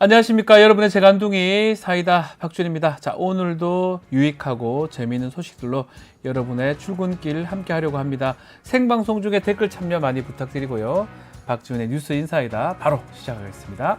안녕하십니까. 여러분의 재간둥이 사이다 박준입니다. 자, 오늘도 유익하고 재미있는 소식들로 여러분의 출근길 함께 하려고 합니다. 생방송 중에 댓글 참여 많이 부탁드리고요. 박준의 뉴스 인사이다 바로 시작하겠습니다.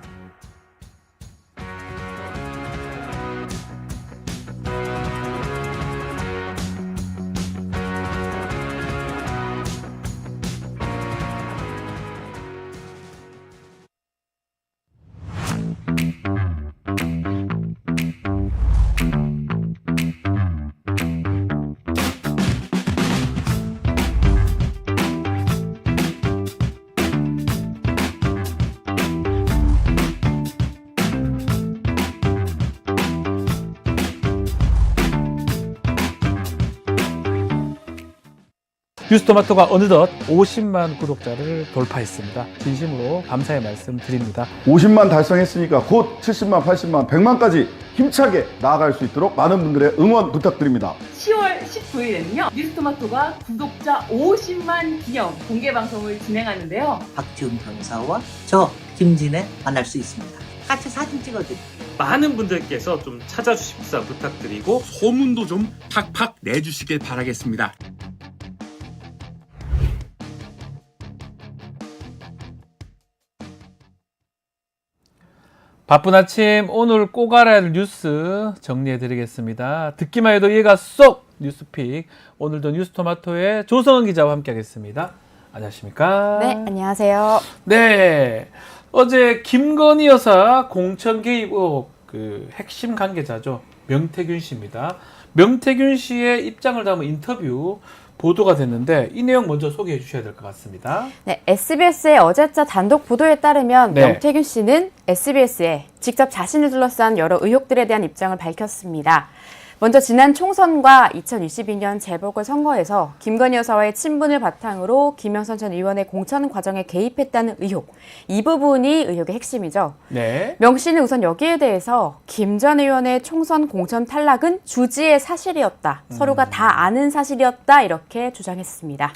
뉴스토마토가 어느덧 50만 구독자를 돌파했습니다. 진심으로 감사의 말씀 드립니다. 50만 달성했으니까 곧 70만, 80만, 100만까지 힘차게 나아갈 수 있도록 많은 분들의 응원 부탁드립니다. 10월 19일에는요 뉴스토마토가 구독자 50만 기념 공개 방송을 진행하는데요. 박지훈 변호사와 저 김진애 만날 수 있습니다. 같이 사진 찍어드릴게요. 많은 분들께서 좀 찾아주십사 부탁드리고 소문도 좀 팍팍 내주시길 바라겠습니다. 바쁜 아침 오늘 꼭 알아야 할 뉴스 정리해드리겠습니다. 듣기만 해도 이해가 쏙 뉴스픽. 오늘도 뉴스토마토의 조성은 기자와 함께하겠습니다. 안녕하십니까? 네, 안녕하세요. 네, 어제 김건희 여사 공천 개입 의혹 그 핵심 관계자죠. 명태균 씨입니다. 명태균 씨의 입장을 담은 인터뷰 보도가 됐는데 이 내용 먼저 소개해 주셔야 될 것 같습니다. 네, SBS의 어제자 단독 보도에 따르면 네. 명태균 씨는 SBS에 직접 자신을 둘러싼 여러 의혹들에 대한 입장을 밝혔습니다. 먼저 지난 총선과 2022년 재보궐선거에서 김건희 여사와의 친분을 바탕으로 김영선 전 의원의 공천 과정에 개입했다는 의혹, 이 부분이 의혹의 핵심이죠. 네. 명 씨는 우선 여기에 대해서 김 전 의원의 총선 공천 탈락은 주지의 사실이었다. 서로가 다 아는 사실이었다. 이렇게 주장했습니다.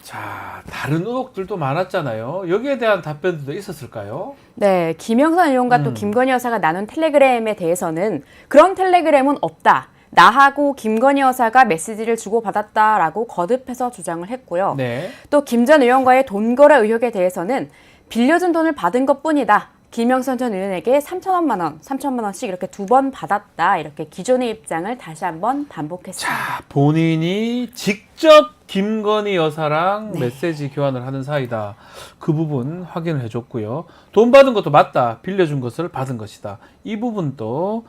자, 다른 의혹들도 많았잖아요. 여기에 대한 답변도 있었을까요? 네, 김영선 의원과 또 김건희 여사가 나눈 텔레그램에 대해서는 그런 텔레그램은 없다. 나하고 김건희 여사가 메시지를 주고받았다라고 거듭해서 주장을 했고요. 네. 또 김 전 의원과의 돈 거래 의혹에 대해서는 빌려준 돈을 받은 것뿐이다. 김영선 전 의원에게 3천만 원씩 이렇게 2번 받았다. 이렇게 기존의 입장을 다시 한번 반복했습니다. 자, 본인이 직접 김건희 여사랑 네. 메시지 교환을 하는 사이다. 그 부분 확인을 해줬고요. 돈 받은 것도 맞다. 빌려준 것을 받은 것이다. 이 부분도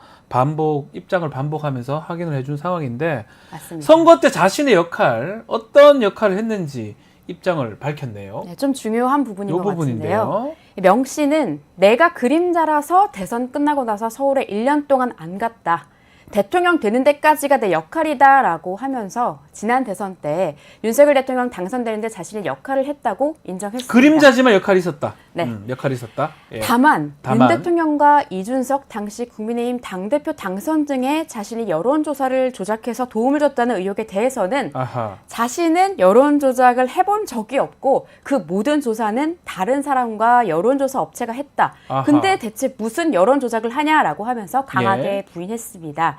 입장을 반복하면서 확인을 해준 상황인데 맞습니다. 선거 때 자신의 역할, 어떤 역할을 했는지 입장을 밝혔네요. 네, 좀 중요한 부분인 이 것 같은데요. 부분인데요. 명 씨는 내가 그림자라서 대선 끝나고 나서 서울에 1년 동안 안 갔다. 대통령 되는 데까지가 내 역할이다라고 하면서 지난 대선 때 윤석열 대통령 당선되는데 자신의 역할을 했다고 인정했습니다. 그림자지만 역할이 있었다. 네. 역할이 있었다. 예. 다만 윤 다만. 대통령과 이준석 당시 국민의힘 당대표 당선 등의 자신이 여론조사를 조작해서 도움을 줬다는 의혹에 대해서는 아하. 자신은 여론조작을 해본 적이 없고 그 모든 조사는 다른 사람과 여론조사 업체가 했다. 아하. 근데 대체 무슨 여론조작을 하냐라고 하면서 강하게 예. 부인했습니다.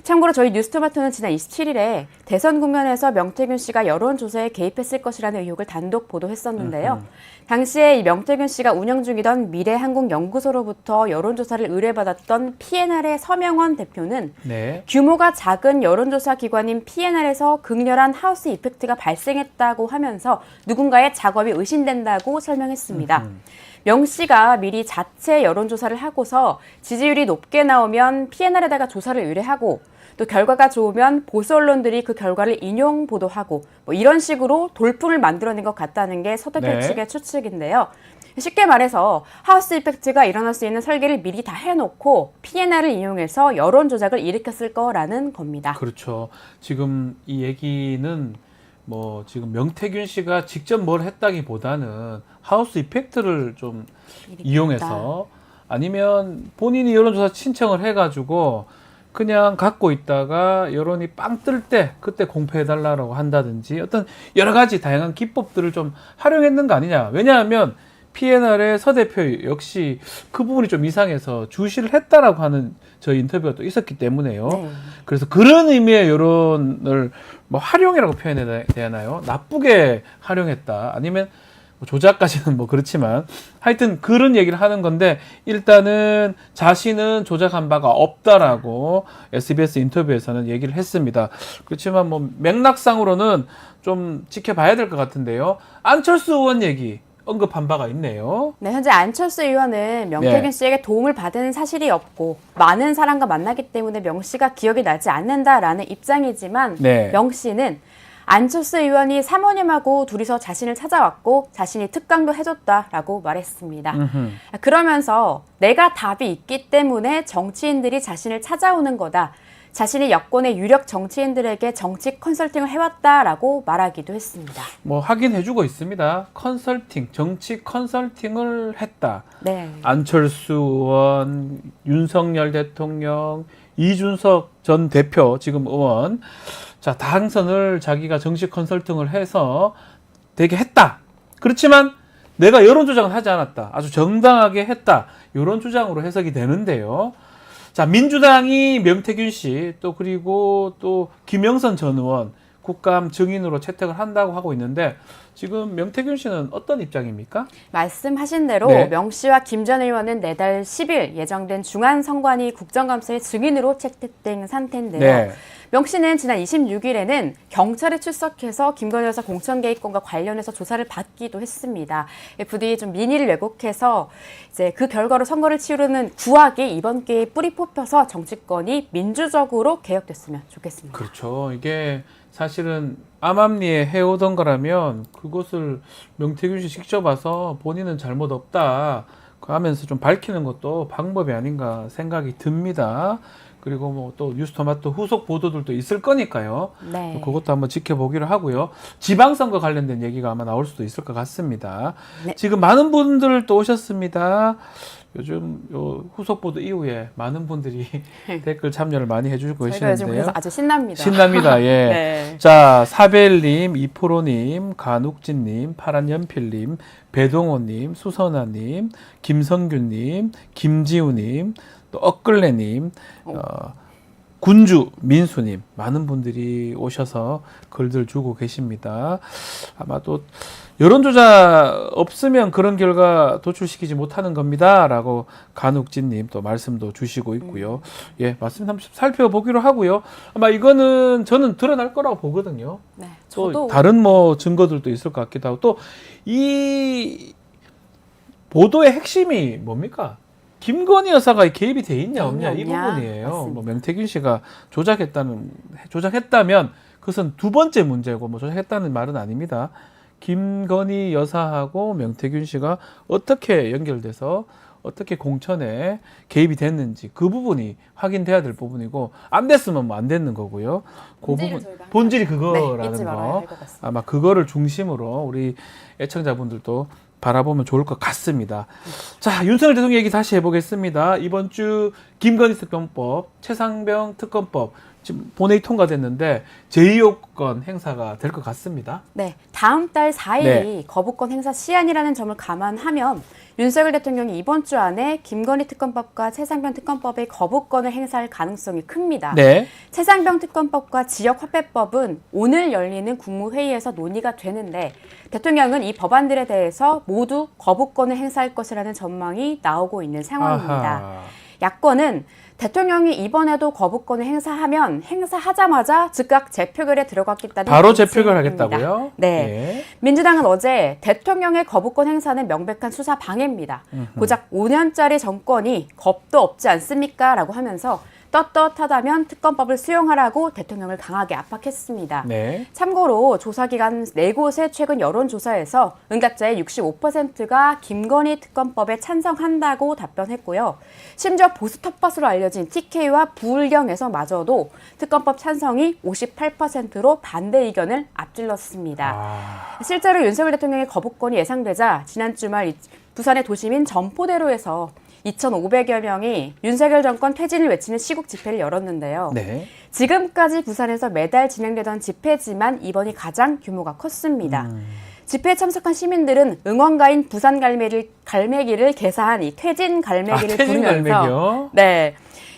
참고로 저희 뉴스토마토는 지난 27일에 대선 국면에서 명태균 씨가 여론조사에 개입했을 것이라는 의혹을 단독 보도했었는데요. 당시에 이 명태균 씨가 운영 중이던 미래한국연구소로부터 여론조사를 의뢰받았던 PNR의 서명원 대표는 네. 규모가 작은 여론조사 기관인 PNR에서 극렬한 하우스 이펙트가 발생했다고 하면서 누군가의 작업이 의심된다고 설명했습니다. 명 씨가 미리 자체 여론조사를 하고서 지지율이 높게 나오면 PNR에다가 조사를 의뢰하고 또 결과가 좋으면 보수 언론들이 그 결과를 인용 보도하고 뭐 이런 식으로 돌풍을 만들어낸 것 같다는 게 서대표 네. 측의 추측인데요. 쉽게 말해서 하우스 이펙트가 일어날 수 있는 설계를 미리 다 해놓고 PNR을 인용해서 여론 조작을 일으켰을 거라는 겁니다. 그렇죠. 지금 이 얘기는 뭐 지금 명태균 씨가 직접 뭘 했다기보다는 하우스 이펙트를 좀 이용해서 아니면 본인이 여론조사 신청을 해가지고 그냥 갖고 있다가 여론이 빵 뜰 때 그때 공표해달라고 한다든지 어떤 여러 가지 다양한 기법들을 좀 활용했는 거 아니냐. 왜냐하면 PNR의 서 대표 역시 그 부분이 좀 이상해서 주시를 했다라고 하는 저희 인터뷰가 또 있었기 때문에요. 네. 그래서 그런 의미의 여론을 뭐 활용이라고 표현해야 되나요? 나쁘게 활용했다. 아니면 뭐 조작까지는 뭐 그렇지만 하여튼 그런 얘기를 하는 건데 일단은 자신은 조작한 바가 없다라고 SBS 인터뷰에서는 얘기를 했습니다. 그렇지만 뭐 맥락상으로는 좀 지켜봐야 될 것 같은데요. 안철수 의원 얘기 언급한 바가 있네요. 네, 현재 안철수 의원은 명태균 네. 씨에게 도움을 받은 사실이 없고 많은 사람과 만나기 때문에 명 씨가 기억이 나지 않는다라는 입장이지만 네. 명 씨는 안철수 의원이 사모님하고 둘이서 자신을 찾아왔고 자신이 특강도 해줬다라고 말했습니다. 그러면서 내가 답이 있기 때문에 정치인들이 자신을 찾아오는 거다. 자신이 여권의 유력 정치인들에게 정치 컨설팅을 해왔다라고 말하기도 했습니다. 뭐 하긴 해주고 있습니다. 컨설팅, 정치 컨설팅을 했다. 네. 안철수 의원, 윤석열 대통령, 이준석 전 대표, 지금 의원. 자, 당선을 자기가 정치 컨설팅을 해서 되게 했다. 그렇지만 내가 여론조작은 하지 않았다. 아주 정당하게 했다. 이런 주장으로 해석이 되는데요. 자, 민주당이 명태균 씨, 또 그리고 또 김영선 전 의원 국감 증인으로 채택을 한다고 하고 있는데 지금 명태균 씨는 어떤 입장입니까? 말씀하신 대로 네. 명 씨와 김 전 의원은 내달 10일 예정된 중앙선관위 국정감사의 증인으로 채택된 상태인데요. 네. 명 씨는 지난 26일에는 경찰에 출석해서 김건희 여사 공천 개입건과 관련해서 조사를 받기도 했습니다. 부디 좀 민의를 왜곡해서 이제 그 결과로 선거를 치르는 구악이 이번 기회에 뿌리 뽑혀서 정치권이 민주적으로 개혁됐으면 좋겠습니다. 그렇죠. 이게 사실은 암암리에 해오던 거라면 그것을 명태균 씨 직접 와서 본인은 잘못 없다 하면서 좀 밝히는 것도 방법이 아닌가 생각이 듭니다. 그리고 뭐 또 뉴스토마토 후속 보도들도 있을 거니까요. 네. 그것도 한번 지켜보기로 하고요. 지방선거 관련된 얘기가 아마 나올 수도 있을 것 같습니다. 네. 지금 많은 분들 또 오셨습니다. 요즘 요 후속 보도 이후에 많은 분들이 댓글 참여를 많이 해주고 저희가 요즘 계시는데요. 그래서 아주 신납니다. 신납니다. 예. 네. 자, 사벨님, 이프로님, 간욱진님, 파란연필님, 배동호님, 수선아님, 김성규님, 김지우님, 또 엇글레님, 군주 민수님 많은 분들이 오셔서 글들 주고 계십니다. 아마도 여론조작 없으면 그런 결과 도출시키지 못하는 겁니다라고 간욱진님 또 말씀도 주시고 있고요. 예, 말씀 한번 살펴보기로 하고요. 아마 이거는 저는 드러날 거라고 보거든요. 네. 또 저도 다른 뭐 증거들도 있을 것 같기도 하고 또 이 보도의 핵심이 뭡니까? 김건희 여사가 개입이 돼 있냐 없냐 이 없냐. 부분이에요. 맞습니다. 뭐 명태균 씨가 조작했다면 그것은 두 번째 문제고 뭐 조작했다는 말은 아닙니다. 김건희 여사하고 명태균 씨가 어떻게 연결돼서 어떻게 공천에 개입이 됐는지 그 부분이 확인돼야 될 부분이고 안 됐으면 뭐 안 되는 거고요. 그 본질은 부분 저희가 항상 본질이 네, 그거라는 잊지 말아야 거 할 것 같습니다. 아마 그거를 중심으로 우리 애청자분들도 바라보면 좋을 것 같습니다. 자, 윤석열 대통령 얘기 다시 해보겠습니다. 이번 주 김건희 특검법, 최상병 특검법 지금 본회의 통과됐는데 제2요건 행사가 될 것 같습니다. 네, 다음 달 4일이 네. 거부권 행사 시한이라는 점을 감안하면 윤석열 대통령이 이번 주 안에 김건희 특검법과 최상병 특검법의 거부권을 행사할 가능성이 큽니다. 네. 최상병 특검법과 지역화폐법은 오늘 열리는 국무회의에서 논의가 되는데 대통령은 이 법안들에 대해서 모두 거부권을 행사할 것이라는 전망이 나오고 있는 상황입니다. 아하. 야권은 대통령이 이번에도 거부권을 행사하면 행사하자마자 즉각 재표결에 들어갔겠다는 바로 방침입니다. 재표결하겠다고요? 네. 예. 민주당은 어제 대통령의 거부권 행사는 명백한 수사 방해입니다. 고작 5년짜리 정권이 겁도 없지 않습니까? 라고 하면서 떳떳하다면 특검법을 수용하라고 대통령을 강하게 압박했습니다. 네. 참고로 조사기관 4곳의 최근 여론조사에서 응답자의 65%가 김건희 특검법에 찬성한다고 답변했고요. 심지어 보수 텃밭으로 알려진 TK와 부울경에서마저도 특검법 찬성이 58%로 반대 의견을 앞질렀습니다. 실제로 윤석열 대통령의 거부권이 예상되자 지난 주말 부산의 도심인 점포대로에서 2,500여 명이 윤석열 정권 퇴진을 외치는 시국 집회를 열었는데요. 네. 지금까지 부산에서 매달 진행되던 집회지만 이번이 가장 규모가 컸습니다. 집회에 참석한 시민들은 응원가인 부산 갈매기를 개사한 이 퇴진 갈매기를 퇴진 부르면서 갈매기요? 네,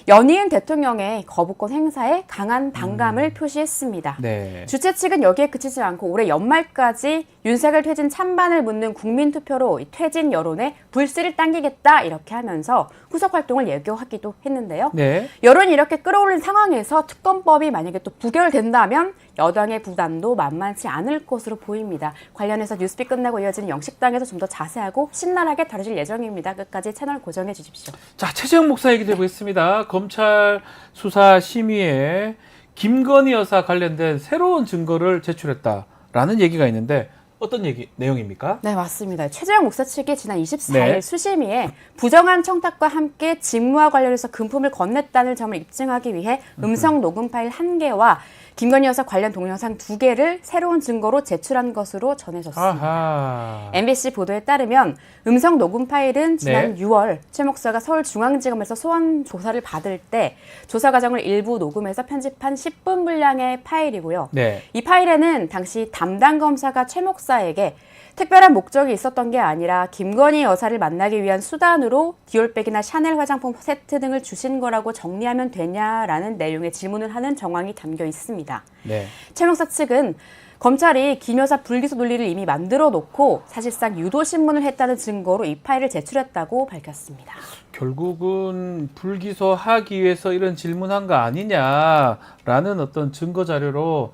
연이은 대통령의 거부권 행사에 강한 반감을 표시했습니다. 네. 주최 측은 여기에 그치지 않고 올해 연말까지 윤석열 퇴진 찬반을 묻는 국민투표로 이 퇴진 여론에 불씨를 당기겠다 이렇게 하면서 후속 활동을 예고하기도 했는데요. 네. 여론이 이렇게 끌어올린 상황에서 특검법이 만약에 또 부결된다면 여당의 부담도 만만치 않을 것으로 보입니다. 관련해서 뉴스픽 끝나고 이어지는 영식당에서 좀 더 자세하고 신랄하게 다루실 예정입니다. 끝까지 채널 고정해 주십시오. 자, 최재형 목사 얘기 되보겠습니다. 검찰 수사 심의에 김건희 여사 관련된 새로운 증거를 제출했다라는 얘기가 있는데 어떤 내용입니까? 네, 맞습니다. 최재형 목사 측이 지난 24일 네. 수심위에 부정한 청탁과 함께 직무와 관련해서 금품을 건넸다는 점을 입증하기 위해 음성 녹음 파일 1개와 김건희 여사 관련 동영상 2개를 새로운 증거로 제출한 것으로 전해졌습니다. 아하. MBC 보도에 따르면 음성 녹음 파일은 지난 네. 6월 최 목사가 서울중앙지검에서 소환 조사를 받을 때 조사 과정을 일부 녹음해서 편집한 10분 분량의 파일이고요. 네. 이 파일에는 당시 담당 검사가 최 목사에게 특별한 목적이 있었던 게 아니라 김건희 여사를 만나기 위한 수단으로 디올백이나 샤넬 화장품 세트 등을 주신 거라고 정리하면 되냐라는 내용의 질문을 하는 정황이 담겨 있습니다. 네. 최 목사 측은 검찰이 김 여사 불기소 논리를 이미 만들어 놓고 사실상 유도 신문을 했다는 증거로 이 파일을 제출했다고 밝혔습니다. 결국은 불기소하기 위해서 이런 질문한 거 아니냐라는 어떤 증거 자료로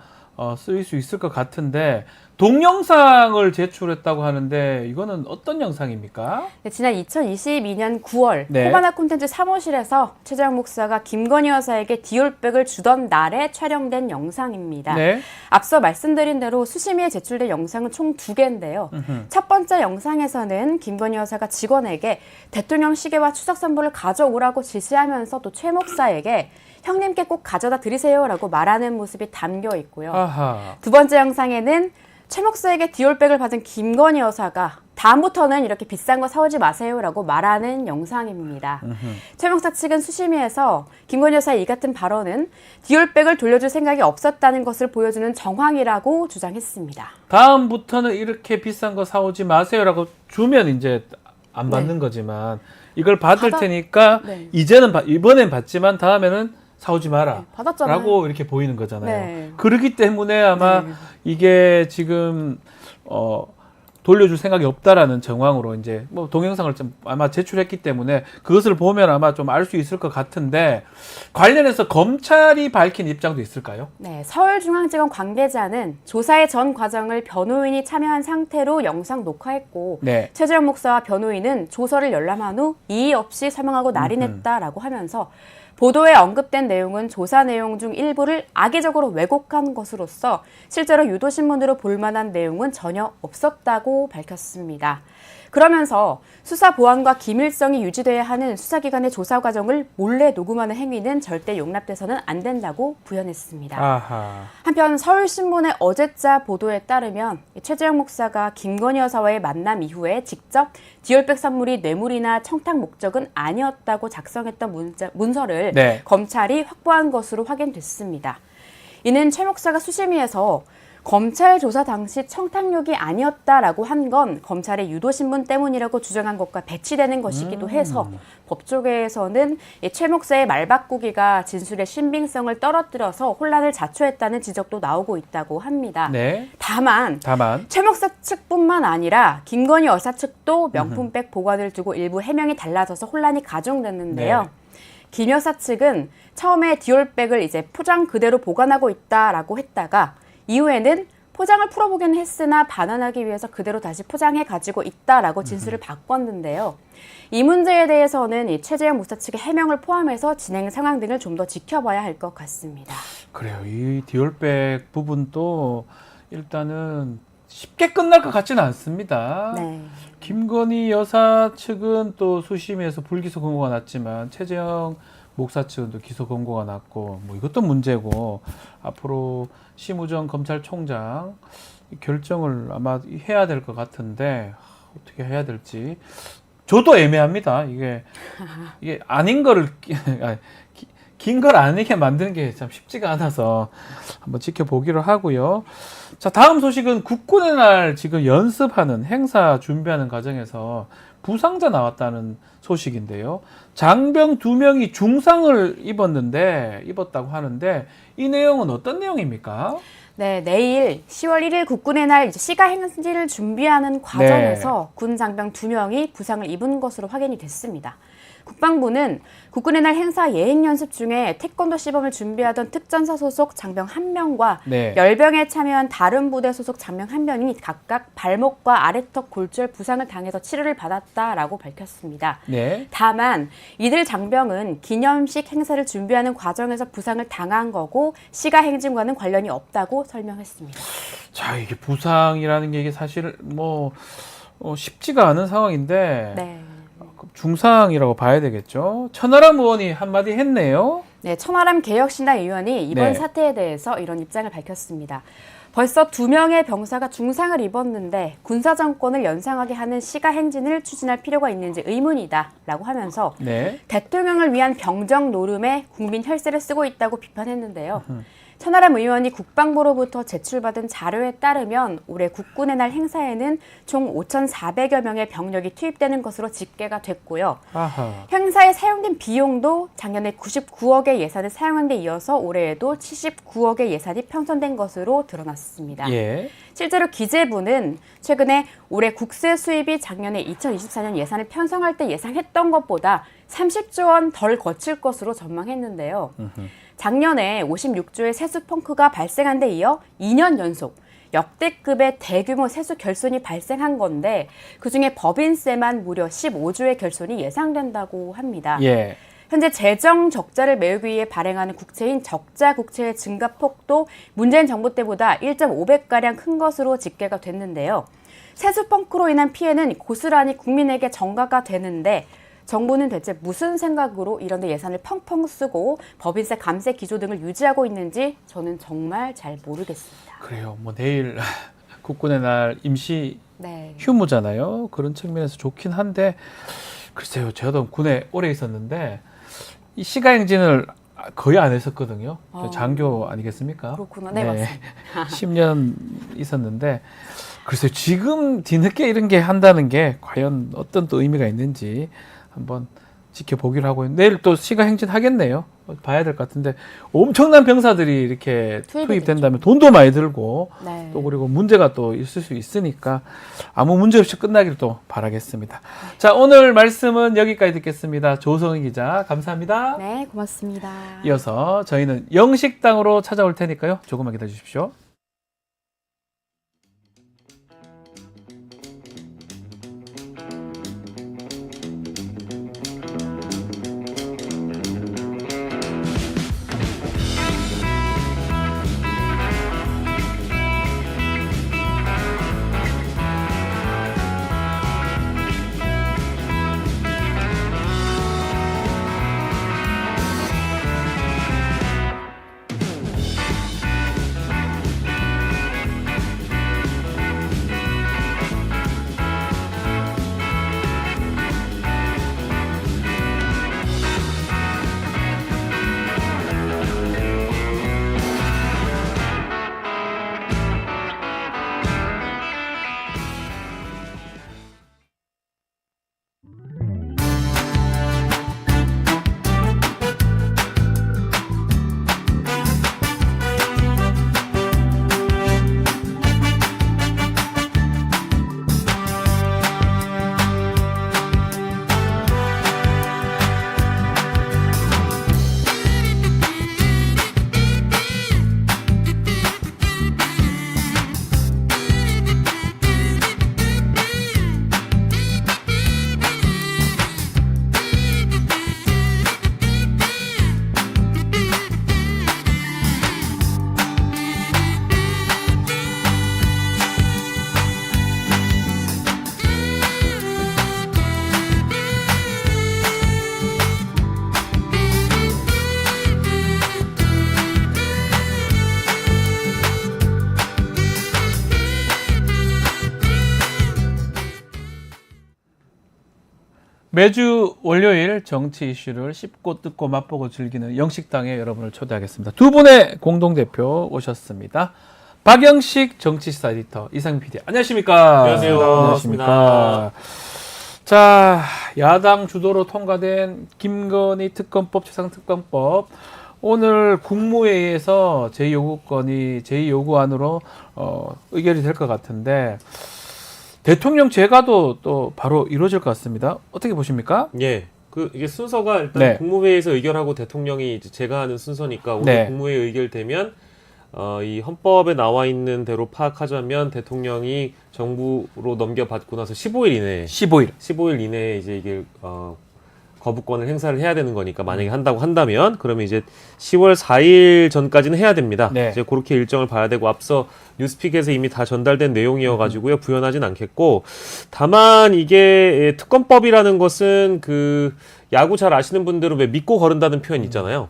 쓰일 수 있을 것 같은데 동영상을 제출했다고 하는데 이거는 어떤 영상입니까? 네, 지난 2022년 9월 네. 호바나 콘텐츠 사무실에서 최재형 목사가 김건희 여사에게 디올백을 주던 날에 촬영된 영상입니다. 네. 앞서 말씀드린 대로 수심위에 제출된 영상은 총 2개인데요. 첫 번째 영상에서는 김건희 여사가 직원에게 대통령 시계와 추석 선물을 가져오라고 지시하면서 또 최 목사에게 형님께 꼭 가져다 드리세요라고 말하는 모습이 담겨 있고요. 아하. 두 번째 영상에는 최 목사에게 디올백을 받은 김건희 여사가 다음부터는 이렇게 비싼 거 사오지 마세요라고 말하는 영상입니다. 최 목사 측은 수심위에서 김건희 여사의 이 같은 발언은 디올백을 돌려줄 생각이 없었다는 것을 보여주는 정황이라고 주장했습니다. 다음부터는 이렇게 비싼 거 사오지 마세요라고 주면 이제 안 받는 거지만 이걸 받을 테니까 네. 이번엔 받지만 다음에는 사오지 마라. 네, 받았잖아요. 라고 이렇게 보이는 거잖아요. 네. 그렇기 때문에 아마 네. 이게 지금 돌려줄 생각이 없다라는 정황으로 이제 뭐 동영상을 좀 아마 제출했기 때문에 그것을 보면 아마 좀 알 수 있을 것 같은데 관련해서 검찰이 밝힌 입장도 있을까요? 네, 서울중앙지검 관계자는 조사의 전 과정을 변호인이 참여한 상태로 영상 녹화했고 네. 최재형 목사와 변호인은 조서를 열람한 후 이의 없이 서명하고 날인했다라고 하면서 보도에 언급된 내용은 조사 내용 중 일부를 악의적으로 왜곡한 것으로서 실제로 유도신문으로 볼만한 내용은 전혀 없었다고 밝혔습니다. 그러면서 수사 보안과 기밀성이 유지돼야 하는 수사기관의 조사 과정을 몰래 녹음하는 행위는 절대 용납돼서는 안 된다고 부연했습니다. 아하. 한편 서울신문의 어제자 보도에 따르면 최재형 목사가 김건희 여사와의 만남 이후에 직접 디올백 선물이 뇌물이나 청탁 목적은 아니었다고 작성했던 문서를 네. 검찰이 확보한 것으로 확인됐습니다. 이는 최 목사가 수심위에서 검찰 조사 당시 청탁용이 아니었다라고 한 건 검찰의 유도신문 때문이라고 주장한 것과 배치되는 것이기도 해서 법조계에서는 최 목사의 말바꾸기가 진술의 신빙성을 떨어뜨려서 혼란을 자초했다는 지적도 나오고 있다고 합니다. 네. 다만 최 목사 측뿐만 아니라 김건희 여사 측도 명품백 보관을 두고 일부 해명이 달라져서 혼란이 가중됐는데요. 네. 김 여사 측은 처음에 디올백을 이제 포장 그대로 보관하고 있다라고 했다가 이후에는 포장을 풀어보긴 했으나 반환하기 위해서 그대로 다시 포장해 가지고 있다라고 진술을 바꿨는데요. 이 문제에 대해서는 이 최재형 목사 측의 해명을 포함해서 진행 상황 등을 좀 더 지켜봐야 할 것 같습니다. 그래요. 이 디올백 부분도 일단은 쉽게 끝날 것 같지는 않습니다. 네. 김건희 여사 측은 또 수심위에서 불기소 권고가 났지만 최재형 목사 측은 또 기소 권고가 났고 뭐 이것도 문제고 앞으로 심우정 검찰총장 결정을 아마 해야 될 것 같은데 어떻게 해야 될지 저도 애매합니다. 이게 아닌 거를 긴 걸 아니게 만드는 게 참 쉽지가 않아서 한번 지켜보기로 하고요. 자, 다음 소식은 국군의 날 지금 연습하는 행사 준비하는 과정에서 부상자 나왔다는 소식인데요. 장병 2명이 중상을 입었다고 하는데 이 내용은 어떤 내용입니까? 네, 내일 10월 1일 국군의 날 이제 시가 행진을 준비하는 과정에서 군 장병 2명이 부상을 입은 것으로 확인이 됐습니다. 국방부는 국군의 날 행사 예행 연습 중에 태권도 시범을 준비하던 특전사 소속 장병 1명과 네. 열병에 참여한 다른 부대 소속 장병 1명이 각각 발목과 아래턱 골절 부상을 당해서 치료를 받았다라고 밝혔습니다. 네. 다만 이들 장병은 기념식 행사를 준비하는 과정에서 부상을 당한 거고 시가 행진과는 관련이 없다고 설명했습니다. 자, 이게 부상이라는 게 이게 사실 쉽지가 않은 상황인데 네. 중상이라고 봐야 되겠죠. 천하람 의원이 한마디 했네요. 네, 천하람 개혁신당 의원이 이번 네. 사태에 대해서 이런 입장을 밝혔습니다. 벌써 2명의 병사가 중상을 입었는데 군사정권을 연상하게 하는 시가 행진을 추진할 필요가 있는지 의문이다라고 하면서 네. 대통령을 위한 병정 노름에 국민 혈세를 쓰고 있다고 비판했는데요. 천하람 의원이 국방부로부터 제출받은 자료에 따르면 올해 국군의 날 행사에는 총 5,400여 명의 병력이 투입되는 것으로 집계가 됐고요. 아하. 행사에 사용된 비용도 작년에 99억의 예산을 사용한 데 이어서 올해에도 79억의 예산이 편성된 것으로 드러났습니다. 예. 실제로 기재부는 최근에 올해 국세 수입이 작년에 2024년 예산을 편성할 때 예상했던 것보다 30조 원 덜 거칠 것으로 전망했는데요. 작년에 56조의 세수 펑크가 발생한 데 이어 2년 연속 역대급의 대규모 세수 결손이 발생한 건데 그중에 법인세만 무려 15조의 결손이 예상된다고 합니다. 예. 현재 재정 적자를 메우기 위해 발행하는 국채인 적자 국채의 증가폭도 문재인 정부 때보다 1.5배가량 큰 것으로 집계가 됐는데요. 세수 펑크로 인한 피해는 고스란히 국민에게 전가가 되는데 정부는 대체 무슨 생각으로 이런 데 예산을 펑펑 쓰고 법인세 감세 기조 등을 유지하고 있는지 저는 정말 잘 모르겠습니다. 그래요. 뭐 내일 국군의 날 임시 네. 휴무잖아요. 그런 측면에서 좋긴 한데 글쎄요. 저도 군에 오래 있었는데 이 시가행진을 거의 안 했었거든요. 장교 아니겠습니까? 그렇구나. 네, 맞습니다. 10년 있었는데 글쎄요. 지금 뒤늦게 이런 게 한다는 게 과연 어떤 또 의미가 있는지 한번 지켜보기로 하고요. 내일 또 시가 행진하겠네요. 봐야 될 것 같은데 엄청난 병사들이 이렇게 투입된다면 돈도 많이 들고 네. 또 그리고 문제가 또 있을 수 있으니까 아무 문제 없이 끝나길 또 바라겠습니다. 자, 오늘 말씀은 여기까지 듣겠습니다. 조성희 기자 감사합니다. 네, 고맙습니다. 이어서 저희는 영식당으로 찾아올 테니까요. 조금만 기다려 주십시오. 매주 월요일 정치 이슈를 씹고 뜯고 맛보고 즐기는 영식당에 여러분을 초대하겠습니다. 두 분의 공동대표 오셨습니다. 박영식 정치시사 에디터, 이상민 PD. 안녕하십니까? 안녕하세요. 안녕하십니까? 자, 야당 주도로 통과된 김건희 특검법, 최상특검법. 오늘 국무회의에서 제2요구안으로 의결이 될 것 같은데, 대통령 제가도 또 바로 이루어질 것 같습니다. 어떻게 보십니까? 예. 이게 순서가 일단 네. 국무회의에서 의결하고 대통령이 이제 제가하는 순서니까 오늘 네. 국무회의 의결되면 이 헌법에 나와 있는 대로 파악하자면 대통령이 정부로 넘겨받고 나서 15일 이내에 15일 이내에 이제 이게 거부권을 행사를 해야 되는 거니까 만약에 한다고 한다면 그러면 이제 10월 4일 전까지는 해야 됩니다. 네. 이제 그렇게 일정을 봐야 되고 앞서 뉴스픽에서 이미 다 전달된 내용이어가지고요 부연하진 않겠고 다만 이게 특검법이라는 것은 그 야구 잘 아시는 분들은 왜 믿고 거른다는 표현 있잖아요.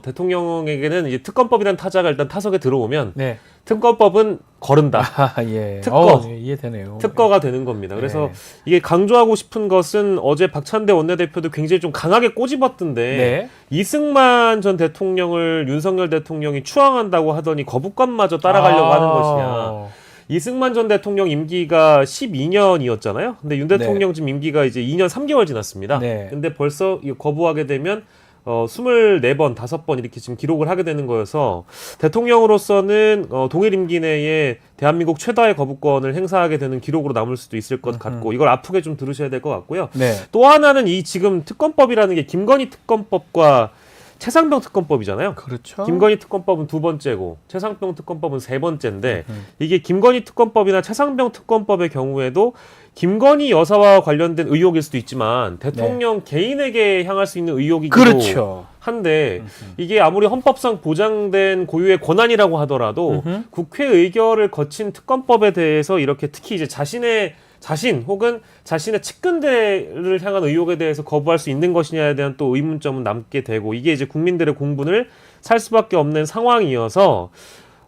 대통령에게는 이제 특검법이라는 타자가 일단 타석에 들어오면 네. 특검법은 거른다. 아, 예. 특거. 네, 이해되네요. 특거가 되는 겁니다. 그래서 네. 이게 강조하고 싶은 것은 어제 박찬대 원내대표도 굉장히 좀 강하게 꼬집었던데 네. 이승만 전 대통령을 윤석열 대통령이 추앙한다고 하더니 거부권마저 따라가려고 하는 것이냐. 이승만 전 대통령 임기가 12년이었잖아요. 근데 윤 대통령 지금 임기가 이제 2년 3개월 지났습니다. 네. 근데 벌써 이거 거부하게 되면 24번, 5번 이렇게 지금 기록을 하게 되는 거여서 대통령으로서는 동일 임기 내에 대한민국 최다의 거부권을 행사하게 되는 기록으로 남을 수도 있을 것 같고 이걸 아프게 좀 들으셔야 될 것 같고요. 네. 또 하나는 이 지금 특검법이라는 게 김건희 특검법과 최상병 특검법이잖아요. 그렇죠. 김건희 특검법은 2번째고 최상병 특검법은 3번째인데 이게 김건희 특검법이나 최상병 특검법의 경우에도 김건희 여사와 관련된 의혹일 수도 있지만 대통령 개인에게 향할 수 있는 의혹이기도 그렇죠. 한데 이게 아무리 헌법상 보장된 고유의 권한이라고 하더라도 국회 의결을 거친 특검법에 대해서 이렇게 특히 이제 자신 혹은 자신의 측근들을 향한 의혹에 대해서 거부할 수 있는 것이냐에 대한 또 의문점은 남게 되고 이게 이제 국민들의 공분을 살 수밖에 없는 상황이어서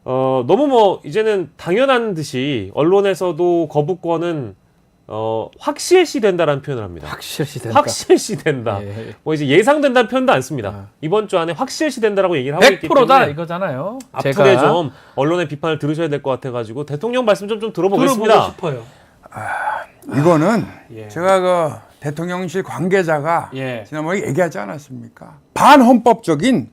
너무 이제는 당연한 듯이 언론에서도 거부권은 확실시된다라는 표현을 합니다. 확실시된다. 예. 이제 예상된다는 표현도 안 씁니다. 이번 주 안에 확실시된다라고 얘기를 하고 있기 100%다 때문에 이거잖아요. 앞으로 좀 언론의 비판을 들으셔야 될 것 같아가지고 대통령 말씀 좀 들어보겠습니다. 들어보고 싶어요. 이거는 예. 제가 그 대통령실 관계자가 예. 지난번에 얘기하지 않았습니까? 반헌법적인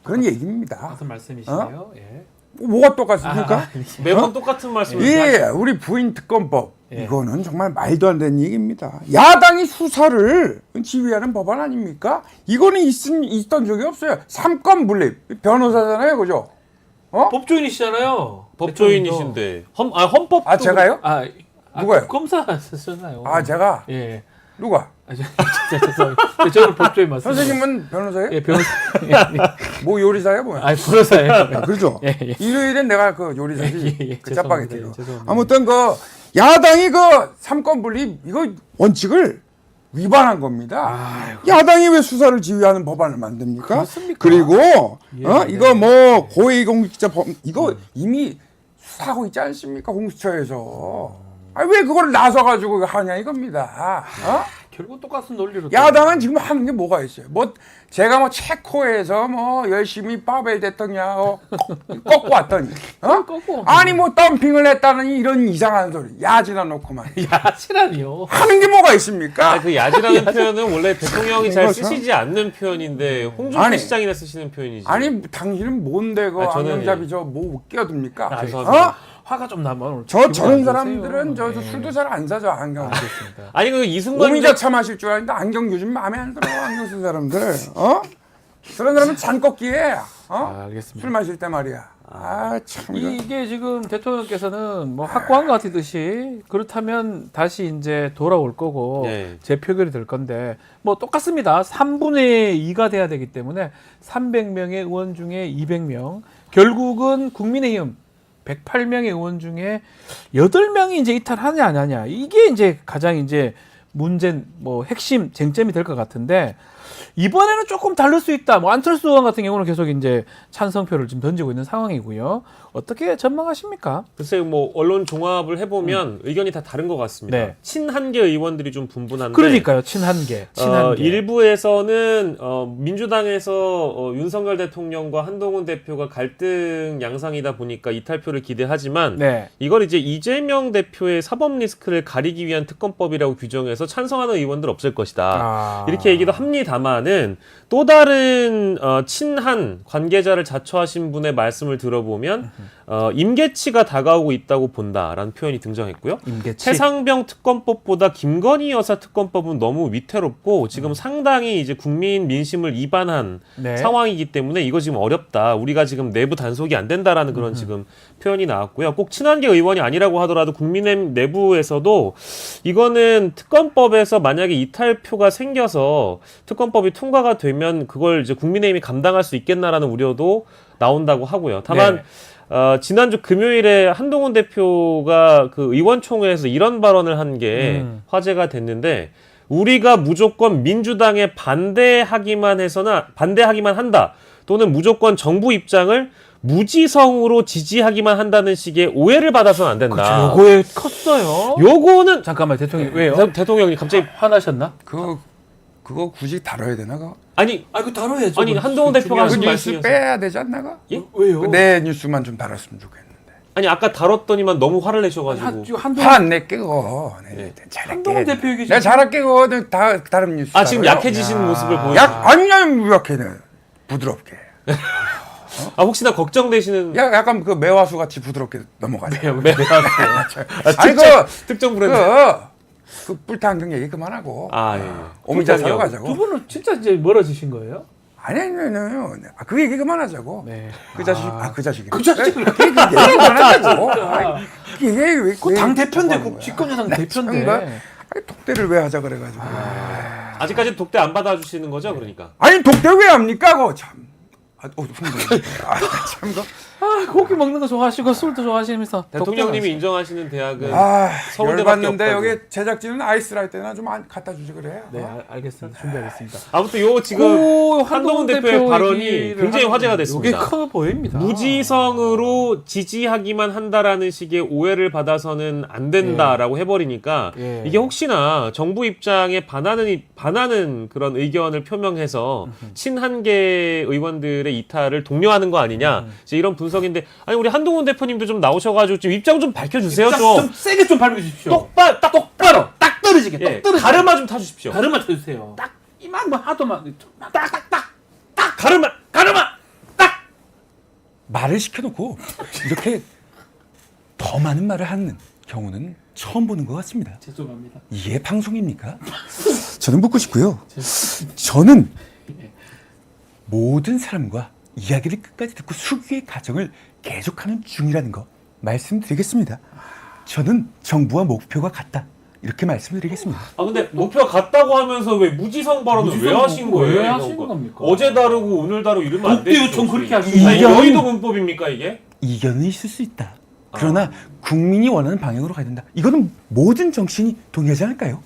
그런 얘기입니다. 무슨 말씀이시네요? 예. 뭐가 똑같습니까? 매번 똑같은 말씀을 예, 우리 부인 특검법 예. 이거는 정말 말도 안 되는 얘기입니다. 야당이 수사를 지휘하는 법안 아닙니까? 이거는 있던 적이 없어요. 3건 분립 변호사잖아요, 그죠? 법조인이시잖아요. 법조인이신데 헌법 아 제가요? 누가요? 검사 하셨잖아요. 아 제가 예. 누가? 죄송합니다. 저는 법조인 맞습니다. 선생님은 변호사예요? 예, 변호사. 뭐 요리사야 뭐야? 아니, 변호사예요. 아, 그렇죠. 예, 예. 일요일엔 내가 그 요리사지. 예, 예. 그 죄송합니다. 짜파게티로. 예, 죄송합니다. 아무튼 그 야당이 그 3건 분립 이거 원칙을 위반한 겁니다. 야당이 왜 수사를 지휘하는 법안을 만듭니까? 그렇습니까? 그리고 예, 이거 뭐 고위공직자 법 이거 이미 수사하고 있지 않습니까? 공수처에서. 왜 그걸 나서 가지고 하냐 이겁니다. 결국 똑같은 논리로. 야당은 지금 하는 게 뭐가 있어요? 제가 체코에서 열심히 파벨 대통령 꺾고 왔더니 아니 덤핑을 했다는 이런 이상한 소리 야지나 놓고만 야치라니요. 하는 게 뭐가 있습니까? 그 야지라는 표현은 원래 대통령이 잘 이거죠? 쓰시지 않는 표현인데 홍준표 아니. 시장이나 쓰시는 표현이지. 아니 당신은 뭔데 그 저는 안경잡이 뭐 끼어듭니까? 죄송합니다. 화가 좀 나면 오늘 저런 기분 안 사람들은 좋으세요? 술도 잘 안 사죠 안경. 알겠습니다. 아니 그 이승만 오미자차 마실 줄 아는데 안경 요즘 마음에 안 들어 안경 쓴 사람들. 그런 사람은 잔꺾기에 알겠습니다. 술 마실 때 말이야. 참 이게 지금 대통령께서는 확고한 것 같듯이 그렇다면 다시 이제 돌아올 거고 네. 재표결이 될 건데 똑같습니다. 3분의 2가 돼야 되기 때문에 300명의 의원 중에 200명 결국은 국민의힘 108명의 의원 중에 8명이 이제 이탈하냐 안 하냐 이게 이제 가장 이제 문제 핵심 쟁점이 될 것 같은데 이번에는 조금 다를 수 있다. 뭐 안철수 의원 같은 경우는 계속 이제 찬성표를 지금 던지고 있는 상황이고요. 어떻게 전망하십니까? 글쎄요, 뭐 언론 종합을 해보면 의견이 다 다른 것 같습니다. 네. 친한계 의원들이 좀 분분한데. 그러니까요. 친한계. 일부에서는 민주당에서 윤석열 대통령과 한동훈 대표가 갈등 양상이다 보니까 이탈표를 기대하지만 네. 이걸 이제 이재명 대표의 사법 리스크를 가리기 위한 특검법이라고 규정해서 찬성하는 의원들 없을 것이다. 이렇게 얘기도 합니다만은 또 다른 친한 관계자를 자처하신 분의 말씀을 들어보면 임계치가 다가오고 있다고 본다라는 표현이 등장했고요. 임계치. 최상병 특검법보다 김건희 여사 특검법은 너무 위태롭고 지금 상당히 이제 국민 민심을 이반한 네. 상황이기 때문에 이거 지금 어렵다. 우리가 지금 내부 단속이 안 된다라는 그런 지금 표현이 나왔고요. 꼭 친한계 의원이 아니라고 하더라도 국민의힘 내부에서도 이거는 특검법에서 만약에 이탈표가 생겨서 특검법이 통과가 되면 그걸 이제 국민의힘이 감당할 수 있겠나라는 우려도 나온다고 하고요. 다만 네. 지난주 금요일에 한동훈 대표가 그 의원총회에서 이런 발언을 한 게 화제가 됐는데 우리가 무조건 민주당에 반대하기만 한다. 또는 무조건 정부 입장을 무지성으로 지지하기만 한다는 식의 오해를 받아서는 안 된다. 그렇죠. 요거에 컸어요. 요거는 잠깐만 대통령 왜요? 대통령이 갑자기 화나셨나? 그거 굳이 다뤄야 되나? 그거? 아니 그 다뤄야죠. 아니 한동훈 대표가 그 하신 뉴스 말씀이어서 빼야 되지 않나? 그거? 예? 왜요? 내 뉴스만 좀 다뤘으면 좋겠는데. 아니 아까 다뤘더니만 너무 화를 내셔가지고 화 낼게 그거. 네. 잘할게. 한동훈 대표 얘기 내가 잘할게 그거. 다 다른 뉴스. 지금 다뤄요. 약해지신 모습을 보여. 아니 약해는 부드럽게. 혹시나 걱정되시는 약간 그 매화수 같이 부드럽게 넘어가자. 아니 특정 브랜드. 그 뿔타 안경 얘기 그만하고. 예. 오미자 사러 두 가자고. 분은 진짜 이제 멀어지신 거예요? 아니. 그 얘기 그만하자고. 네. 그 자식, 그 자식이. 그 자식을 그 얘기 그만하자고. 이게 왜? 당 대표인데, 그 집권여당 대표인데. 아니, 독대를 왜 하자 그래가지고. 아직까지 독대 안 받아주시는 거죠, 그러니까? 아니 독대 왜 합니까? 그거 참. 참 그. 고기 먹는 거 좋아하시고 술도 좋아하시면서 대통령님이 인정하시는 대학은 서울대밖에 열받는데 없다고. 여기 제작진은 아이스라이트나 좀 갖다 주지 그래. 네, 알겠습니다. 준비하겠습니다. 아무튼 요 지금 한동훈 대표의 발언이 굉장히 화제가 됐습니다. 이게 커 보입니다. 무지성으로 지지하기만 한다라는 식의 오해를 받아서는 안 된다라고 해버리니까 예. 이게 혹시나 정부 입장에 반하는 그런 의견을 표명해서 친한계 의원들의 이탈을 독려하는 거 아니냐 이제 이런 분석인데 아니 우리 한동훈 대표님도 좀 나오셔가지고 좀 입장 좀 밝혀주세요. 좀 세게 좀 밟아주십시오. 똑바로 딱 떨어지게. 예, 똑 떨어지게. 가르마 좀 타주십시오. 가르마 쳐주세요. 딱 이만만 하도만 딱 가르마 딱 말을 시켜놓고 이렇게 더 많은 말을 하는 경우는 처음 보는 것 같습니다. 죄송합니다. 이게 방송입니까? 저는 묻고 싶고요. 저는 모든 사람과 이야기를 끝까지 듣고 수기의 과정을 계속하는 중이라는 거 말씀드리겠습니다. 저는 정부와 목표가 같다. 이렇게 말씀드리겠습니다. 근데 목표가 같다고 하면서 왜 무지성 발언을 왜 하신 거예요? 왜 하신 겁니까? 어제 다루고 오늘 다루고 이러면 안 독대 되죠. 요청 그렇게 하시면 아니, 여의도 문법입니까 이게? 이견은 있을 수 있다. 그러나 국민이 원하는 방향으로 가야 된다. 이거는 모든 정치인이 동의하지 않을까요?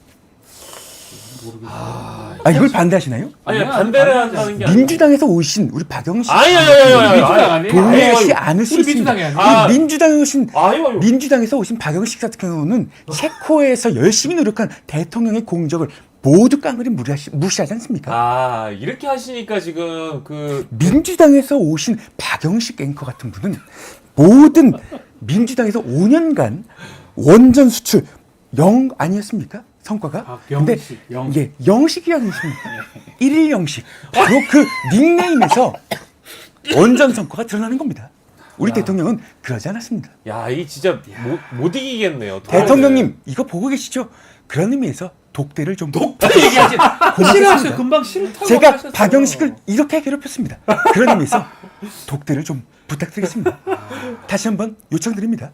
이걸 반대하시나요? 아니 반대를 한다는 게 아니라 민주당에서 오신 우리 박영식 아니. 동의하지 않을 수 우리 있습니다. 민주당이 아니에요. 민주당에 오신 아유. 민주당에서 오신 박영식 같은 경우는 체코에서 열심히 노력한 대통령의 공적을 모두 깡그리 무시하지 않습니까? 이렇게 하시니까 지금 그 민주당에서 오신 박영식 앵커 같은 분은 모든 민주당에서 5년간 원전 수출 0 아니었습니까? 성과가? 근데 이게 영식이 아니십니까? 1일 영식. 바로 그 닉네임에서 원전 성과가 드러나는 겁니다. 우리 대통령은 그러지 않았습니다. 이 진짜 못 이기겠네요. 대통령님 이거 보고 계시죠? 그런 의미에서 독대를 좀 얘기하지. 싫어하셔. 금방 싫다고 제가 하셨어요. 박영식을 이렇게 괴롭혔습니다. 그런 의미에서 독대를 좀 부탁드리겠습니다. 다시 한번 요청드립니다.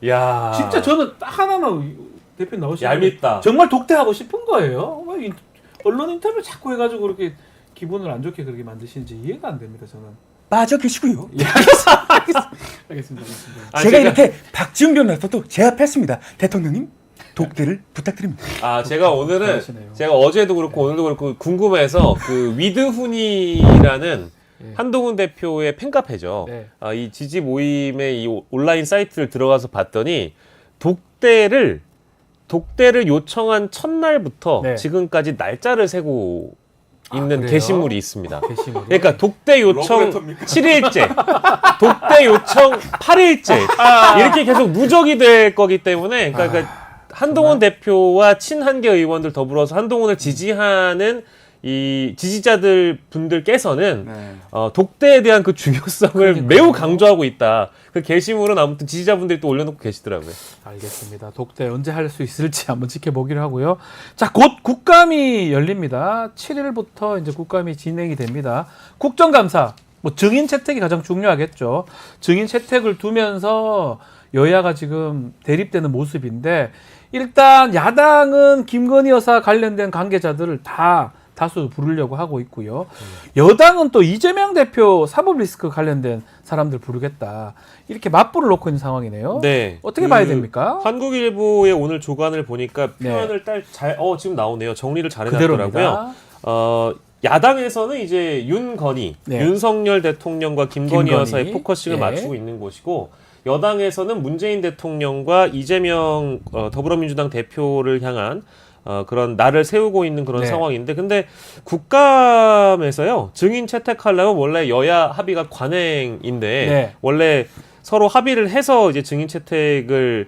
진짜 저는 딱 하나만 대표 나오시면 얄밉다. 정말 독대하고 싶은 거예요. 왜 언론 인터뷰 자꾸 해가지고 그렇게 기분을 안 좋게 그렇게 만드시는지 이해가 안 됩니다. 저는. 빠져 계시고요. 알겠습니다. 제가 이렇게 박지훈 변호사도 제압했습니다. 대통령님 독대를 부탁드립니다. 아, 제가 오늘은 잘하시네요. 제가 어제도 그렇고 오늘도 그렇고 궁금해서 그 위드훈이라는 한동훈 대표의 팬카페죠. 네. 이 지지 모임의 이 온라인 사이트를 들어가서 봤더니 독대를 요청한 첫날부터 네. 지금까지 날짜를 세고 있는 그래요? 게시물이 있습니다. 게시물이. 그러니까 독대 요청 7일째, 독대 요청 8일째 이렇게 계속 누적이 될 거기 때문에 그러니까 한동훈 대표와 친한계 의원들 더불어서 한동훈을 지지하는 이 지지자들 분들께서는 독대에 대한 그 중요성을 매우 강조하고 있다. 그 게시물은 아무튼 지지자분들이 또 올려놓고 계시더라고요. 알겠습니다. 독대 언제 할 수 있을지 한번 지켜보기로 하고요. 자, 곧 국감이 열립니다. 7일부터 이제 국감이 진행이 됩니다. 국정감사, 뭐 증인 채택이 가장 중요하겠죠. 증인 채택을 두면서 여야가 지금 대립되는 모습인데 일단 야당은 김건희 여사 관련된 관계자들을 다수 부르려고 하고 있고요. 여당은 또 이재명 대표 사법 리스크 관련된 사람들 부르겠다. 이렇게 맞불을 놓고 있는 상황이네요. 네. 어떻게 봐야 됩니까? 한국일보의 오늘 조간을 보니까 표현을 지금 나오네요. 정리를 잘 해놨더라고요. 그대로입니다. 야당에서는 이제 윤건희, 네. 윤석열 대통령과 김건희 김건희. 여사의 포커싱을 예. 맞추고 있는 곳이고 여당에서는 문재인 대통령과 이재명 더불어민주당 대표를 향한 그런 날을 세우고 있는 그런 네. 상황인데 근데 국감에서요 증인 채택하려면 원래 여야 합의가 관행인데 네. 원래 서로 합의를 해서 이제 증인 채택을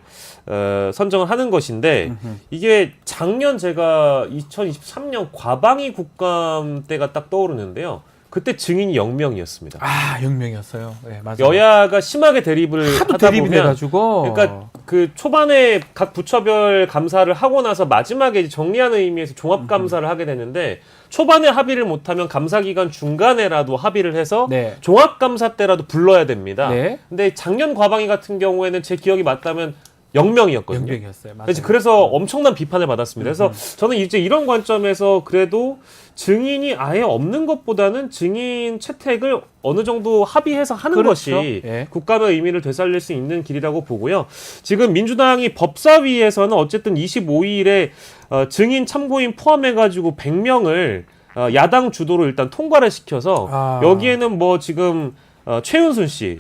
선정을 하는 것인데 이게 작년 제가 2023년 과방위 국감 때가 딱 떠오르는데요. 그때 증인이 0명이었습니다. 아, 0명이었어요. 네, 맞아요. 여야가 심하게 대립을 하도 하다 대립이 보면 돼가지고. 그러니까 그 초반에 각 부처별 감사를 하고 나서 마지막에 이제 정리하는 의미에서 종합 감사를 하게 되는데 초반에 합의를 못하면 감사 기간 중간에라도 합의를 해서 네. 종합 감사 때라도 불러야 됩니다. 네. 근데 작년 과방위 같은 경우에는 제 기억이 맞다면 0명이었거든요. 0명이었어요. 맞아요. 그래서 엄청난 비판을 받았습니다. 그래서 저는 이제 이런 관점에서 그래도 증인이 아예 없는 것보다는 증인 채택을 어느 정도 합의해서 하는 그렇죠. 것이 예. 국감의 의미를 되살릴 수 있는 길이라고 보고요. 지금 민주당이 법사위에서는 어쨌든 25일에 증인 참고인 포함해가지고 100명을 야당 주도로 일단 통과를 시켜서 여기에는 뭐 지금 최은순 씨,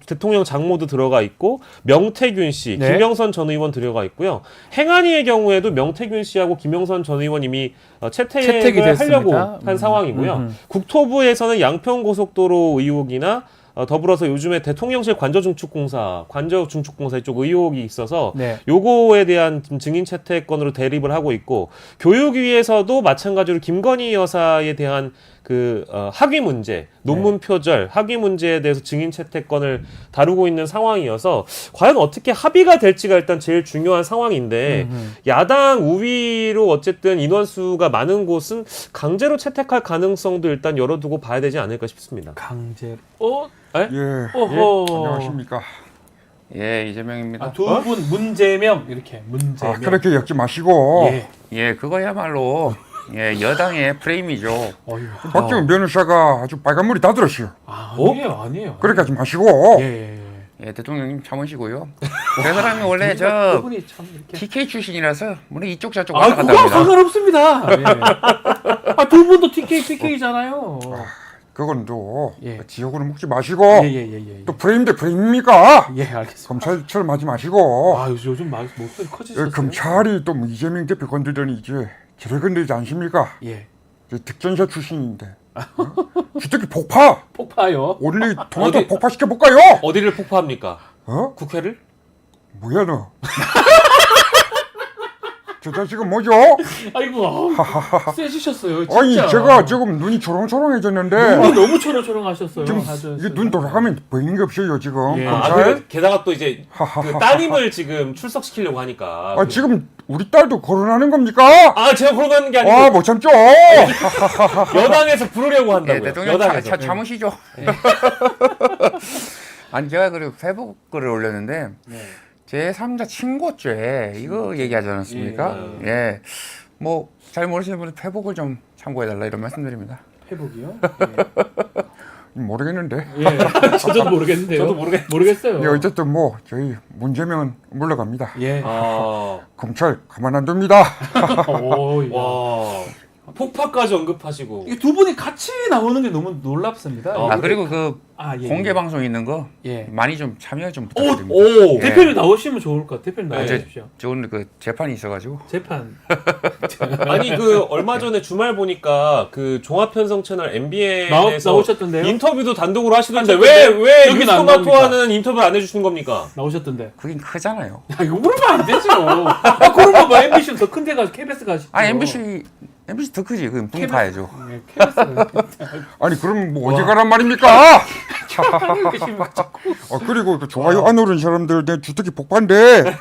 대통령 장모도 들어가 있고 명태균 씨, 네. 김영선 전 의원 들어가 있고요. 행안위의 경우에도 명태균 씨하고 김영선 전 의원 이미 채택이 채택을 하려고 됐습니다. 한 상황이고요. 국토부에서는 양평고속도로 의혹이나 더불어서 요즘에 대통령실 관저중축공사 쪽 의혹이 있어서 네. 요거에 대한 증인 채택권으로 대립을 하고 있고 교육위에서도 마찬가지로 김건희 여사에 대한 그 학위 문제, 논문 표절, 학위 문제에 대해서 증인 채택권을 다루고 있는 상황이어서 과연 어떻게 합의가 될지가 일단 제일 중요한 상황인데 야당 우위로 어쨌든 인원수가 많은 곳은 강제로 채택할 가능성도 일단 열어두고 봐야 되지 않을까 싶습니다. 강제로. 예. 어허. 안녕하십니까. 예, 이재명입니다. 두 분 문재명 이렇게 문재명. 그렇게 엮지 마시고. 예. 예, 그거야말로 여당의 프레임이죠. 어휴. 박정희 변호사가 아주 빨간물이 다 들었어요. 아니에요. 그렇게 하지 마시고. 예. 예, 대통령님 참으시고요. 그 사람이 원래 저 그분이 참 이렇게. TK 출신이라서 물론 이쪽 저쪽 아, 왔다 갔다 그거 합니다. 상관없습니다. 두 분도 PK잖아요. 그건 또 예. 지역으로 먹지 마시고 예. 또 프레임 대 프레임입니까? 예, 알겠습니다. 검찰처럼 하지 마시고 요즘 목소리 커지셨어요. 검찰이 또 이재명 대표 건들더니 이제 저를 건들지 않습니까? 예. 득전사 출신인데 주특기 폭파! 폭파요. 오늘 통화도 어디- 폭파시켜볼까요? 어디를 폭파합니까? 어? 국회를? 뭐야 너? 저 자식은 뭐죠? 아이고, 세지셨어요. 진짜. 아니 제가 지금 눈이 초롱초롱해졌는데 눈이 너무 초롱초롱하셨어요. 지금 아주. 이게 눈 돌아가면 보이는 게 없어요 지금 예. 검찰. 게다가 또 이제 그 따님을 지금 출석시키려고 하니까. 지금 우리 딸도 거론하는 겁니까? 제가 그러는 게 아니고 못 참죠. 여당에서 부르려고 한다고요. 예, 대통령 여당에서. 참으시죠. 아니 제가 그리고 페이스북글을 올렸는데 제3자 친고죄 이거 얘기하지 않았습니까? 예. 뭐 잘 모르시는 분들 페이스북을 좀 참고해달라 이런 말씀드립니다. 회복이요? 모르겠는데. 예, 저도 모르겠는데요. 저도 모르겠어요. 예, 어쨌든 뭐 저희 문제명은 물러갑니다. 예. 검찰 가만 안 둡니다. 오, 야. 와. 폭파까지 언급하시고. 이게 두 분이 같이 나오는 게 너무 놀랍습니다. 아 그리고 그 예, 공개 방송 있는 거 예. 많이 좀 참여 좀 부탁드립니다. 오. 예. 대표님 나오시면 좋을 것 같아요. 대표님 네. 나와주십시오. 저 오늘 그 재판이 있어가지고 재판. 아니 그 얼마 전에 주말 보니까 그 종합편성 채널 MBN에서 나오셨던데요? 인터뷰도 단독으로 하시던데 하셨던데? 왜 여기는 안 뉴스토마토와는 인터뷰 안 해주시는 겁니까? 나오셨던데. 그긴 크잖아요. 야, 이거 그러면 안 되죠. 그러면 뭐 MBC는 더 큰 데 가서 KBS 가시죠. 아 MBC 더 크지. 그럼 뚱 가야죠. 네, KBS가 아니 그럼 뭐 어디 가란 말입니까? 계십니까? 그리고 그 좋아요 안 오른 사람들 내 주택이 폭발돼.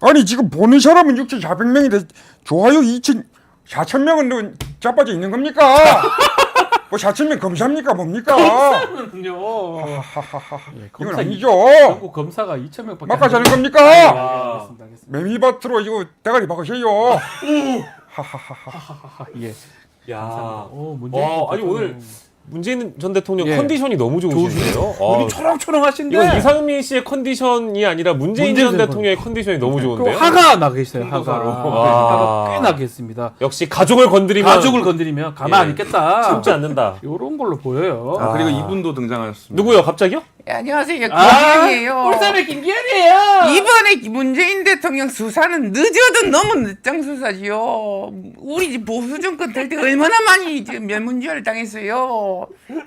아니 지금 보는 사람은 6,400명인데 좋아요 4,000명은 자빠져 있는 겁니까? 뭐 4,000명 검사입니까 뭡니까? 검사는요. 예, 이건 아니죠. 전국 검사가 2,000명밖에 막가자는 겁니까? 알겠습니다. 알겠습니다. 매미밭으로 이거 대가리 박으세요. 예. 야. 문재인 아니 오늘 문재인 전 대통령 예. 컨디션이 너무 좋으시네요. 눈이 초롱초롱하신데. 이건 이상민 씨의 컨디션이 아니라 문재인 전 대통령의 컨디션이 너무 좋은데요. 화가 나게 있어요. 화가. 와. 화가 꽤 나게 있습니다. 역시 가족을 건드리면 가만 안 예. 있겠다. 참지 않는다. 이런 걸로 보여요. 그리고 이분도 등장하셨습니다. 누구요? 갑자기요? 예, 안녕하세요. 아, 김기현이에요. 울산의 김기현이에요. 이번에 문재인 대통령 수사는 늦어도 너무 늦장 수사지요. 우리 집 보수 정권 될 때 얼마나 많이 면문지화를 당했어요.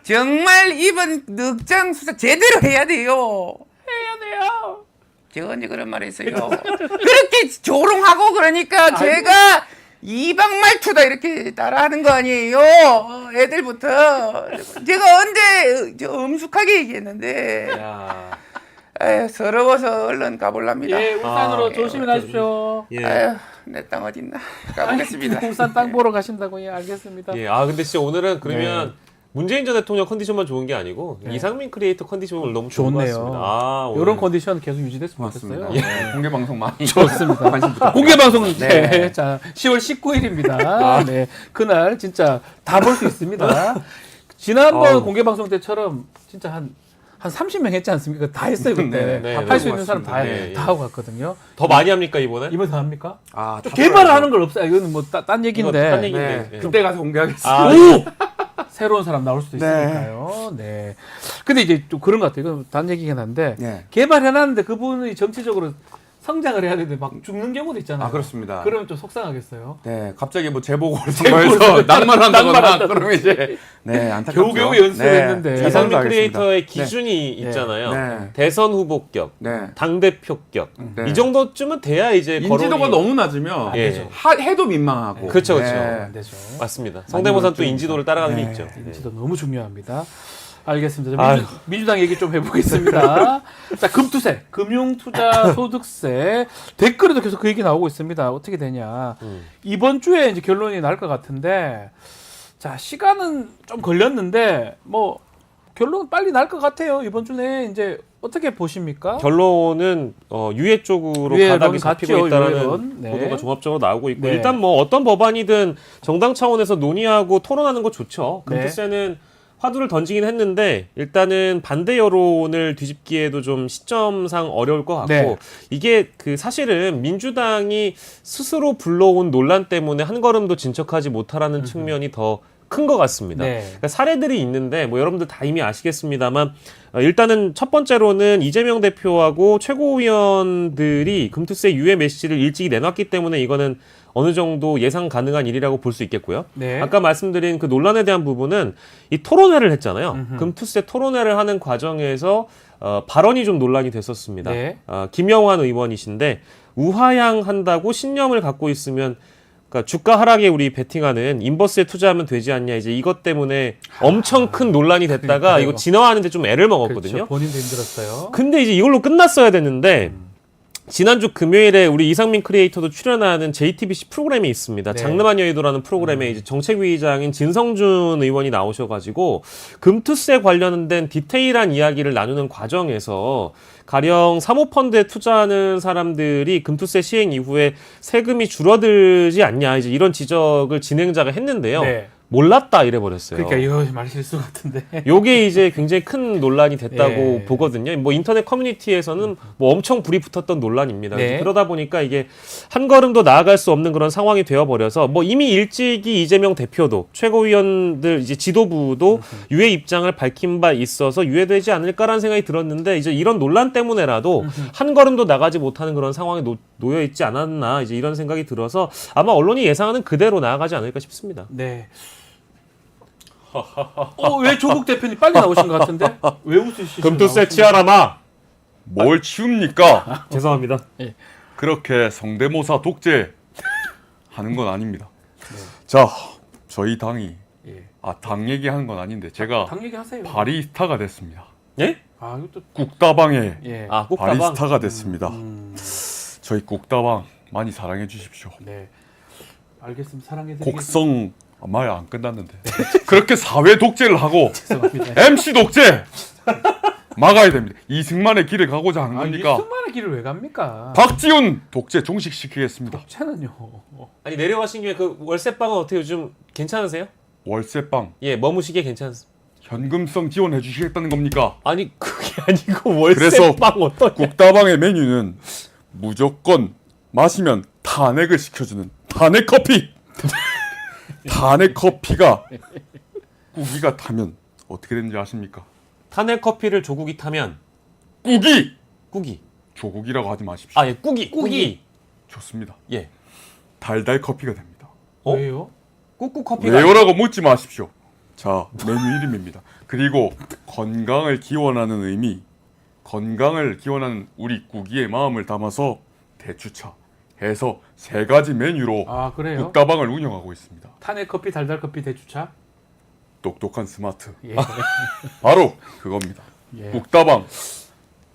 정말 이번 늦장 수사 제대로 해야 돼요. 제가 언제 그런 말 했어요. 그렇게 조롱하고 그러니까 제가 이방 말투다 이렇게 따라하는 거 아니에요. 애들부터 제가 언제 엄숙하게 얘기했는데 에휴, 서러워서 얼른 가볼랍니다. 예, 울산으로 조심히 가십시오. 예. 아유, 내 땅 어딨나 가보겠습니다. 울산 땅 보러 가신다고 예, 알겠습니다. 예. 근데 진짜 오늘은 그러면 문재인 전 대통령 컨디션만 좋은 게 아니고 이상민 크리에이터 컨디션을 너무 좋은 것 좋네요. 같습니다. 오늘. 이런 컨디션 계속 유지됐으면 좋겠어요. 네, 공개 방송 많이 좋습니다. 관심 부탁드립니다. 공개 방송 네. 자 10월 19일입니다. 네, 그날 진짜 다 볼 수 있습니다. 지난번 공개 방송 때처럼 진짜 한 30명 했지 않습니까? 다 했어요 그때. 네, 할 수 있는 사람 다, 네, 다 하고 갔거든요. 더 많이 합니까 이번에? 이번 더 합니까? 다 개발하는 걸 없어요. 이거는 뭐 딴 얘기인데. 딴 얘기인데. 예. 그때 가서 공개하겠습니다. 아, 새로운 사람 나올 수도 있으니까요. 네. 근데 이제 좀 그런 것 같아요. 이건 딴 얘기긴 한데 개발해놨는데 그분이 정치적으로 성장을 해야 되는데 막 죽는 경우도 있잖아요. 그렇습니다. 그러면 좀 속상하겠어요. 네, 갑자기 뭐 제보고를 통해서 낭만한다거나 그러면 이제 안타깝죠. 겨우겨우 연습했는데. 네, 이상민 하겠습니다. 크리에이터의 기준이 있잖아요. 네. 대선 후보격, 네. 당대표격 네. 이 정도쯤은 돼야 이제 인지도가 거론이- 너무 낮으면 예. 해도 민망하고. 그렇죠, 그렇죠. 네. 안 되죠. 맞습니다. 성대모사 또 인지도를 따라가는 게 있죠. 네. 인지도 너무 중요합니다. 알겠습니다. 아유. 민주당 얘기 좀 해보겠습니다. 자, 금투세, 금융투자 소득세 댓글에도 계속 그 얘기 나오고 있습니다. 어떻게 되냐? 이번 주에 이제 결론이 날 것 같은데, 자 시간은 좀 걸렸는데 뭐 결론은 빨리 날 것 같아요. 이번 주 내에 이제 어떻게 보십니까? 결론은 유예 쪽으로 유예론 가닥이 잡히고 같죠, 있다는 유예론. 네. 보도가 종합적으로 나오고 있고 네. 일단 뭐 어떤 법안이든 정당 차원에서 논의하고 토론하는 거 좋죠. 네. 금투세는 화두를 던지긴 했는데 일단은 반대 여론을 뒤집기에도 좀 시점상 어려울 것 같고 네. 이게 그 사실은 민주당이 스스로 불러온 논란 때문에 한 걸음도 진척하지 못하라는 측면이 더 큰 것 같습니다. 네. 그러니까 사례들이 있는데 뭐 여러분들 다 이미 아시겠습니다만 일단은 첫 번째로는 이재명 대표하고 최고위원들이 금투세 유예 메시지를 일찍이 내놨기 때문에 이거는 어느 정도 예상 가능한 일이라고 볼 수 있겠고요. 네. 아까 말씀드린 그 논란에 대한 부분은 이 토론회를 했잖아요. 금투세 토론회를 하는 과정에서 발언이 좀 논란이 됐었습니다. 네. 김영환 의원이신데 우하향한다고 신념을 갖고 있으면 그러니까 주가 하락에 우리 베팅하는 인버스에 투자하면 되지 않냐 이제 이것 때문에 엄청 큰 논란이 됐다가 그러니까요. 이거 진화하는데 좀 애를 먹었거든요. 그렇죠. 본인도 힘들었어요. 근데 이제 이걸로 끝났어야 됐는데 지난주 금요일에 우리 이상민 크리에이터도 출연하는 JTBC 프로그램이 있습니다. 네. 장르만 여의도라는 프로그램에 이제 정책위의장인 진성준 의원이 나오셔가지고 금투세 관련된 디테일한 이야기를 나누는 과정에서 가령 사모펀드에 투자하는 사람들이 금투세 시행 이후에 세금이 줄어들지 않냐 이제 이런 지적을 진행자가 했는데요. 네. 몰랐다 이래버렸어요. 그러니까 이거 말실수 같은데. 요게 이제 굉장히 큰 논란이 됐다고 예. 보거든요. 뭐 인터넷 커뮤니티에서는 뭐 엄청 불이 붙었던 논란입니다. 네. 그러다 보니까 이게 한 걸음 더 나아갈 수 없는 그런 상황이 되어버려서 뭐 이미 일찍이 이재명 대표도 최고위원들 이제 지도부도 유해 입장을 밝힌 바 있어서 유해되지 않을까라는 생각이 들었는데 이제 이런 논란 때문에라도 한 걸음도 나가지 못하는 그런 상황에 놓여 있지 않았나 이제 이런 생각이 들어서 아마 언론이 예상하는 그대로 나아가지 않을까 싶습니다. 네. 왜 조국 대표님 빨리 나오신 것 같은데? 왜 웃으시죠? 금투세 치아라마. 뭘 치웁니까? 죄송합니다. 그렇게 성대모사 독재 하는 건 아닙니다. 자, 저희 당이 당 얘기하는 건 아닌데 제가 당 얘기하세요. 바리스타가 됐습니다. 예? 아, 이것도 국다방에 예. 아, 국가방. 바리스타가 됐습니다. 저희 국다방 많이 사랑해 주십시오. 네. 알겠습니다. 사랑해드리겠습니다. 곡성 말 안 끝났는데 그렇게 사회 독재를 하고 죄송합니다. MC 독재 막아야 됩니다. 이승만의 길을 가고자 하는 겁니까? 이승만의 길을 왜 갑니까? 박지훈 독재 종식시키겠습니다. 독재는요. 아니 내려가신 김에 그 월세방은 어떻게 요즘 괜찮으세요? 월세방 예, 머무시기에 괜찮습니다. 현금성 지원해 주시겠다는 겁니까? 아니 그게 아니고 그래서 월세방 어떤 국다방의 메뉴는 무조건 마시면 탄핵을 시켜주는 탄핵 커피. 탄핵 커피가 꾸기가 타면 어떻게 되는지 아십니까? 탄핵 커피를 조국이 타면 꾸기 조국이라고 하지 마십시오. 아 예, 꾸기 좋습니다. 예. 달달 커피가 됩니다. 왜요? 꾹꾹 커피가 왜요라고 묻지 마십시오. 자, 메뉴 이름입니다. 그리고 건강을 기원하는 의미, 건강을 기원하는 우리 꾸기의 마음을 담아서 대추차 해서 3가지 메뉴로 아, 그래요? 국다방을 운영하고 있습니다. 탄핵 커피, 달달 커피, 대추차. 똑똑한 스마트. 예. 바로 그겁니다. 예. 국다방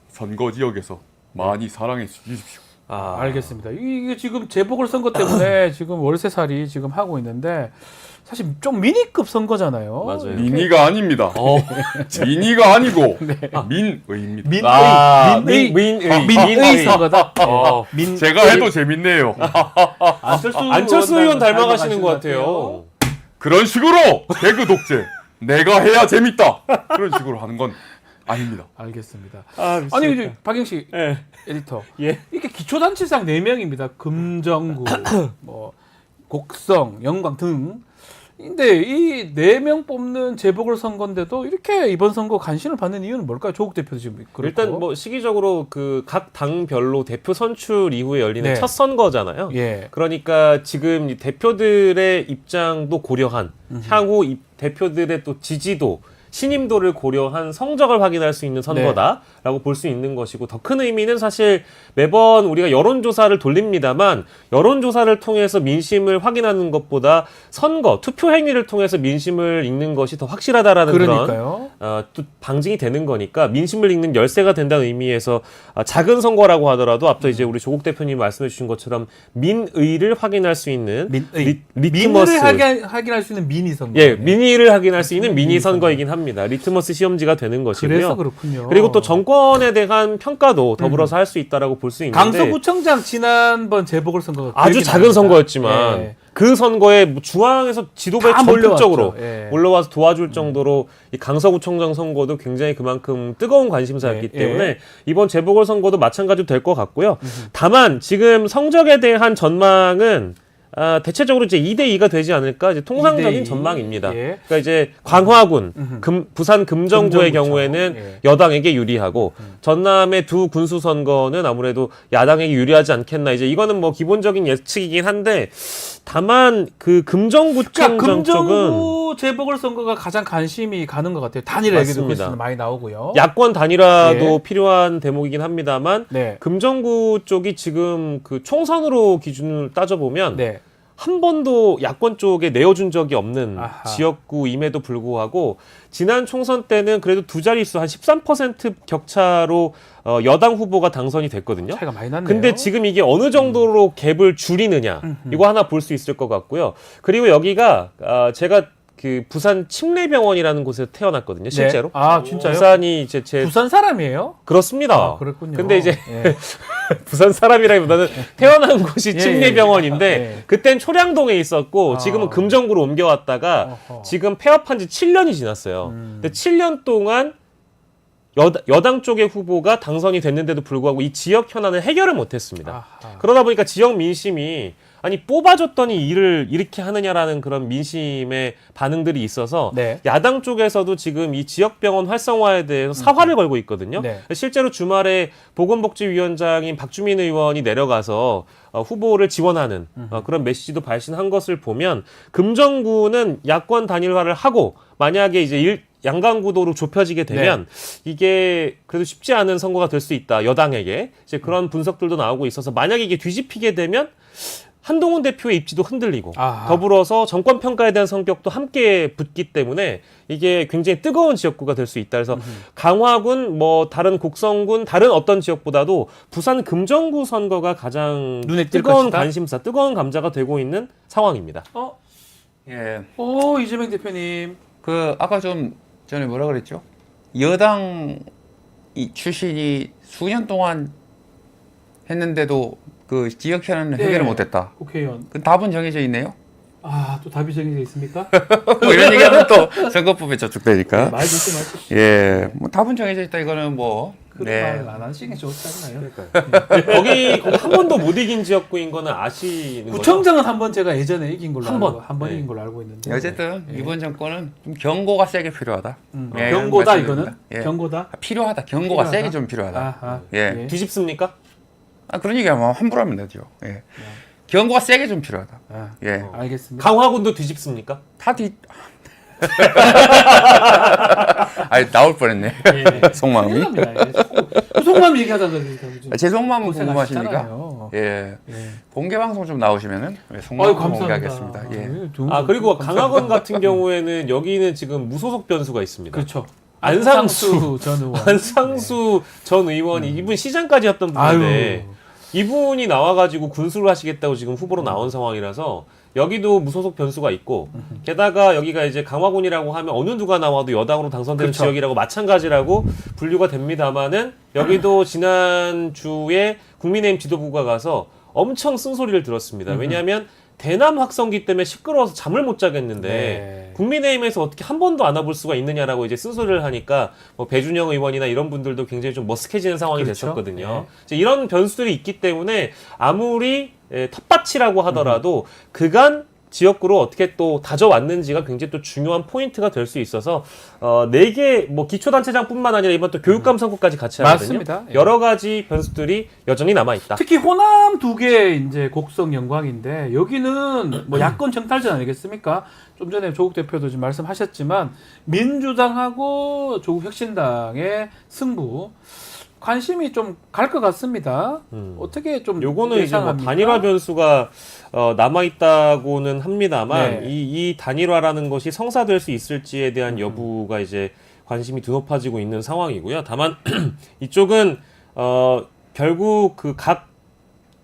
선거 지역에서 많이 사랑해 주십시오. 아, 알겠습니다. 이게 지금 재보궐선거 때문에 지금 월세살이 지금 하고 있는데 사실 좀 미니급 선거잖아요. 맞아요. 미니가 아닙니다. 미니가 아니고 민의입니다. 민의 선거다. 제가 해도 재밌네요. 안철수 의원 닮아가시는 것 같아요. 그런 식으로 개그 독재 내가 해야 재밌다 그런 식으로 하는 건 아닙니다. 알겠습니다. 아, 아니 이제 박영식 예. 에디터. 예. 이게 기초단체상 4명입니다. 금정구, 뭐 곡성, 영광 등. 근데 이 4명 뽑는 재보궐선거인데도 이렇게 이번 선거 관심을 받는 이유는 뭘까요? 조국 대표도 지금 그렇고. 일단 뭐 시기적으로 그 각 당별로 대표 선출 이후에 열리는 네. 첫 선거잖아요. 예. 그러니까 지금 이 대표들의 입장도 고려한 향후 이 대표들의 또 지지도 신임도를 고려한 성적을 확인할 수 있는 선거다라고 볼 수 있는 것이고 더 큰 의미는 사실 매번 우리가 여론조사를 돌립니다만 여론조사를 통해서 민심을 확인하는 것보다 선거, 투표 행위를 통해서 민심을 읽는 것이 더 확실하다라는 그러니까요. 그런 또 방증이 되는 거니까 민심을 읽는 열쇠가 된다는 의미에서 작은 선거라고 하더라도 앞서 이제 우리 조국 대표님 말씀해 주신 것처럼 민의를 확인할 수 있는 리트머스 민의를 확인할 수 있는 미니 선거. 예, 민의를 확인할 수 있는 미니 선거이긴 합니다. 리트머스 시험지가 되는 것이고요. 그래서 그렇군요. 그리고 또 정권에 대한 평가도 더불어서 할 수 있다라고 볼 수 있는데 강서구청장 지난번 재보궐선거가 아주 기억이 작은 납니다. 선거였지만 예. 그 선거에 중앙에서 지도부에 다 전폭적으로 몰려왔죠. 예. 올라와서 도와줄 정도로 이 강서구청장 선거도 굉장히 그만큼 뜨거운 관심사였기 예. 때문에 이번 재보궐선거도 마찬가지로 될 것 같고요. 다만 지금 성적에 대한 전망은 대체적으로 이제 2대2가 되지 않을까 이제 통상적인 2대2. 전망입니다. 예. 그러니까 이제 광화군, 부산 금정구의 금정구청. 경우에는 예. 여당에게 유리하고 전남의 두 군수 선거는 아무래도 야당에게 유리하지 않겠나 이제 이거는 뭐 기본적인 예측이긴 한데 다만 그 금정구청 그러니까 쪽은 금정구 재보궐선거가 가장 관심이 가는 것 같아요. 단일화 얘기도 맞습니다. 그래서 많이 나오고요. 야권 단일화도 예. 필요한 대목이긴 합니다만 네. 금정구 쪽이 지금 그 총선으로 기준을 따져보면 네. 한 번도 야권 쪽에 내어준 적이 없는 아하. 지역구임에도 불구하고 지난 총선 때는 그래도 두 자릿수 한 13% 격차로 여당 후보가 당선이 됐거든요. 차이가 많이 났네요. 근데 지금 이게 어느 정도로 갭을 줄이느냐 이거 하나 볼 수 있을 것 같고요. 그리고 여기가 제가 그 부산 침례병원이라는 곳에서 태어났거든요. 실제로. 네. 아 진짜요? 부산이 제 부산 사람이에요? 그렇습니다. 아, 그렇군요. 근데 이제 예. 부산 사람이라기보다는 태어난 곳이 예, 침례병원인데 예. 그땐 초량동에 있었고 아. 지금은 금정구로 옮겨왔다가 어허. 지금 폐업한 지 7년이 지났어요. 근데 7년 동안 여당 쪽의 후보가 당선이 됐는데도 불구하고 이 지역 현안을 해결을 못했습니다. 아하. 그러다 보니까 지역 민심이 아니 뽑아줬더니 일을 이렇게 하느냐라는 그런 민심의 반응들이 있어서 네. 야당 쪽에서도 지금 이 지역병원 활성화에 대해서 사활을 걸고 있거든요. 네. 실제로 주말에 보건복지위원장인 박주민 의원이 내려가서 후보를 지원하는 그런 메시지도 발신한 것을 보면 금정구는 야권 단일화를 하고 만약에 이제 양강구도로 좁혀지게 되면 이게 그래도 쉽지 않은 선거가 될 수 있다. 여당에게. 이제 그런 분석들도 나오고 있어서 만약에 이게 뒤집히게 되면 한동훈 대표의 입지도 흔들리고 아하. 더불어서 정권 평가에 대한 성격도 함께 붙기 때문에 이게 굉장히 뜨거운 지역구가 될 수 있다. 그래서 강화군, 뭐 다른 곡성군, 다른 어떤 지역보다도 부산 금정구 선거가 가장 눈에 띌 뜨거운 것이다? 관심사, 뜨거운 감자가 되고 있는 상황입니다. 예. 오, 이재명 대표님. 그 아까 좀 전에 뭐라 그랬죠? 여당 이 출신이 수년 동안 했는데도 그 지역 현안을 네. 해결을 못했다. 국회의원. 그 답은 정해져 있네요. 아, 또 답이 정해져 있습니까? 뭐 이런 얘기하면 또 선거법에 저촉되니까. 말 좋지 마십시오. 예, 뭐 답은 정해져 있다. 이거는 뭐. 그런 네. 말 안 하시는 게 좋지 않나요? 거기 한 번도 못 이긴 지역구인 거는 아시는 거죠? 구청장은 한 번 제가 예전에 이긴 걸로 한 알고, 번. 한번 네. 이긴 걸로 알고 있는데. 어쨌든 예. 이번 정권은 좀 경고가 세게 필요하다. 예, 경고다 말씀드립니다. 이거는? 예. 경고다? 필요하다. 경고가 필요하다? 세게 좀 필요하다. 아하. 예. 뒤집습니까? 아, 그런 얘기하면 함부로 하면 되죠. 예. 경고가 세게 좀 필요하다. 아, 예. 알겠습니다. 강화군도 뒤집습니까? 다 뒤. 아니 나올 뻔했네. 예. 속마음이. 큰일 납니다. 예. 속마음 얘기하다 보니까 제 속마음은 고생하시잖아요. 궁금하십니까? 예. 예. 공개 방송 좀 나오시면은 아유, 속마음 감사합니다. 공개하겠습니다. 예. 아 그리고 강화군 같은 경우에는 여기는 지금 무소속 변수가 있습니다. 그렇죠. 안상수 전 의원. 안상수 전 의원이 이분 시장까지 했던 분인데 아유. 이분이 나와가지고 군수를 하시겠다고 지금 후보로 나온 상황이라서 여기도 무소속 변수가 있고 게다가 여기가 이제 강화군이라고 하면 어느 누가 나와도 여당으로 당선되는 그렇죠. 지역이라고 마찬가지라고 분류가 됩니다만은 여기도 지난주에 국민의힘 지도부가 가서 엄청 쓴소리를 들었습니다. 왜냐하면 대남 확성기 때문에 시끄러워서 잠을 못 자겠는데 네. 국민의힘에서 어떻게 한 번도 안 와볼 수가 있느냐라고 이제 쓴소리를 하니까 뭐 배준영 의원이나 이런 분들도 굉장히 좀 머쓱해지는 상황이 그렇죠. 됐었거든요. 이제 이런 변수들이 있기 때문에 아무리 텃밭이라고 하더라도 그간 지역구로 어떻게 또 다져왔는지가 굉장히 또 중요한 포인트가 될 수 있어서 4개 뭐 기초단체장뿐만 아니라 이번 또 교육감 선거까지 같이 하거든요. 맞습니다. 예. 여러 가지 변수들이 여전히 남아 있다. 특히 호남 2개 이제 곡성 영광인데 여기는 뭐 야권 정탈전 아니겠습니까? 좀 전에 조국 대표도 지금 말씀하셨지만 민주당하고 조국 혁신당의 승부 관심이 좀 갈 것 같습니다. 어떻게 좀 요거는 이제 뭐 예상합니까? 단일화 변수가 남아 있다고는 합니다만 네. 이 단일화라는 것이 성사될 수 있을지에 대한 여부가 이제 관심이 드높아지고 있는 상황이고요. 다만 이쪽은 결국 그 각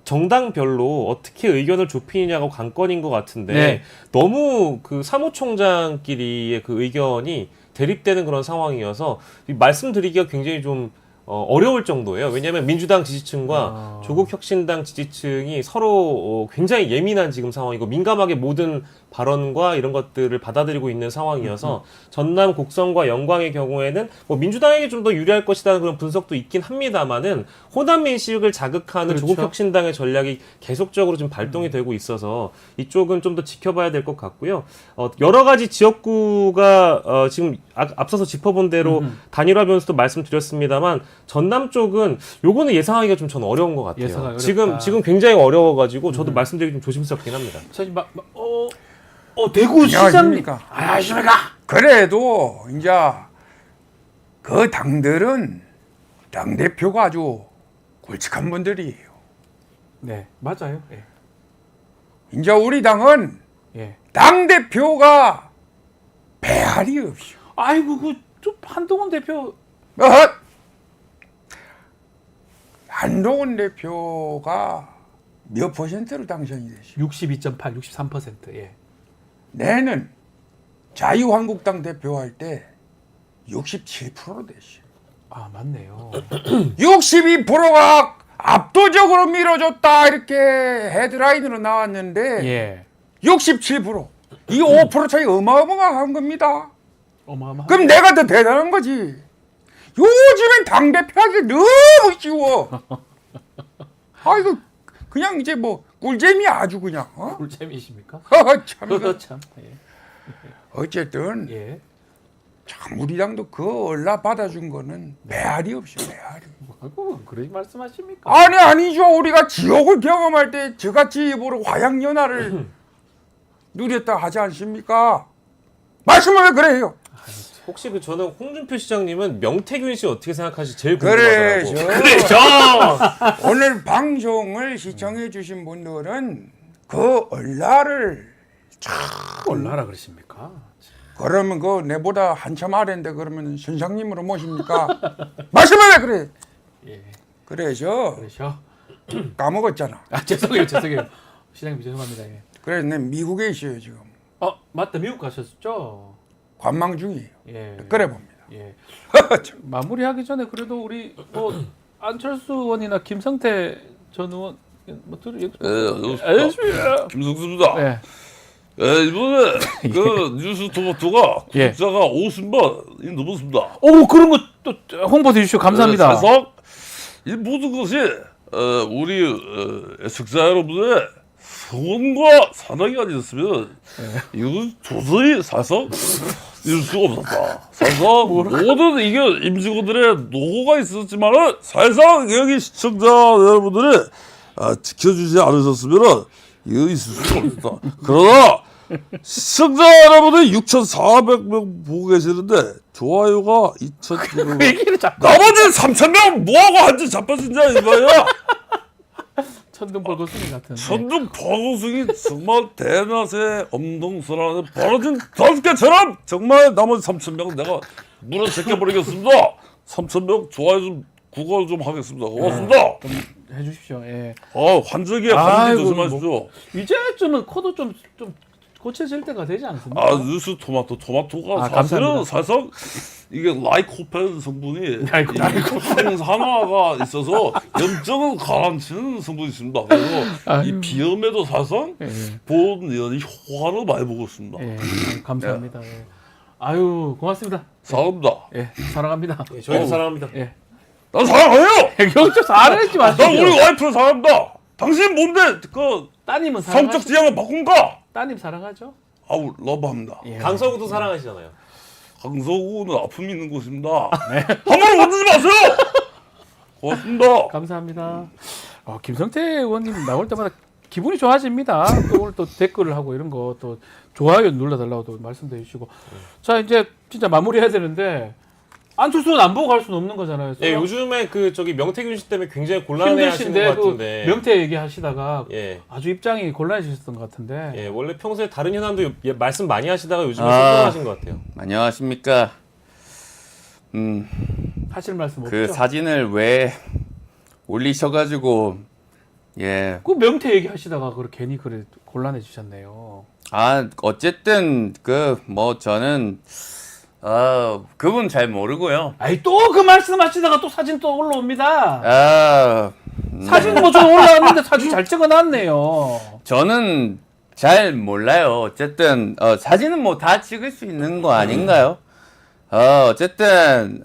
정당별로 어떻게 의견을 좁히느냐가 관건인 것 같은데 네. 너무 그 사무총장끼리의 그 의견이 대립되는 그런 상황이어서 말씀드리기가 굉장히 좀 어려울 정도예요. 왜냐하면 민주당 지지층과 조국 혁신당 지지층이 서로 굉장히 예민한 지금 상황이고 민감하게 모든 발언과 이런 것들을 받아들이고 있는 상황이어서 전남 곡성과 영광의 경우에는 뭐 민주당에게 좀 더 유리할 것이라는 그런 분석도 있긴 합니다만은 호남 민식을 자극하는 그렇죠. 조국 혁신당의 전략이 계속적으로 좀 발동이 되고 있어서 이쪽은 좀 더 지켜봐야 될 것 같고요. 여러 가지 지역구가 지금 앞서서 짚어본 대로 단일화 변수도 말씀드렸습니다만 전남 쪽은 요거는 예상하기가 좀 저는 어려운 것 같아요. 예상하기 지금 어렵다. 굉장히 어려워가지고 저도 말씀드리기 좀 조심스럽긴 합니다. 저기 대구 시장님 안녕하십니까. 안녕하십니까? 그래도 이제 그 당들은 당 대표가 아주 굵직한 분들이에요. 네, 맞아요. 예. 이제 우리 당은 예. 당 대표가 배알이 없어. 아이고 좀 한동훈 대표 어헛! 한동훈 대표가 몇 퍼센트로 당선이 되시오? 62.8, 63%. 예. 내는 자유한국당 대표할 때 67% 되시오. 아, 맞네요. 62%가 압도적으로 밀어줬다 이렇게 헤드라인으로 나왔는데 예. 67%. 이 5% 차이 어마어마한 겁니다. 어마어마. 그럼 내가 더 대단한 거지. 요즘엔 당대표하기 너무 쉬워. 아이고 그냥 이제 뭐 꿀잼이 아주 그냥. 꿀잼이십니까? 참 이거. 참. 예. 어쨌든 예. 참 우리 당도 그 얼라 받아준 거는 메아리 없이 메아리. 아이고 그러지 말씀하십니까? 아니죠. 우리가 지옥을 경험할 때 저같이 입으로 화양연화를 누렸다 하지 않습니까? 말씀을 왜 그래요? 혹시 그 저는 홍준표 시장님은 명태균 씨 어떻게 생각하실지 제일 그래, 궁금하더라고. 오늘 방송을 시청해 주신 분들은 그 얼라를 얼마나 그러십니까? 그러면 그 내보다 한참 아래인데 그러면 선장님으로 모십니까? 말씀을 왜 그래? 예. 그래서 그러셔. 까먹었잖아. 아 죄송해요. 시장님 죄송합니다. 예. 그래 내 미국에 있어요 지금. 맞다. 미국 가셨죠? 관망 중이에요. 예. 그래 봅니다. 예. 마무리하기 전에 그래도 우리 뭐 안철수 의원이나 김성태 전 의원 뭐 안녕하십니까. 김성수입니다. 네. 이번에 그 뉴스 토마토가 예. 구독자가 50만이 넘었습니다. 오 그런 거 또 홍보해 주시고 감사합니다. 사실 이 모든 것이 우리 애청자 여러분의 성원과 사랑이 아니었으면 이건 도저히 사실상 이룰 수가 없었다. 사실상 모든 이게 임직원들의 노고가 있었지만은 사실상 여기 시청자 여러분들이 지켜주지 않으셨으면 이거 있을 수가 없었다. 그러나 시청자 여러분이 6,400명 보고 계시는데 좋아요가 2,200명 나머지 3,000명 뭐하고 한지 자빠졌냐 이 말이야. 천둥벌거숭이 같은. 천둥벌거숭이 정말 대낮에 엄동설안에 벌어진 던스케처럼 정말 나머지 3,000명 내가 물어 제껴버리겠습니다. 3,000명 좋아요 좀 구걸 좀 하겠습니다. 고맙습니다. 좀 해주십시오. 예. 환절기에 감기 조심하십시오. 이제쯤은 코도 좀 고쳐질 때가 되지 않습니까? 뉴스 토마토가 감사합니다. 사실은 사실상 이게 라이코펜 성분이 항산화가 있어서 염증을 가라앉히는 성분이 있습니다. 그래서 이 비염에도 사실상 보온연이 효과를 많이 보고 있습니다. 예. 감사합니다. 예. 아유 고맙습니다. 사랑합니다. 예. 사랑합니다. 예, 저희도 사랑합니다. 예. 난 사랑해요. 경찰 사랑하지 마시고. 난 우리 와이프를 사랑합니다. 당신 뭔데 그 따님은 성적 지향을 바꾼가? 따님 사랑하죠? 아우 러브합니다. 예. 강서구도 사랑하시잖아요. 강서구는 아픔이 있는 곳입니다. 함부로 건드지 마세요. 고맙습니다. 감사합니다. 김성태 의원님 나올 때마다 기분이 좋아집니다. 또 오늘 또 댓글을 하고 이런 거 또 좋아요 눌러달라고 또 말씀도 해주시고. 자 이제 진짜 마무리해야 되는데 안철수는 안 보고 갈 수는 없는 거잖아요. 예, 요즘에 그 저기 명태균 씨 때문에 굉장히 곤란해하시는 것 같은데. 명태 얘기하시다가 예. 아주 입장이 곤란해지셨던 것 같은데. 예, 원래 평소에 다른 현안도 말씀 많이 하시다가 요즘에 신중하신 것 같아요. 안녕하십니까. 하실 말씀 없죠? 그 사진을 왜 올리셔가지고 예. 그 명태 얘기하시다가 괜히 그래 곤란해지셨네요. 어쨌든 저는 그분 잘 모르고요. 아이 또 그 말씀하시다가 또 사진 또 올라옵니다. 사진 뭐 좀 올라왔는데 사진 잘 찍어놨네요. 저는 잘 몰라요. 어쨌든 사진은 뭐 다 찍을 수 있는 거 아닌가요? 어쨌든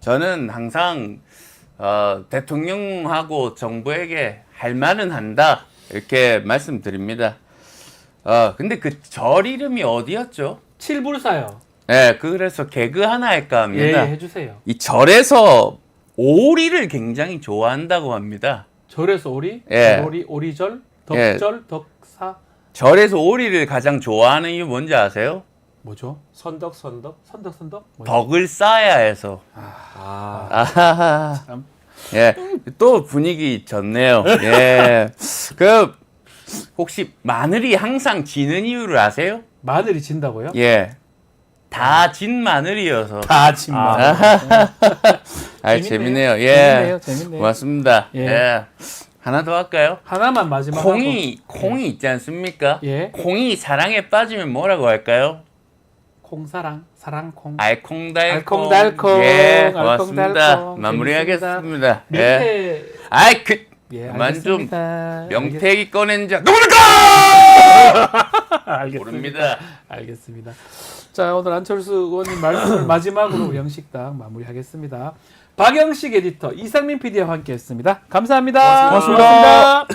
저는 항상 대통령하고 정부에게 할 말은 한다 이렇게 말씀드립니다. 근데 그 절 이름이 어디였죠? 칠불사요. 네, 그래서 개그 하나 할까 합니다. 예, 해주세요. 이 절에서 오리를 굉장히 좋아한다고 합니다. 절에서 오리? 예. 오리절? 덕절? 덕사? 절에서 오리를 가장 좋아하는 이유 뭔지 아세요? 뭐죠? 선덕? 뭐죠? 덕을 쌓아야 해서. 아하하. 참. 예, 또 분위기 좋네요. 예. 혹시 마늘이 항상 지는 이유를 아세요? 마늘이 진다고요? 예. 다 진 마늘이어서. 다 진 마늘. 재밌네요. 예. 재밌네요. 고맙습니다. 예. 예. 하나 더 할까요? 하나만 마지막 콩이 있지 않습니까? 예. 콩이 사랑에 빠지면 뭐라고 할까요? 콩사랑, 사랑콩. 알콩달콩. 알콩달콩. 예, 고맙습니다. 알콩달콩. 마무리하겠습니다. 명태 아이 그 예, 그만 좀 알겠습니다. 명태기 꺼낸 자 알겠습니다. 모릅니다. 알겠습니다. 자, 오늘 안철수 의원님 말씀을 마지막으로 영식당 마무리하겠습니다. 박영식 에디터, 이상민 PD와 함께했습니다. 감사합니다. 고맙습니다.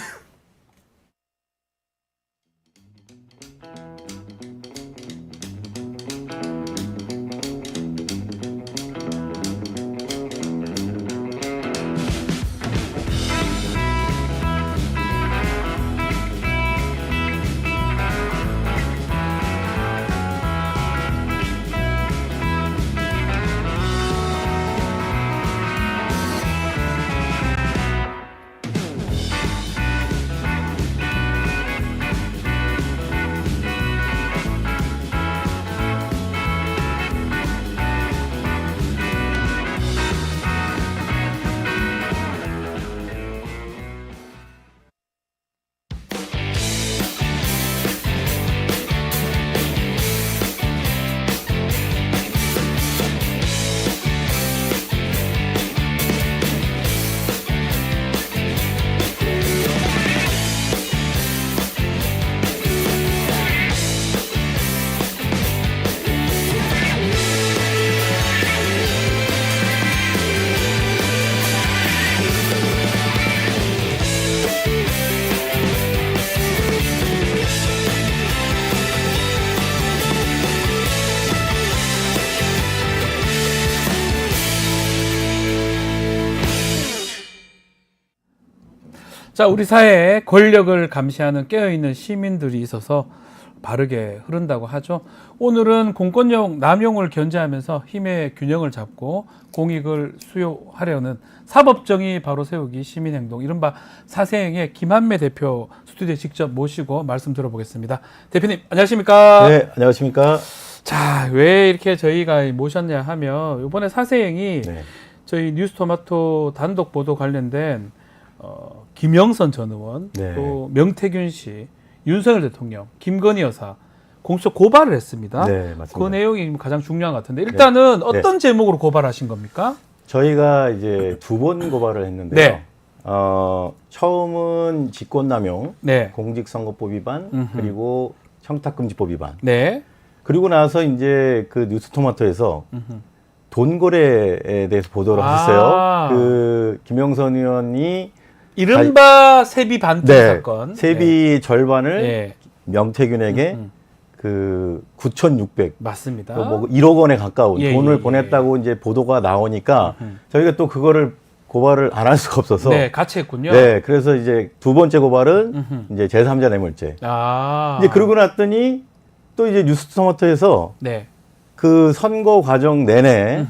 자, 우리 사회에 권력을 감시하는 깨어있는 시민들이 있어서 바르게 흐른다고 하죠. 오늘은 공권력 남용을 견제하면서 힘의 균형을 잡고 공익을 수요하려는 사법정의 바로 세우기 시민행동, 이른바 사세행의 김한매 대표 스튜디오에 직접 모시고 말씀 들어보겠습니다. 대표님, 안녕하십니까? 네, 안녕하십니까? 자, 왜 이렇게 저희가 모셨냐 하면 이번에 사세행이 네. 저희 뉴스토마토 단독 보도 관련된 김영선 전 의원, 네. 또 명태균 씨, 윤석열 대통령, 김건희 여사 공수처 고발을 했습니다. 네, 맞습니다. 그 내용이 가장 중요한 것 같은데 일단은 네. 어떤 제목으로 고발하신 겁니까? 저희가 이제 2번 고발을 했는데요. 네. 처음은 직권남용, 네. 공직선거법 위반, 음흠. 그리고 청탁금지법 위반. 네. 그리고 나서 이제 그 뉴스토마토에서 음흠. 돈 거래에 대해서 보도를 아. 했어요. 그 김영선 의원이 이른바 세비 반등 네, 사건. 세비 절반을 네. 명태균에게 그 9,600 맞습니다. 뭐 1억 원에 가까운 예, 돈을 예, 보냈다고 이제 보도가 나오니까 저희가 또 그거를 고발을 안 할 수가 없어서 네, 같이 했군요. 네, 그래서 이제 두 번째 고발은 음흠. 이제 제3자 뇌물죄. 아. 이제 그러고 났더니 또 이제 뉴스토마토에서 네. 그 선거 과정 내내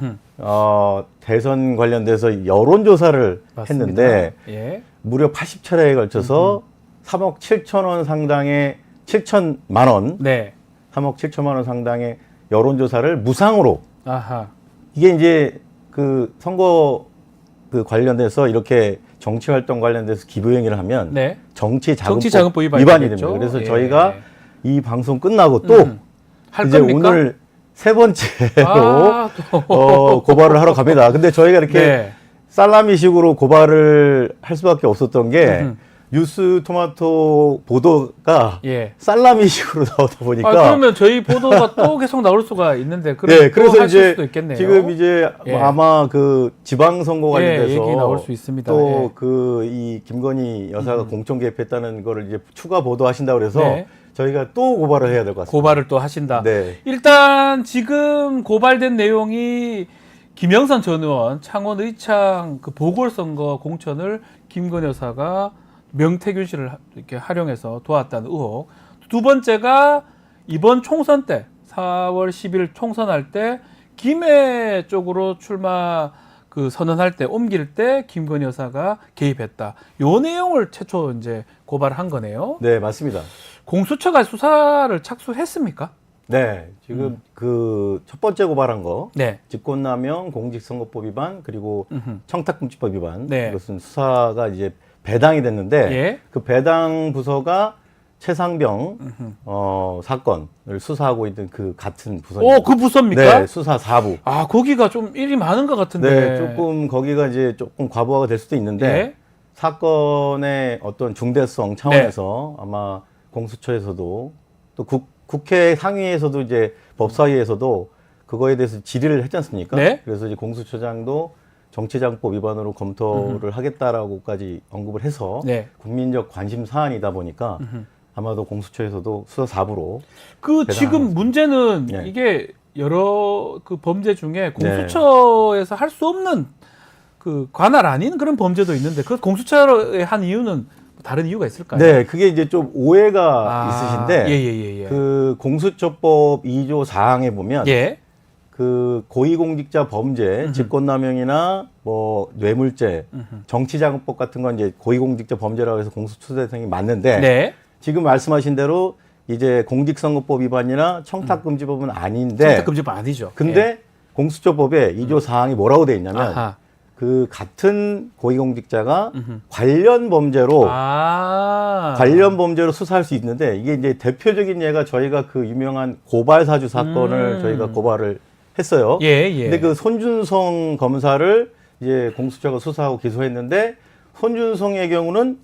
대선 관련돼서 여론조사를 맞습니다. 했는데 예. 무려 80차례에 걸쳐서 3억 7천 원 상당의 7천만 원, 네. 3억 7천만 원 상당의 여론조사를 무상으로 아하. 이게 이제 그 선거 그 관련돼서 이렇게 정치 활동 관련돼서 기부 행위를 하면 네. 정치자금법 위반이 위반이 되겠죠. 됩니다. 그래서 예. 저희가 이 방송 끝나고 또 할 이제 겁니까? 오늘 세 번째로 아, 또. 고발을 하러 갑니다. 근데 저희가 이렇게 네. 살라미식으로 고발을 할 수밖에 없었던 게 뉴스토마토 보도가 예. 살라미식으로 나오다 보니까 그러면 저희 보도가 또 계속 나올 수가 있는데 네, 그래서 하실 이제 수도 있겠네요. 지금 이제 예. 아마 그 지방선거 관련돼서 얘기 나올 수 있습니다. 또 예. 그 이 김건희 여사가 공천 개입했다는 거를 이제 추가 보도하신다 그래서 네. 저희가 또 고발을 해야 될 것 같습니다. 고발을 또 하신다. 네. 일단 지금 고발된 내용이 김영선 전 의원 창원 의창 그 보궐선거 공천을 김건희 여사가 명태균 씨를 이렇게 활용해서 도왔다는 의혹. 두 번째가 이번 총선 때 4월 10일 총선할 때 김해 쪽으로 출마 그 선언할 때 옮길 때 김건희 여사가 개입했다. 요 내용을 최초 이제 고발한 거네요. 네, 맞습니다. 공수처가 수사를 착수했습니까? 네, 지금 그 첫 번째 고발한 거 네. 직권남용, 공직선거법 위반 그리고 음흠. 청탁금지법 위반 네. 이것은 수사가 이제 배당이 됐는데 예. 그 배당 부서가 최상병 사건을 수사하고 있는 그 같은 부서입니다. 그 부서입니까? 네, 수사 4부. 아, 거기가 좀 일이 많은 것 같은데. 네, 조금 거기가 이제 조금 과부하가 될 수도 있는데 예? 사건의 어떤 중대성 차원에서 아마 공수처에서도 또 국회 상위에서도 이제 법사위에서도 그거에 대해서 질의를 했지 않습니까? 네. 그래서 이제 공수처장도 정치자금법 위반으로 검토를 하겠다라고까지 언급을 해서 네. 국민적 관심 사안이다 보니까 아마도 공수처에서도 수사 4부로 그 지금 문제는 네. 이게 여러 그 범죄 중에 공수처에서 할 수 없는 그 관할 아닌 그런 범죄도 있는데 그 공수처에 한 이유는 다른 이유가 있을까요? 네, 그게 이제 좀 오해가 있으신데 예. 그 공수처법 2조 4항에 보면 예. 그 고위공직자 범죄, 직권남용이나 뭐 뇌물죄, 정치자금법 같은 건 이제 고위공직자 범죄라고 해서 공수처 대상이 맞는데 네. 지금 말씀하신 대로 이제 공직선거법 위반이나 청탁금지법은 아닌데 청탁금지법 아니죠. 근데 공수처법에 2조 4항이 뭐라고 돼 있냐면 아하. 그 같은 고위공직자가 관련 범죄로 관련 범죄로 수사할 수 있는데 이게 이제 대표적인 예가 저희가 그 유명한 고발사주 사건을 저희가 고발을 했어요. 예. 근데 그 손준성 검사를 이제 공수처가 수사하고 기소했는데 손준성의 경우는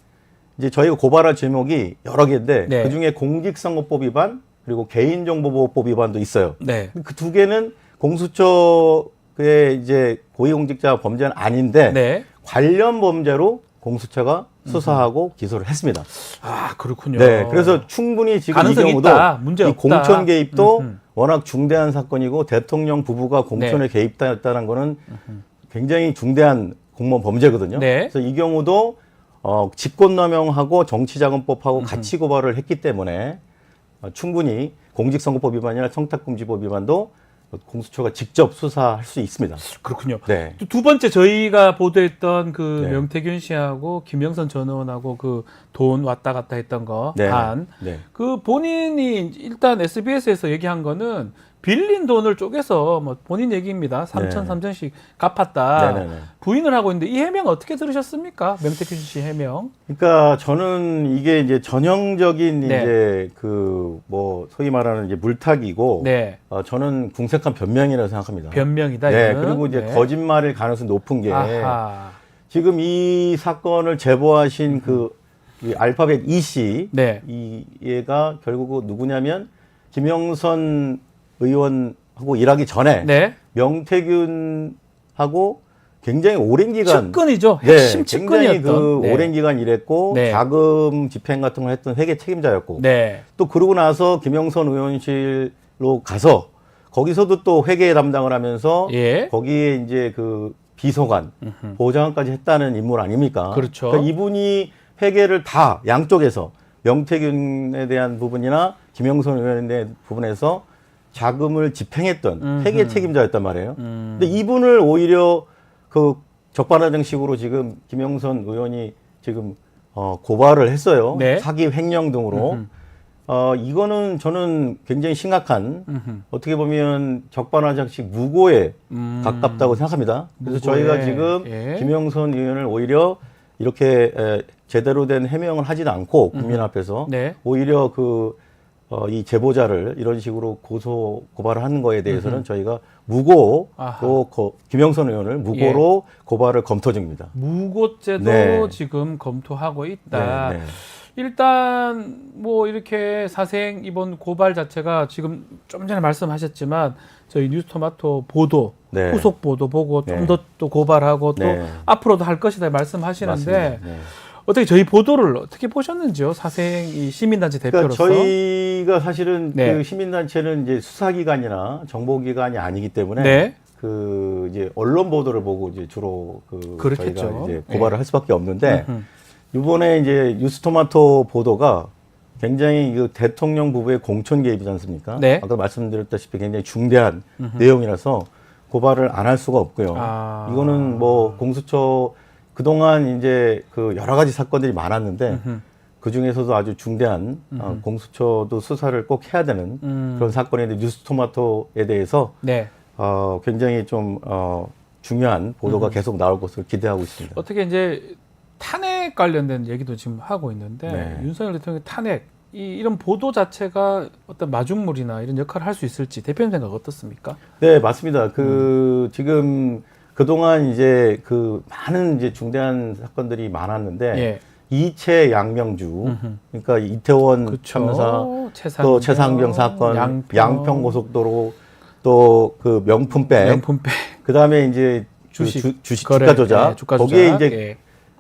이제 저희가 고발할 제목이 여러 개인데 네. 그 중에 공직선거법 위반 그리고 개인정보보호법 위반도 있어요. 네. 그 두 개는 공수처의 이제 고위공직자 범죄는 아닌데 네. 관련 범죄로 공수처가 수사하고 기소를 했습니다. 아, 그렇군요. 네, 그래서 충분히 지금 이 가능성이 경우도 있다. 문제 이 없다. 공천 개입도 워낙 중대한 사건이고 대통령 부부가 공천에 개입했다는 거는 굉장히 중대한 공무원 범죄거든요. 네. 그래서 이 경우도 직권남용하고 정치자금법하고 같이 고발을 했기 때문에 충분히 공직선거법 위반이나 청탁금지법 위반도 공수처가 직접 수사할 수 있습니다. 그렇군요. 네. 두 번째 저희가 보도했던 그 네. 명태균 씨하고 김영선 전 의원하고 그 돈 왔다 갔다 했던 거 네. 네. 그 본인이 일단 SBS에서 얘기한 거는 빌린 돈을 쪼개서 뭐 본인 얘기입니다. 3,000씩 갚았다. 네네네. 부인을 하고 있는데 이 해명 어떻게 들으셨습니까? 명태균 씨 해명. 그러니까 저는 이게 이제 전형적인 네. 이제 그 뭐 소위 말하는 이제 물타기고 네. 저는 궁색한 변명이라고 생각합니다. 변명이다. 네. 이거는. 그리고 이제 네. 거짓말일 가능성이 높은 게 아하. 지금 이 사건을 제보하신 이 알파벳 E 씨 네. 이 얘가 결국 누구냐면 김영선 의원하고 일하기 전에 네. 명태균하고 굉장히 오랜 기간 측근이죠. 핵심 측근이었던. 굉장히 그 네. 오랜 기간 일했고 네. 자금 집행 같은 걸 했던 회계 책임자였고 네. 또 그러고 나서 김영선 의원실로 가서 거기서도 또 회계 담당을 하면서 예. 거기에 이제 그 비서관, 보좌관까지 했다는 인물 아닙니까? 그렇죠. 그러니까 이분이 회계를 다 양쪽에서 명태균에 대한 부분이나 김영선 의원에 대한 부분에서 자금을 집행했던 회계 책임자였단 말이에요. 근데 이분을 오히려 그 적반하장식으로 지금 김영선 의원이 지금 고발을 했어요. 네. 사기 횡령 등으로. 이거는 저는 굉장히 심각한 어떻게 보면 적반하장식 무고에 가깝다고 생각합니다. 그래서 무고에, 저희가 지금 예. 김영선 의원을 오히려 이렇게 제대로 된 해명을 하지도 않고 국민 앞에서 네. 오히려 이 제보자를 이런 식으로 고발을 하는 거에 대해서는 저희가 무고로 김영선 의원을 무고로 고발을 검토 중입니다. 무고죄도 네. 지금 검토하고 있다. 네, 네. 일단 뭐 이렇게 사생 이번 고발 자체가 지금 좀 전에 말씀하셨지만 저희 뉴스토마토 보도 네. 후속 보도 보고 좀 네. 더 또 고발하고 또 네. 앞으로도 할 것이다 말씀하시는데 맞습니다. 네. 어떻게 저희 보도를 어떻게 보셨는지요? 사생 이 시민단체 대표로서. 그러니까 저희가 사실은 네. 그 시민단체는 이제 수사기관이나 정보기관이 아니기 때문에 네. 그 이제 언론 보도를 보고 이제 주로 그렇겠죠. 저희가 이제 고발을 네. 할 수밖에 없는데 이번에 이제 뉴스토마토 보도가 굉장히 그 대통령 부부의 공천 개입이지 않습니까? 네. 아까 말씀드렸다시피 굉장히 중대한 내용이라서 고발을 안 할 수가 없고요. 이거는 뭐 공수처 그동안 이제 그 여러 가지 사건들이 많았는데 그 중에서도 아주 중대한 공수처도 수사를 꼭 해야 되는 그런 사건인데 뉴스토마토에 대해서 네. 굉장히 좀 중요한 보도가 계속 나올 것을 기대하고 있습니다. 어떻게 이제 탄핵 관련된 얘기도 지금 하고 있는데 네. 윤석열 대통령 탄핵 이런 보도 자체가 어떤 마중물이나 이런 역할을 할 수 있을지 대표님 생각 어떻습니까? 네, 맞습니다. 지금 그동안 이제 그 많은 이제 중대한 사건들이 많았는데 예. 이채 양명주, 그러니까 이태원 그쵸. 참사, 또 최상병 사건, 양평 고속도로, 또 그 명품백, 그다음에 이제 주식 주가 조작, 거기에 이제 예.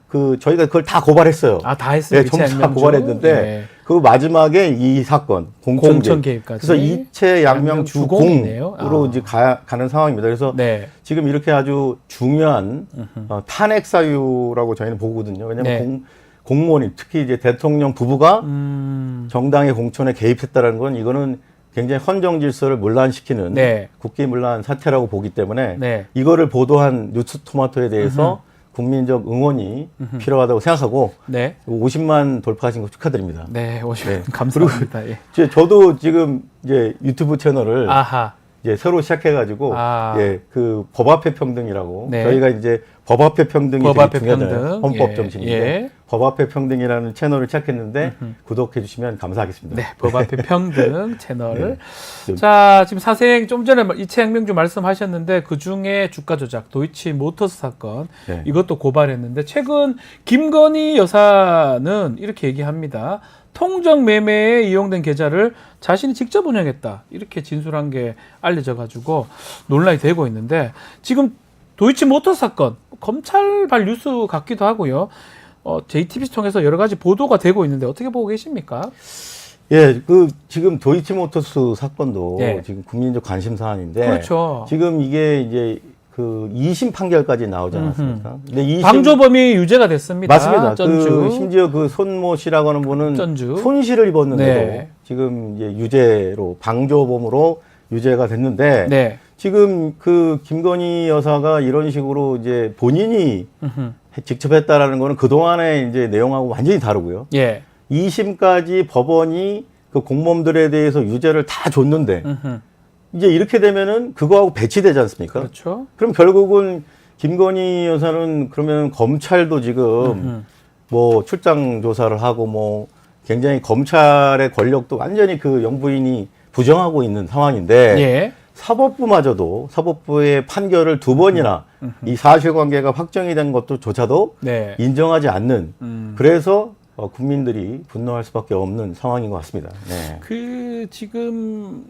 그 저희가 그걸 다 고발했어요. 아, 다 했어요. 네, 전부 다 고발했는데 예. 그 마지막에 이 사건 공천 개입까지. 그래서 이채 양명 주공이네요. 주공으로 이제 가는 상황입니다. 그래서 네. 지금 이렇게 아주 중요한 탄핵 사유라고 저희는 보거든요. 왜냐하면 네. 공무원이 특히 이제 대통령 부부가 정당의 공천에 개입했다는 건 이거는 굉장히 헌정 질서를 문란시키는 네. 국기 문란 사태라고 보기 때문에 네. 이거를 보도한 뉴스토마토에 대해서 국민적 응원이 필요하다고 생각하고 네. 50만 돌파하신 거 축하드립니다. 네, 50만 네. 감사합니다. 예. 저도 지금 이제 유튜브 채널을 아하. 이제 새로 시작해가지고 예, 그 법 앞에 평등이라고 네. 저희가 이제 법 앞에 평등이 법 되게 앞에 중요하잖아요. 평등. 헌법 예. 정신인데 예. 법 앞에 평등이라는 채널을 시작했는데 구독해 주시면 감사하겠습니다. 네, 법 앞에 평등 채널. 네. 자, 지금 사생 좀 전에 이채양명주 말씀하셨는데 그 중에 주가 조작, 도이치 모터스 사건 네. 이것도 고발했는데 최근 김건희 여사는 이렇게 얘기합니다. 통정 매매에 이용된 계좌를 자신이 직접 운영했다 이렇게 진술한 게 알려져가지고 논란이 되고 있는데 지금 도이치 모터스 사건 검찰발 뉴스 같기도 하고요. JTBC 통해서 여러 가지 보도가 되고 있는데 어떻게 보고 계십니까? 예, 그 지금 도이치모터스 사건도 예. 지금 국민적 관심 사안인데 그렇죠. 지금 이게 이제 그 2심 판결까지 나오지 않았습니까? 근데 2심 방조범이 유죄가 됐습니다. 맞습니다. 전주. 그 심지어 그 손모 씨라고 하는 분은 전주. 손실을 입었는데도 네. 지금 이제 유죄로 방조범으로 유죄가 됐는데 네. 지금 그 김건희 여사가 이런 식으로 이제 본인이 직접 했다라는 거는 그동안의 이제 내용하고 완전히 다르고요. 예. 2심까지 법원이 그 공범들에 대해서 유죄를 다 줬는데 이제 이렇게 되면은 그거하고 배치되지 않습니까? 그렇죠. 그럼 결국은 김건희 여사는 그러면 검찰도 지금 뭐 출장 조사를 하고 뭐 굉장히 검찰의 권력도 완전히 그 영부인이 부정하고 있는 상황인데 예. 사법부마저도 사법부의 판결을 두 번이나 이 사실관계가 확정이 된 것조차도 네. 인정하지 않는 그래서 국민들이 분노할 수밖에 없는 상황인 것 같습니다. 네. 그 지금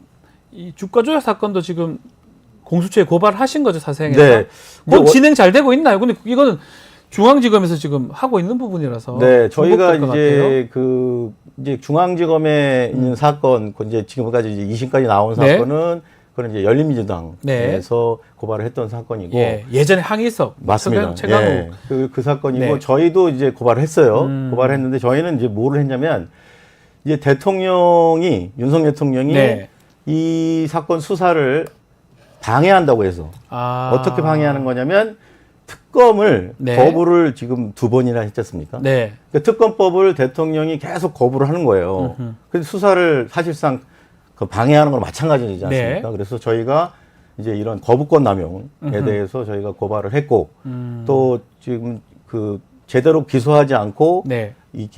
이 주가 조작 사건도 지금 공수처에 고발하신 거죠, 사생에서? 네. 뭐 진행 잘 되고 있나요? 근데 이거는 중앙지검에서 지금 하고 있는 부분이라서. 네, 저희가 중복될 것 이제 같아요. 그 이제 중앙지검에 있는 사건, 그 이제 지금까지 이제 2심까지 나온 네. 사건은 그건 이제 열린민주당에서 네. 고발을 했던 사건이고. 예, 예전에 항의석. 맞습니다. 최강욱. 예, 그 사건이고 네. 저희도 이제 고발을 했어요. 고발을 했는데 저희는 이제 뭐를 했냐면 이제 윤석열 대통령이 네. 이 사건 수사를 방해한다고 해서 어떻게 방해하는 거냐면 특검을 네. 거부를 지금 2번이나 했지 않습니까? 네. 그 특검법을 대통령이 계속 거부를 하는 거예요. 그래서 수사를 사실상 그 방해하는 거랑 마찬가지지 않습니까? 네. 그래서 저희가 이제 이런 거부권 남용에 대해서 저희가 고발을 했고 또 지금 그 제대로 기소하지 않고 네. 이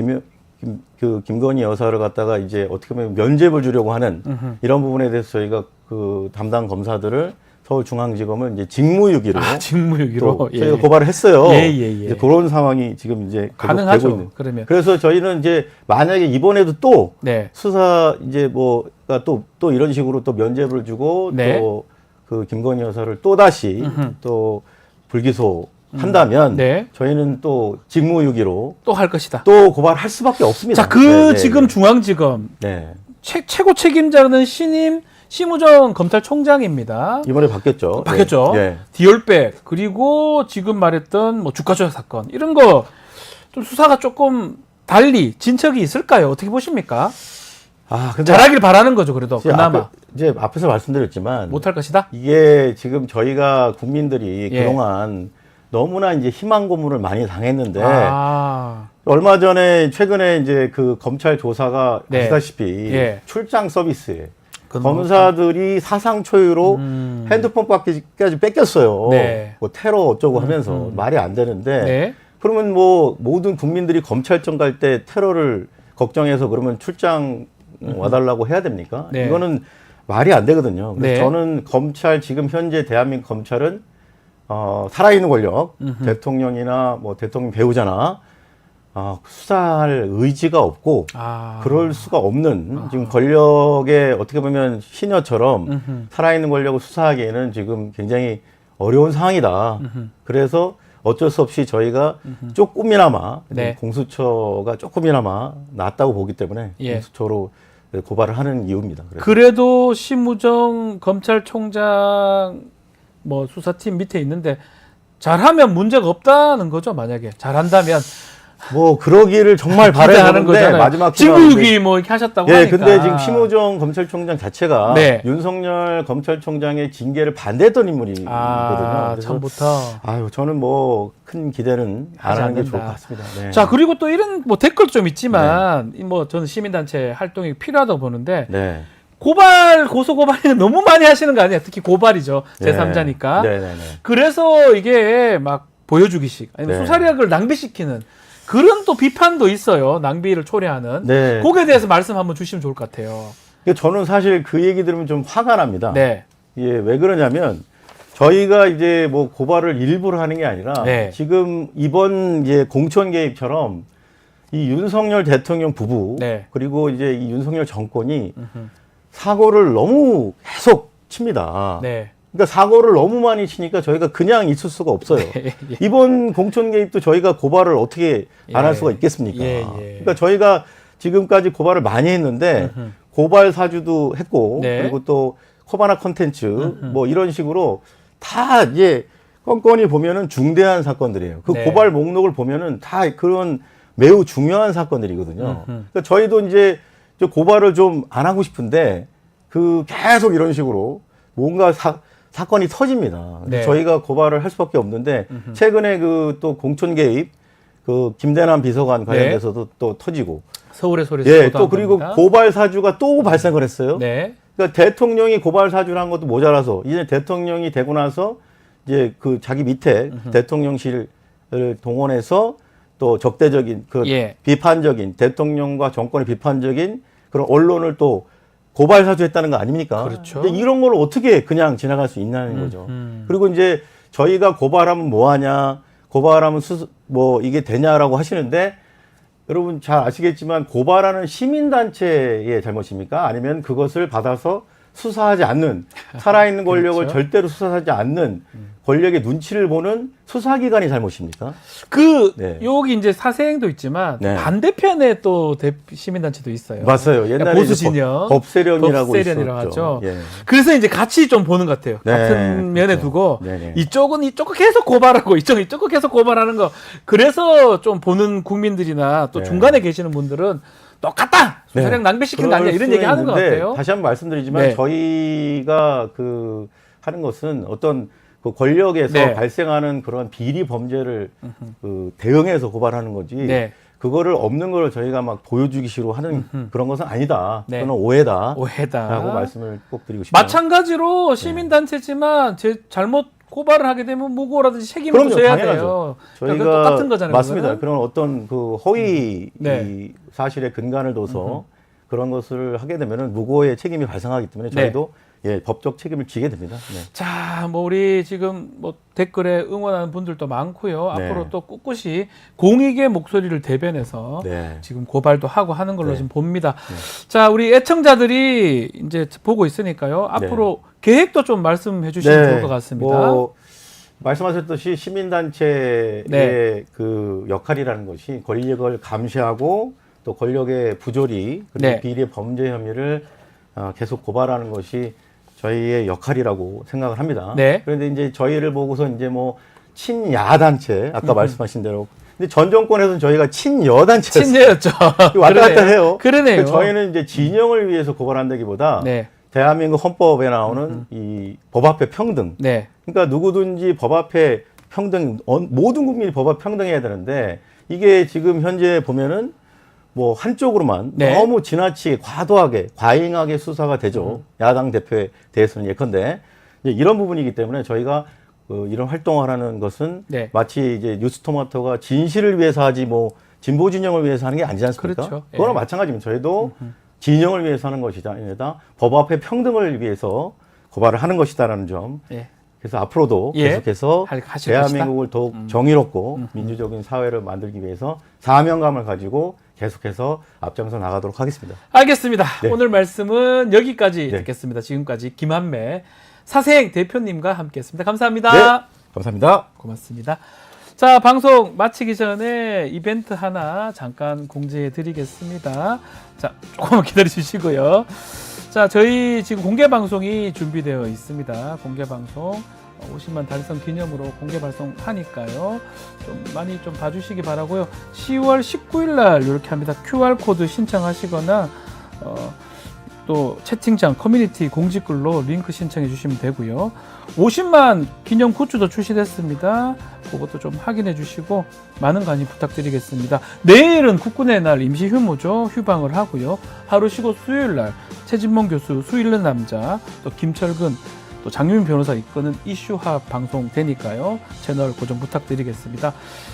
김건희 여사를 갖다가 이제 어떻게 보면 면죄부를 주려고 하는 이런 부분에 대해서 저희가 그 담당 검사들을 서울중앙지검을 이제 직무유기로 직무유기로 또 예. 저희가 고발을 했어요. 예. 이제 그런 상황이 지금 이제 가능하죠. 되고 있는. 그러면. 그래서 저희는 이제 만약에 이번에도 또 네. 수사 이제 뭐가 또 이런 식으로 또 면죄부를 주고 네. 또 그 김건희 여사를 또 다시 또 불기소 한다면 네. 저희는 또 직무유기로 또 할 것이다. 또 고발할 수밖에 없습니다. 자, 네, 네, 지금 네. 중앙지검 네. 최고 책임자는 신임 심우정 검찰총장입니다. 이번에 바뀌었죠. 바뀌었죠. 네. 디올백 그리고 지금 말했던 뭐 주가 조작 사건 이런 거 좀 수사가 조금 달리 진척이 있을까요? 어떻게 보십니까? 근데 잘하길 바라는 거죠. 그래도 그나마 이제 앞에서 말씀드렸지만 못할 것이다. 이게 지금 저희가 국민들이 예. 그동안 너무나 이제 희망 고문을 많이 당했는데 아, 얼마 전에 최근에 이제 그 검찰 조사가 네. 아시다시피 예. 출장 서비스에 그건 검사들이 사상 초유로 핸드폰까지 뺏겼어요. 네. 뭐 테러 어쩌고 하면서 말이 안 되는데 네. 그러면 뭐 모든 국민들이 검찰청 갈 때 테러를 걱정해서 그러면 출장 와달라고 해야 됩니까? 네. 이거는 말이 안 되거든요. 그래서 네. 저는 검찰 지금 현재 대한민국 검찰은 살아있는 권력, 대통령이나 뭐 대통령 배우자나 수사할 의지가 없고 그럴 수가 없는 지금 권력의 어떻게 보면 시녀처럼 살아있는 권력을 수사하기에는 지금 굉장히 어려운 상황이다. 그래서 어쩔 수 없이 저희가 조금이나마 네. 공수처가 조금이나마 낫다고 보기 때문에 예. 공수처로 고발을 하는 이유입니다. 그래도 심우정 검찰총장 뭐 수사팀 밑에 있는데 잘하면 문제가 없다는 거죠. 만약에 잘한다면 뭐 그러기를 정말 기대하는 바라는데 거잖아요. 마지막 징후유기 뭐 이렇게 하셨다고 예, 하니까. 근데 지금 심우정 검찰총장 자체가 네. 윤석열 검찰총장의 징계를 반대했던 인물이거든요. 그래서 처음부터. 아유, 저는 뭐 큰 기대는 안 하지 하는 게 않는다. 좋을 것 같습니다. 네. 자, 그리고 또 이런 뭐 댓글 좀 있지만 뭐 저는 시민단체 활동이 필요하다고 보는데 네. 고소 고발이 너무 많이 하시는 거 아니에요? 특히 고발이죠. 제3자니까. 네, 네, 네. 그래서 이게 막 보여주기식 아니면 네. 수사력을 낭비시키는 그런 또 비판도 있어요. 낭비를 초래하는. 네. 거기에 대해서 말씀 한번 주시면 좋을 것 같아요. 저는 사실 그 얘기 들으면 좀 화가 납니다. 네. 예, 왜 그러냐면 저희가 이제 뭐 고발을 일부러 하는 게 아니라 네. 지금 이번 이제 공천 개입처럼 이 윤석열 대통령 부부 네. 그리고 이제 이 윤석열 정권이 사고를 너무 계속 칩니다. 네. 그러니까 사고를 너무 많이 치니까 저희가 그냥 있을 수가 없어요. 이번 공천 개입도 저희가 고발을 어떻게 안 할 예. 수가 있겠습니까? 예. 그러니까 저희가 지금까지 고발을 많이 했는데 고발 사주도 했고 네. 그리고 또 코바나 콘텐츠 뭐 이런 식으로 다 이제 건건히 보면은 중대한 사건들이에요. 그 네. 고발 목록을 보면은 다 그런 매우 중요한 사건들이거든요. 그러니까 저희도 이제 고발을 좀 안 하고 싶은데 그 계속 이런 식으로 뭔가 사건이 터집니다. 네. 저희가 고발을 할 수밖에 없는데 최근에 그 또 공천 개입 그 김대남 비서관 관련돼서도 또 터지고 서울의 소리에서 예, 보도한 또 그리고 겁니다. 고발 사주가 또 발생을 했어요. 네. 그러니까 대통령이 고발 사주를 한 것도 모자라서 이제 대통령이 되고 나서 이제 그 자기 밑에 대통령실을 동원해서 또 적대적인 그 예. 비판적인 대통령과 정권의 비판적인 그런 언론을 또 고발 사주했다는 거 아닙니까? 그렇죠. 근데 이런 걸 어떻게 그냥 지나갈 수 있냐는 거죠. 그리고 이제 저희가 고발하면 뭐 하냐, 고발하면 뭐 이게 되냐라고 하시는데 여러분 잘 아시겠지만 고발하는 시민단체의 잘못입니까? 아니면 그것을 받아서 수사하지 않는 살아있는 권력을 그렇죠. 절대로 수사하지 않는 권력의 눈치를 보는 수사기관이 잘못입니까? 네. 여기 이제 사세행도 있지만 네. 반대편에 또 시민단체도 있어요. 맞아요. 옛날에 보수 이제 진영, 법세련이라고 법세련이라고 있었죠. 하죠. 예. 그래서 이제 같이 좀 보는 것 같아요. 네, 같은 면에 그렇죠. 두고 네네. 이쪽은 이쪽을 계속 고발하고 이쪽은 계속 고발하는 거. 그래서 좀 보는 국민들이나 또 네. 중간에 계시는 분들은 똑같다. 수사력 낭비시키는 거 아니야 이런 그럴 얘기 하는 것 수는 있는데 같아요. 다시 한번 말씀드리지만 네. 저희가 그 하는 것은 어떤 그 권력에서 네. 발생하는 그런 비리 범죄를 그 대응해서 고발하는 거지. 네. 그거를 없는 걸 저희가 막 보여주기식으로 하는 그런 것은 아니다. 네. 그건 오해다. 오해다. 라고 말씀을 꼭 드리고 싶습니다. 마찬가지로 시민단체지만 잘못 고발을 하게 되면 무고라든지 책임을 그럼요, 져야 당연하죠. 돼요. 저희가 그러니까 똑같은 거잖아요. 맞습니다. 그거는. 그런 어떤 그 허위 네. 이 사실에 근간을 둬서 그런 것을 하게 되면은 무고의 책임이 발생하기 때문에 저희도 예, 법적 책임을 지게 됩니다. 네. 자, 뭐 우리 지금 뭐 댓글에 응원하는 분들도 많고요. 네. 앞으로 또 꿋꿋이 공익의 목소리를 대변해서 네. 지금 고발도 하고 하는 걸로 네. 지금 봅니다. 자, 우리 애청자들이 이제 보고 있으니까요. 앞으로 계획도 좀 말씀해 주시면 좋을 것 같습니다. 뭐 말씀하셨듯이 시민단체의 네. 그 역할이라는 것이 권력을 감시하고 또 권력의 부조리 그리고 네. 비리 범죄 혐의를 계속 고발하는 것이 저희의 역할이라고 생각을 합니다. 네. 그런데 이제 저희를 보고서 이제 뭐 친야단체 아까 말씀하신 대로 근데 전 정권에서는 저희가 친여단체였어요. 친여였죠. 왔다 갔다 그러네요. 해요. 그러네요. 저희는 이제 진영을 위해서 고발한다기보다 네. 대한민국 헌법에 나오는 이 법 앞에 평등. 네. 그러니까 누구든지 법 앞에 평등, 모든 국민이 법 앞에 평등해야 되는데 이게 지금 현재 보면은 뭐 한쪽으로만 네. 너무 지나치게 과도하게 과잉하게 수사가 되죠. 야당 대표에 대해서는 예컨대 이제 이런 부분이기 때문에 저희가 이런 활동을 하는 것은 네. 마치 이제 뉴스토마토가 진실을 위해서 하지 뭐 진보 진영을 위해서 하는 게 아니지 않습니까? 그렇죠. 그거랑 예. 마찬가지입니다. 저희도 진영을 위해서 하는 것이다. 법 앞에 평등을 위해서 고발을 하는 것이다라는 점 예. 그래서 앞으로도 예. 계속해서 하실 대한민국을 더욱 정의롭고 민주적인 사회를 만들기 위해서 사명감을 가지고 계속해서 앞장서 나가도록 하겠습니다. 알겠습니다. 네. 오늘 말씀은 여기까지 네. 듣겠습니다. 지금까지 김한매 사생 대표님과 함께했습니다. 감사합니다. 네, 감사합니다. 고맙습니다. 자, 방송 마치기 전에 이벤트 하나 잠깐 공지해 드리겠습니다. 자, 조금만 기다려 주시고요. 자, 저희 지금 공개 방송이 준비되어 있습니다. 공개 방송 50만 달성 기념으로 공개 방송 하니까요. 좀 많이 좀 봐주시기 바라고요. 10월 19일 날 이렇게 합니다. QR 코드 신청하시거나 또 채팅창 커뮤니티 공지글로 링크 신청해 주시면 되고요. 50만 기념 굿즈도 출시됐습니다. 그것도 좀 확인해 주시고 많은 관심 부탁드리겠습니다. 내일은 국군의 날 임시 휴무죠. 휴방을 하고요. 하루 쉬고 수요일 날 최진봉 교수 수 잃는 남자, 또 김철근, 또 장유민 변호사 이끄는 이슈합 방송 되니까요. 채널 고정 부탁드리겠습니다.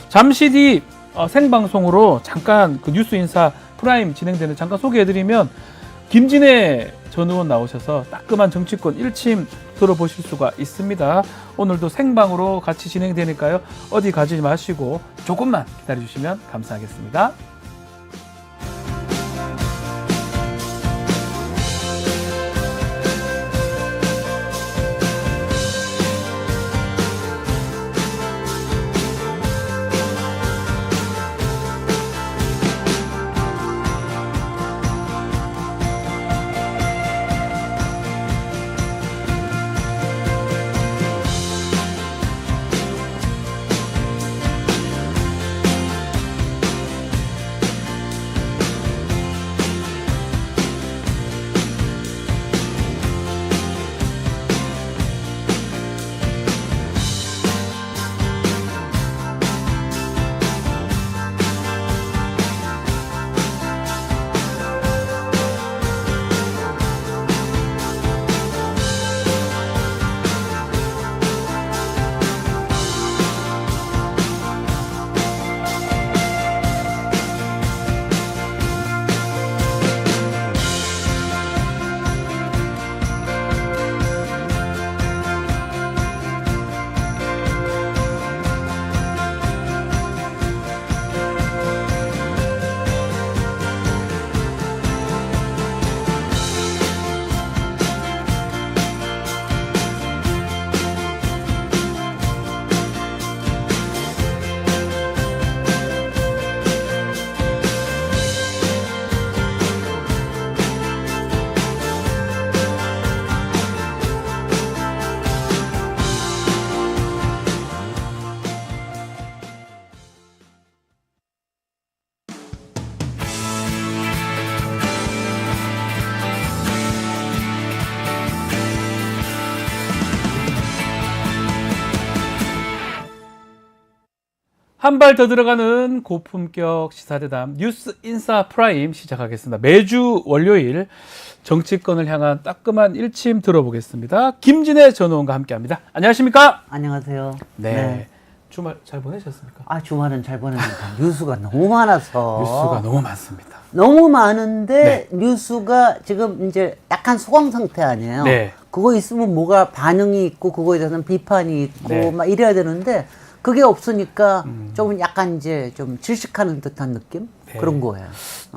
잠시 뒤 생방송으로 잠깐 그 뉴스 인사 프라임 진행되는 잠깐 소개해드리면 김진애 전 의원 나오셔서 따끔한 정치권 일침 들어보실 수가 있습니다. 오늘도 생방으로 같이 진행되니까요. 어디 가지 마시고 조금만 기다려주시면 감사하겠습니다. 한 발 더 들어가는 고품격 시사대담 뉴스 인사 프라임 시작하겠습니다. 매주 월요일 정치권을 향한 따끔한 일침 들어보겠습니다. 김진애 전 의원과 함께합니다. 안녕하십니까? 안녕하세요. 네. 주말 잘 보내셨습니까? 아, 주말은 잘 보냈는데 뉴스가 너무 많아서. 뉴스가 너무 많습니다. 너무 많은데 뉴스가 지금 이제 약간 소강 상태 아니에요. 네. 그거 있으면 뭐가 반응이 있고 그거에 대해서는 비판이 있고 네. 막 이래야 되는데 그게 없으니까 좀 약간 이제 좀 질식하는 듯한 느낌? 네. 그런 거예요.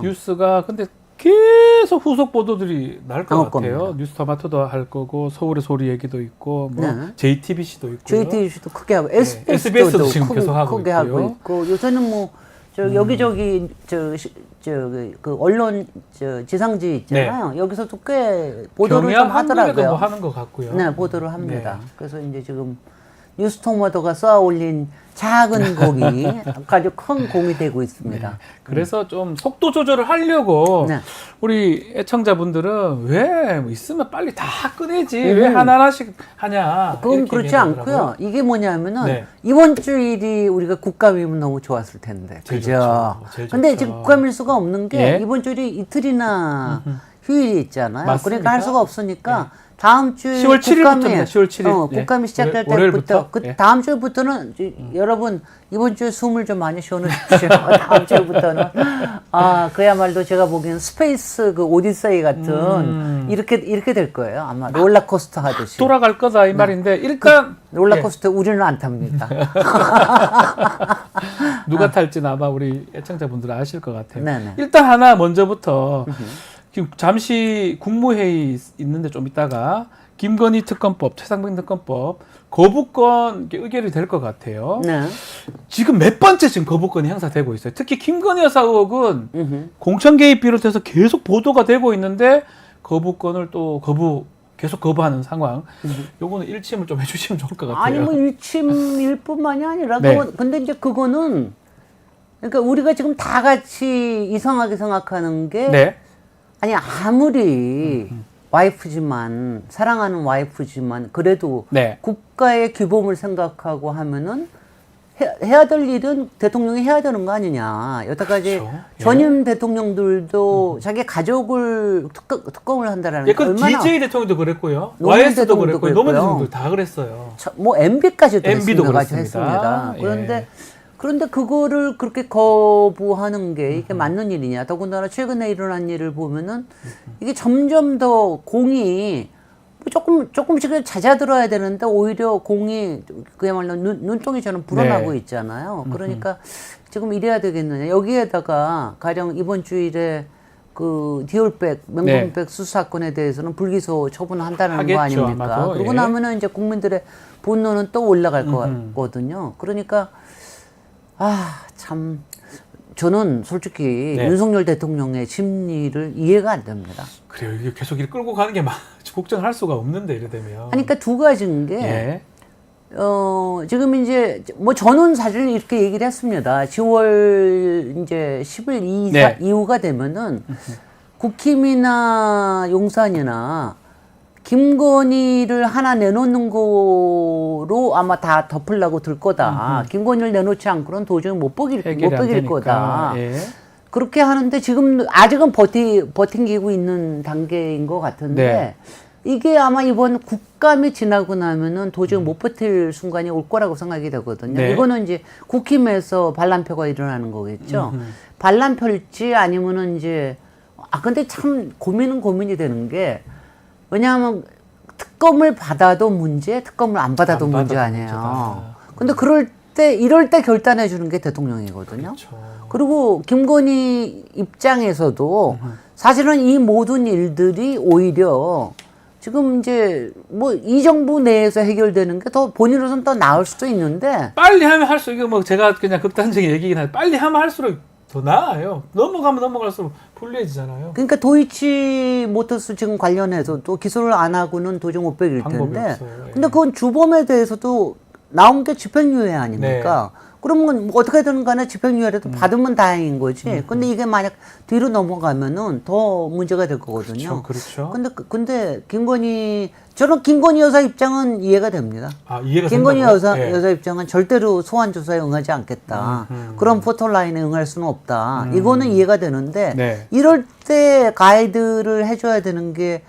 뉴스가 근데 계속 후속 보도들이 날 것 나올 같아요. 겁니다. 뉴스토마토도 할 거고 서울의 소리 얘기도 있고 뭐 네. JTBC도 있고 JTBC도 크게 하고 SBS도 SBS도 지금 계속 하고 크게 있고요. 하고 있고 요새는 뭐 저 여기저기 그 언론 지상지 있잖아요. 여기서도 꽤 보도를 좀 경향 한국에도 하더라고요. 뭐 하는 것 같고요. 네, 보도를 합니다. 네. 그래서 이제 지금 뉴스토마토가 쏘아 올린 작은 공이 아주 큰 공이 되고 있습니다. 네. 그래서 좀 속도 조절을 하려고 네. 우리 애청자분들은 왜 있으면 빨리 다 꺼내지 왜 하나하나씩 하냐. 그건 이렇게 그렇지 얘기하더라고요. 않고요. 이게 뭐냐면은 네. 이번 주일이 우리가 국감이면 너무 좋았을 텐데. 제일 그죠? 좋죠. 제일 근데 좋죠. 지금 국감일 수가 없는 게 예. 이번 주일이 이틀이나 휴일이 있잖아요. 맞습니다. 그러니까 할 수가 없으니까 다음 주에 10월 7일부터입니다. 10월 7일. 국감이 시작될 월요일부터. 때부터 다음 주부터는 여러분 이번 주에 숨을 좀 많이 쉬어놓으십시오. 다음 주부터는 그야말로 제가 보기엔 스페이스 그 오디세이 같은 이렇게 될 거예요. 아마 롤러코스터 하듯이 돌아갈 거다 이 말인데 일단 롤러코스터 우리는 안 탑니다. 누가 탈지는 아마 우리 애청자분들은 아실 것 같아요. 네네. 일단 하나 먼저부터 지금 잠시 국무회의 있는데 좀 있다가 김건희 특검법, 최상병 특검법 거부권 의결이 될 것 같아요. 네. 지금 몇 번째 지금 거부권이 행사되고 있어요. 특히 김건희 여사 의혹은 공천 개입 비롯해서 계속 보도가 되고 있는데 거부권을 또 계속 거부하는 상황. 요거는 일침을 좀 해주시면 좋을 것 같아요. 아니 뭐 일침일 뿐만이 아니라 네. 근데 이제 그거는 그러니까 우리가 지금 다 같이 이상하게 생각하는 게 네. 아니 아무리 와이프지만 사랑하는 와이프지만 그래도 네. 국가의 규범을 생각하고 하면은 해야 될 일은 대통령이 해야 되는 거 아니냐. 여태까지 그렇죠. 전임 대통령들도 자기 가족을 특검을 한다라는 게 그 얼마나 DJ 대통령도 그랬고요. 노무현 YS도 대통령도 그랬고요. 노무현 그랬고요. 대통령도 다 그랬어요. 뭐 MB까지도 MB도 했습니다. 그렇습니다. 그런데 그거를 그렇게 거부하는 게 이게 맞는 일이냐. 더군다나 최근에 일어난 일을 보면은 이게 점점 더 공이 조금씩 잦아들어야 되는데 오히려 공이 그야말로 눈덩이 저는 불어나고 네. 있잖아요. 그러니까 지금 이래야 되겠느냐. 여기에다가 가령 이번 주일에 그 디올백, 명품백 수사건에 대해서는 불기소 처분한다는 하겠죠, 거 아닙니까? 아마도. 그러고 예. 나면은 이제 국민들의 분노는 또 올라갈 거거든요. 그러니까 참 저는 솔직히 네. 윤석열 대통령의 심리를 이해가 안 됩니다. 그래요. 이게 계속 이렇게 끌고 가는 게 걱정을 할 수가 없는데 이래 되면. 아니, 그러니까 두 가지인 게 예. 지금 이제 뭐 저는 사실 이렇게 얘기를 했습니다. 10월 이제 10일 네. 이후가 되면은 국힘이나 용산이나 김건희를 하나 내놓는 거로 아마 다 덮으려고 들 거다. 김건희를 내놓지 않고는 도저히 못 버길 거다. 예. 그렇게 하는데 지금 아직은 버팅기고 있는 단계인 것 같은데 네. 이게 아마 이번 국감이 지나고 나면은 도저히 못 버틸 순간이 올 거라고 생각이 되거든요. 네. 이거는 이제 국힘에서 반란표가 일어나는 거겠죠. 반란표일지 아니면은 이제 근데 참 고민이 되는 게 왜냐하면 특검을 받아도 문제, 특검을 안 받아도 문제 아니에요. 근데 이럴 때 결단해 주는 게 대통령이거든요. 그렇죠. 그리고 김건희 입장에서도 사실은 이 모든 일들이 오히려 지금 이제 뭐 이 정부 내에서 해결되는 게 더 본인으로서는 더 나을 수도 있는데 빨리 하면 할수록 이거 뭐 제가 그냥 극단적인 얘기긴 한데 빨리 하면 할수록 더 나아요. 넘어갈수록 불리해지잖아요. 그러니까 도이치모터스 지금 관련해서도 기소를 안 하고는 도저히 못 베길 텐데 없어요. 예. 근데 그건 주범에 대해서도 나온 게 집행유예 아닙니까? 네. 그러면 뭐 어떻게든 간에 집행유예라도 받으면 다행인 거지. 근데 이게 만약 뒤로 넘어가면은 더 문제가 될 거거든요. 그렇죠. 근데 저는 김건희 여사 입장은 이해가 됩니다. 이해가 김건희 된다고요? 여사 입장은 절대로 소환 조사에 응하지 않겠다. 그런 포털라인에 응할 수는 없다. 이거는 이해가 되는데 네. 이럴 때 가이드를 해줘야 되는 게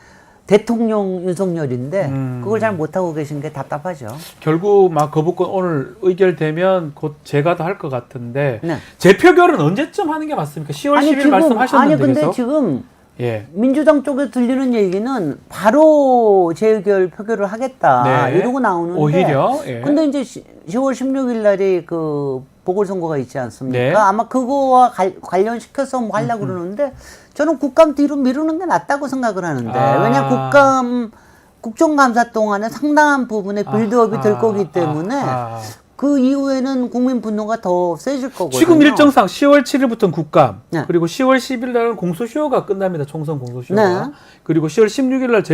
대통령 윤석열인데 그걸 잘 못하고 계신 게 답답하죠. 결국 막 거부권 오늘 의결되면 곧 제가도 할 것 같은데 네. 재표결은 언제쯤 하는 게 맞습니까? 10월 10일 말씀하셨는데 근데 계속. 지금 예. 민주당 쪽에 들리는 얘기는 바로 재의결 표결을 하겠다 네. 이러고 나오는데 오히려 예. 근데 이제 10월 16일 날이 그 보궐선거가 있지 않습니까? 네. 아마 그거와 관련시켜서 뭐 하려고 그러는데 저는 국감 뒤로 미루는 게 낫다고 생각을 하는데 왜냐 국정감사 동안에 상당한 부분의 빌드업이 될 거기 때문에 그 이후에는 국민 분노가 더 세질 거거든요. 지금 일정상 10월 7일부터는 국감, 네. 그리고 10월 10일 날은 공소시효가 끝납니다. 총선 공소시효가. 네. 그리고 10월 16일 날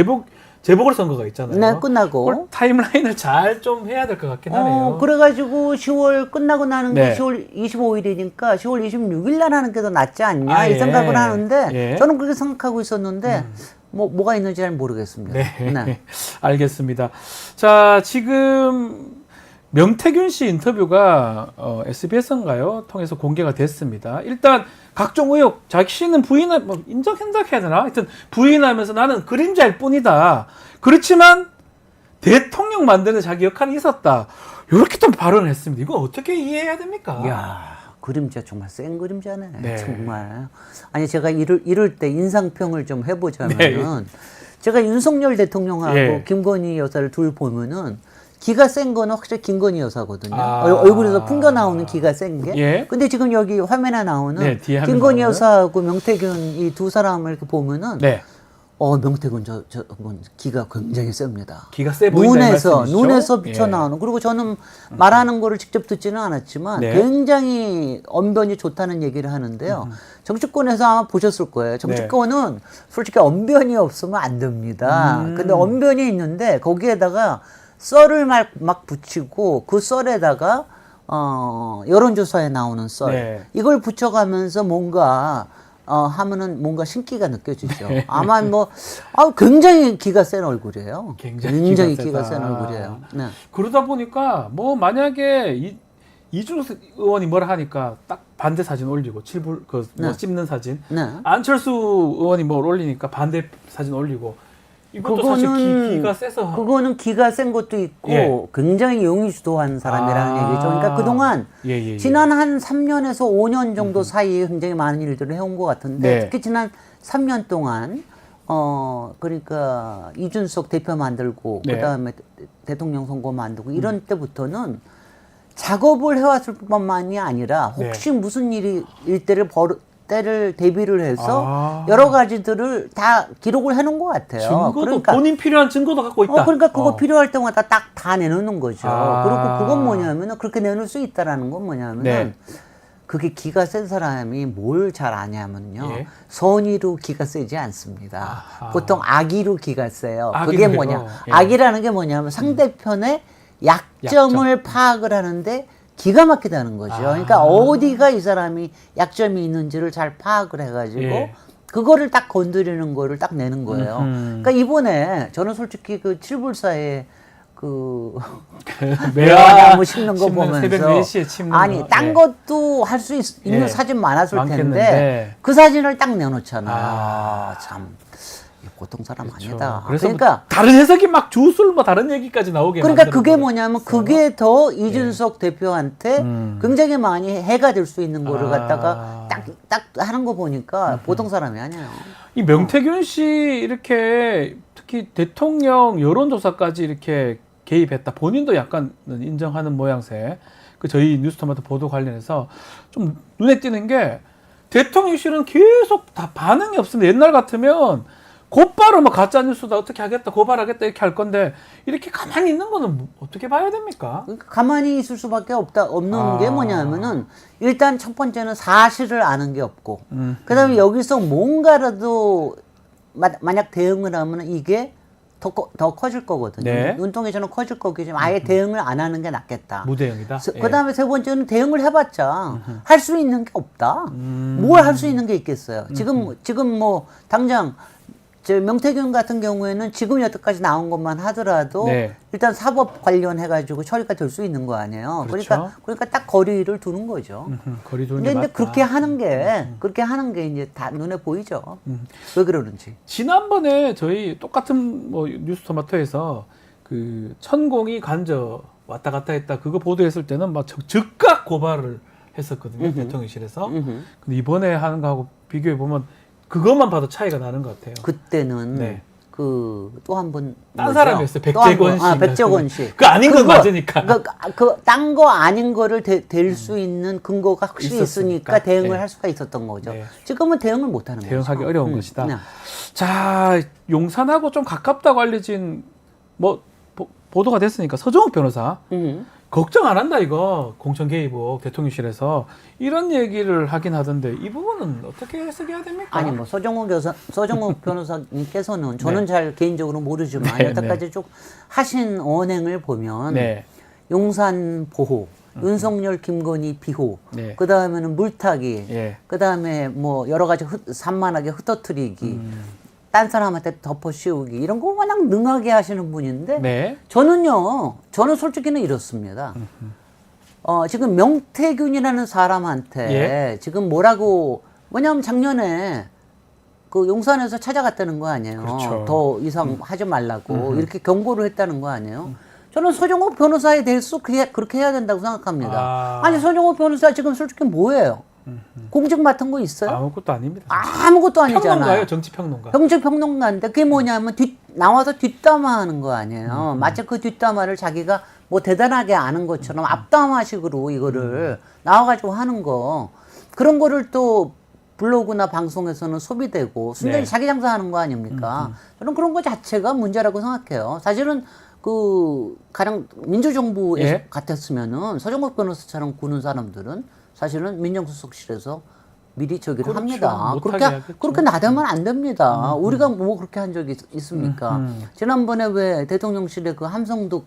재보궐선거가 있잖아요. 네, 끝나고. 타임라인을 잘 좀 해야 될 것 같긴 하네요. 그래가지고 10월 끝나고 나는 네. 게 10월 25일이니까 10월 26일 날 하는 게 더 낫지 않냐 이 예. 생각을 하는데 예. 저는 그렇게 생각하고 있었는데 뭐가 있는지 잘 모르겠습니다. 네. 알겠습니다. 자, 지금 명태균 씨 인터뷰가 SBS인가요? 통해서 공개가 됐습니다. 일단 각종 의혹, 자신은 부인을 뭐 인정한다 해야 되나? 하여튼 부인하면서 나는 그림자일 뿐이다. 그렇지만 대통령 만드는 자기 역할이 있었다. 이렇게 또 발언을 했습니다. 이거 어떻게 이해해야 됩니까? 야, 그림자 정말 센 그림자네. 네. 정말. 아니 제가 이럴 때 인상평을 좀 해보자면은 제가 윤석열 대통령하고 예. 김건희 여사를 둘 보면은 기가 센 거는 확실히 김건희 여사거든요. 얼굴에서 풍겨 나오는 기가 센 게. 예. 근데 지금 여기 화면에 나오는 네, 뒤에 화면 김건희 나오나요? 여사하고 명태균 이 두 사람을 이렇게 보면은 네. 명태균 저 기가 굉장히 셉니다. 기가 세 보인다 이 말씀이시죠? 눈에서 비쳐 예. 나오는. 그리고 저는 말하는 거를 직접 듣지는 않았지만 네. 굉장히 언변이 좋다는 얘기를 하는데요. 정치권에서 아마 보셨을 거예요. 정치권은 솔직히 언변이 없으면 안 됩니다. 근데 언변이 있는데 거기에다가 썰을 막 붙이고 그 썰에다가 여론조사에 나오는 썰 네. 이걸 붙여가면서 뭔가 하면은 뭔가 신기가 느껴지죠. 아마 굉장히 기가 센 얼굴이에요. 굉장히 기가 센 얼굴이에요. 네. 그러다 보니까 뭐 만약에 이준석 의원이 뭐라 하니까 딱 반대 사진 올리고 칠불 네. 씹는 사진. 네. 안철수 의원이 뭘 올리니까 반대 사진 올리고. 이것도 사실 기가 세서. 그거는 기가 센 것도 있고 예. 굉장히 용의주도한 사람이라는 얘기죠. 그러니까 그동안 지난 한 3년에서 5년 정도 사이에 굉장히 많은 일들을 해온 것 같은데 네. 특히 지난 3년 동안 그러니까 이준석 대표 만들고 네. 그다음에 대통령 선거 만들고 이런 때부터는 작업을 해왔을 뿐만이 아니라 혹시 무슨 일이 때를 대비를 해서 여러 가지들을 다 기록을 해놓은 것 같아요. 증거도 그러니까 본인 필요한 증거도 갖고 있다. 그러니까 그거 필요할 때마다 딱 다 내놓는 거죠. 아. 그리고 그건 뭐냐면은 그렇게 내놓을 수 있다라는 건 뭐냐면은 네. 그게 기가 센 사람이 뭘 잘 아냐면요. 예. 선의로 기가 세지 않습니다. 아하. 보통 악의로 기가 세요. 악의로 그게 해요. 뭐냐. 예. 악이라는 게 뭐냐면 상대편의 약점을 파악을 하는데 기가 막히다는 거죠. 그러니까 어디가 이 사람이 약점이 있는지를 잘 파악을 해가지고 예. 그거를 딱 건드리는 거를 딱 내는 거예요. 그러니까 이번에 저는 솔직히 그 칠불사에 매화나무 심는 거 보면서 새벽 4시에 심는 아니 거. 딴 예. 것도 할 수 있는 예. 사진 많았을 많겠는데. 텐데 그 사진을 딱 내놓잖아. 참 보통 사람 아니다. 그래서 그러니까 뭐 다른 해석이 막 주술 뭐 다른 얘기까지 나오게. 그러니까 만드는 그게 거예요. 뭐냐면 그게 더 이준석 대표한테 굉장히 많이 해가 될 수 있는 거를 갖다가 딱 하는 거 보니까 보통 사람이 아니에요. 이 명태균 씨 이렇게 특히 대통령 여론조사까지 이렇게 개입했다. 본인도 약간 인정하는 모양새. 저희 뉴스토마토 보도 관련해서 좀 눈에 띄는 게 대통령실은 계속 다 반응이 없습니다. 옛날 같으면 곧바로 뭐 가짜 뉴스다 어떻게 하겠다 고발하겠다 이렇게 할 건데 이렇게 가만히 있는 거는 어떻게 봐야 됩니까? 그러니까 가만히 있을 수밖에 없는 게 뭐냐면은 일단 첫 번째는 사실을 아는 게 없고 그다음에 여기서 뭔가라도 만약 대응을 하면 이게 더 커질 거거든요. 네. 눈통에서는 커질 거겠지만 아예 대응을 안 하는 게 낫겠다. 무대응이다. 그다음에 세 번째는 대응을 해봤자 할 수 있는 게 없다. 뭘 할 수 있는 게 있겠어요. 지금 뭐 당장 명태균 같은 경우에는 지금 여태까지 나온 것만 하더라도 네. 일단 사법 관련해가지고 처리가 될 수 있는 거 아니에요. 그렇죠. 그러니까 딱 거리를 두는 거죠. 거리 두는 게 근데 맞다. 그렇게 하는 게 이제 다 눈에 보이죠. 왜 그러는지. 지난번에 저희 똑같은 뭐 뉴스토마토에서 그 천공이 간저 왔다 갔다 했다 그거 보도했을 때는 막 즉각 고발을 했었거든요. 대통령실에서. 근데 이번에 하는 거하고 비교해 보면 그것만 봐도 차이가 나는 것 같아요. 그때는 네. 또 한 분 딴 사람이었어요. 백재권 씨. 백재권 씨. 그 아닌 건 맞으니까. 딴 거 아닌 거를 댈 수 있는 근거가 확실히 있었으니까. 있으니까 대응을 네. 할 수가 있었던 거죠. 네. 지금은 대응을 못 하는 거죠. 대응하기 어려운 것이다. 네. 자, 용산하고 좀 가깝다고 알려진 뭐 보도가 됐으니까 서정욱 변호사 걱정 안 한다 이거 공천 개입 의혹 대통령실에서 이런 얘기를 하긴 하던데 이 부분은 어떻게 해석해야 됩니까? 아니 뭐 서정욱 변호사님께서는 저는 네. 잘 개인적으로 모르지만 네, 여태까지 쭉 하신 언행을 보면 네. 용산 보호, 윤석열 김건희 비호, 네. 그 다음에는 물타기, 예. 그 다음에 뭐 여러 가지 산만하게 흩어뜨리기. 딴 사람한테 덮어 씌우기 이런 거 워낙 능하게 하시는 분인데 네. 저는 솔직히는 이렇습니다. 지금 명태균이라는 사람한테 예. 지금 뭐라고 왜냐하면 작년에 그 용산에서 찾아갔다는 거 아니에요. 그렇죠. 더 이상 하지 말라고 이렇게 경고를 했다는 거 아니에요. 저는 서정호 변호사에 대해서 그렇게 해야 된다고 생각합니다. 아니 서정호 변호사 지금 솔직히 뭐예요? 공직 맡은 거 있어요? 아무것도 아닙니다. 아무것도 아니잖아요. 평론가예요, 정치평론가. 정치평론가인데 그게 뭐냐면 나와서 뒷담화하는 거 아니에요. 마치 그 뒷담화를 자기가 뭐 대단하게 아는 것처럼 앞담화식으로 이거를 나와가지고 하는 거 그런 거를 또 블로그나 방송에서는 소비되고 순전히 네. 자기 장사하는 거 아닙니까? 저는 그런 거 자체가 문제라고 생각해요. 사실은 그 가령 민주정부에 예. 같았으면은 서정국 변호사처럼 구는 사람들은 사실은 민정수석실에서 미리 저기를 그렇죠. 합니다. 못하게 하겠죠. 그렇게 나대면 안 됩니다. 우리가 뭐 그렇게 한 적이 있습니까? 지난번에 왜 대통령실에 그 함성득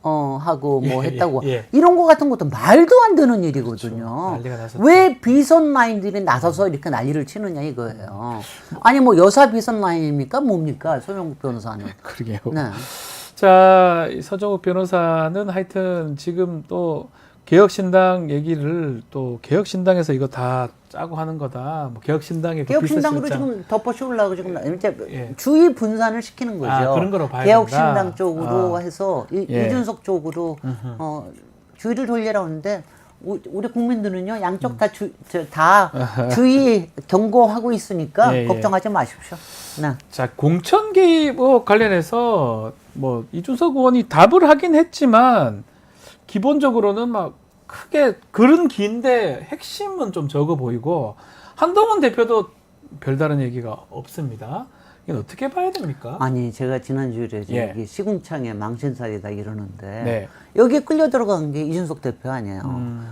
하고 뭐 했다고 이런 거 같은 것도 말도 안 되는 일이거든요. 그렇죠. 난리가 났었죠. 왜 비선 라인들이 나서서 이렇게 난리를 치느냐 이거예요. 아니 뭐 여사 비선 라인입니까? 뭡니까? 서정국 변호사는. 그러게요. 네. 자, 이 서정욱 변호사는 하여튼 지금 또 개혁신당 얘기를 또 개혁신당에서 이거 다 짜고 하는 거다. 뭐 개혁신당의 개혁신당으로 지금 덮어 씌우려고 지금 이제 주의 분산을 시키는 거죠. 그런 거로 봐야 개혁신당 된다. 쪽으로 해서 이준석 쪽으로 주의를 돌리라고 하는데 우리 국민들은요 양쪽 다 주의 경고하고 있으니까 걱정하지 마십시오. 네. 자, 공천 개입 관련해서 뭐 이준석 의원이 답을 하긴 했지만 기본적으로는 막 크게 글은 긴데 핵심은 좀 적어 보이고 한동훈 대표도 별다른 얘기가 없습니다. 이건 어떻게 봐야 됩니까? 아니 제가 지난주에 예. 저기 시궁창에 망신살이다 이러는데 네. 여기에 끌려 들어간 게 이준석 대표 아니에요.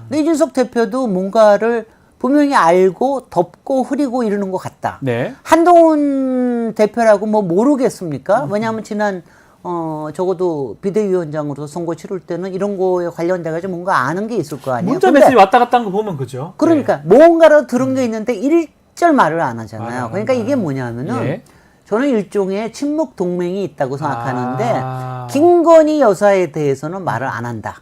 근데 이준석 대표도 뭔가를 분명히 알고 덮고 흐리고 이러는 것 같다. 네. 한동훈 대표라고 뭐 모르겠습니까? 왜냐하면 지난 적어도 비대위원장으로 선거 치를 때는 이런 거에 관련돼 가지고 뭔가 아는 게 있을 거 아니에요. 문자 메시지 왔다 갔다 한 거 보면 그죠? 그러니까 뭔가로 들은 게 있는데 일절 말을 안 하잖아요. 그러니까 이게 뭐냐면은 저는 일종의 침묵 동맹이 있다고 생각하는데 김건희 여사에 대해서는 말을 안 한다.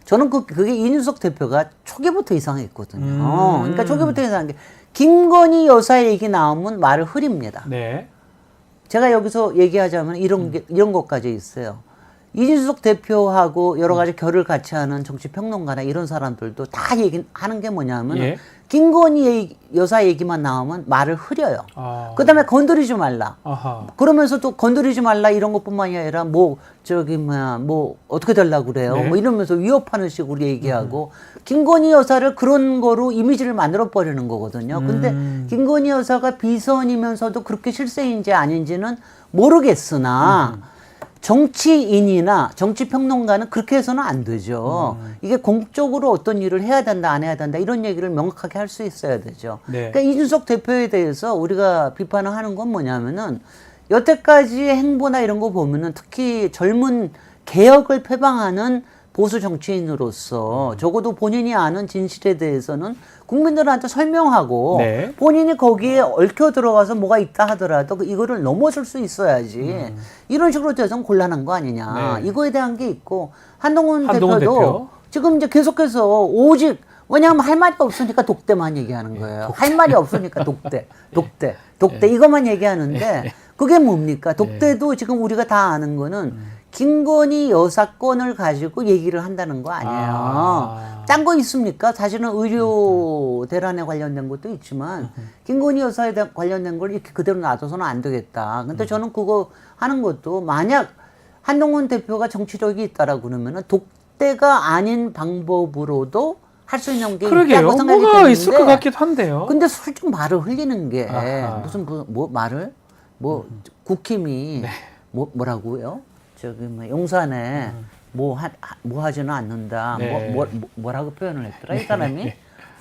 저는 그게 이준석 대표가 초기부터 이상했거든요. 그러니까 초기부터 이상한 게 김건희 여사 얘기 나오면 말을 흐립니다. 네. 제가 여기서 얘기하자면 이런 것까지 있어요. 이준석 대표하고 여러 가지 결을 같이 하는 정치평론가나 이런 사람들도 다 얘기하는 게 뭐냐면 김건희 여사 얘기만 나오면 말을 흐려요. 그다음에 건드리지 말라. 그러면서 또 건드리지 말라 이런 것뿐만이 아니라 뭐 어떻게 되려고 그래요. 네. 뭐 이러면서 위협하는 식으로 얘기하고 김건희 여사를 그런 거로 이미지를 만들어 버리는 거거든요. 근데 김건희 여사가 비선이면서도 그렇게 실세인지 아닌지는 모르겠으나 정치인이나 정치평론가는 그렇게 해서는 안 되죠. 이게 공적으로 어떤 일을 해야 된다, 안 해야 된다, 이런 얘기를 명확하게 할 수 있어야 되죠. 네. 그러니까 이준석 대표에 대해서 우리가 비판을 하는 건 뭐냐면은 여태까지 행보나 이런 거 보면은 특히 젊은 개혁을 표방하는 보수 정치인으로서 적어도 본인이 아는 진실에 대해서는 국민들한테 설명하고 네. 본인이 거기에 얽혀 들어가서 뭐가 있다 하더라도 이거를 넘어설 수 있어야지 이런 식으로 돼서는 곤란한 거 아니냐. 네. 이거에 대한 게 있고 한동훈 대표도 지금 이제 계속해서 오직 왜냐하면 할 말이 없으니까 독대만 얘기하는 거예요. 할 말이 없으니까 독대 이것만 얘기하는데 그게 뭡니까? 독대도 지금 우리가 다 아는 거는 김건희 여사 건을 가지고 얘기를 한다는 거 아니에요. 딴 거 있습니까? 사실은 의료 대란에 관련된 것도 있지만 김건희 여사에 관련된 걸 이렇게 그대로 놔둬서는 안 되겠다. 근데 저는 그거 하는 것도 만약 한동훈 대표가 정치력이 있다라고 그러면은 독대가 아닌 방법으로도 할 수 있는 게 있다고 생각이 뭐가 드는데 있을 것 같기도 한데요. 근데 솔직히 말을 흘리는 게 무슨 말을 국힘이 뭐라고요? 저기 용산에 뭐 하지는 않는다. 네. 뭐라고 표현을 했더라 이 사람이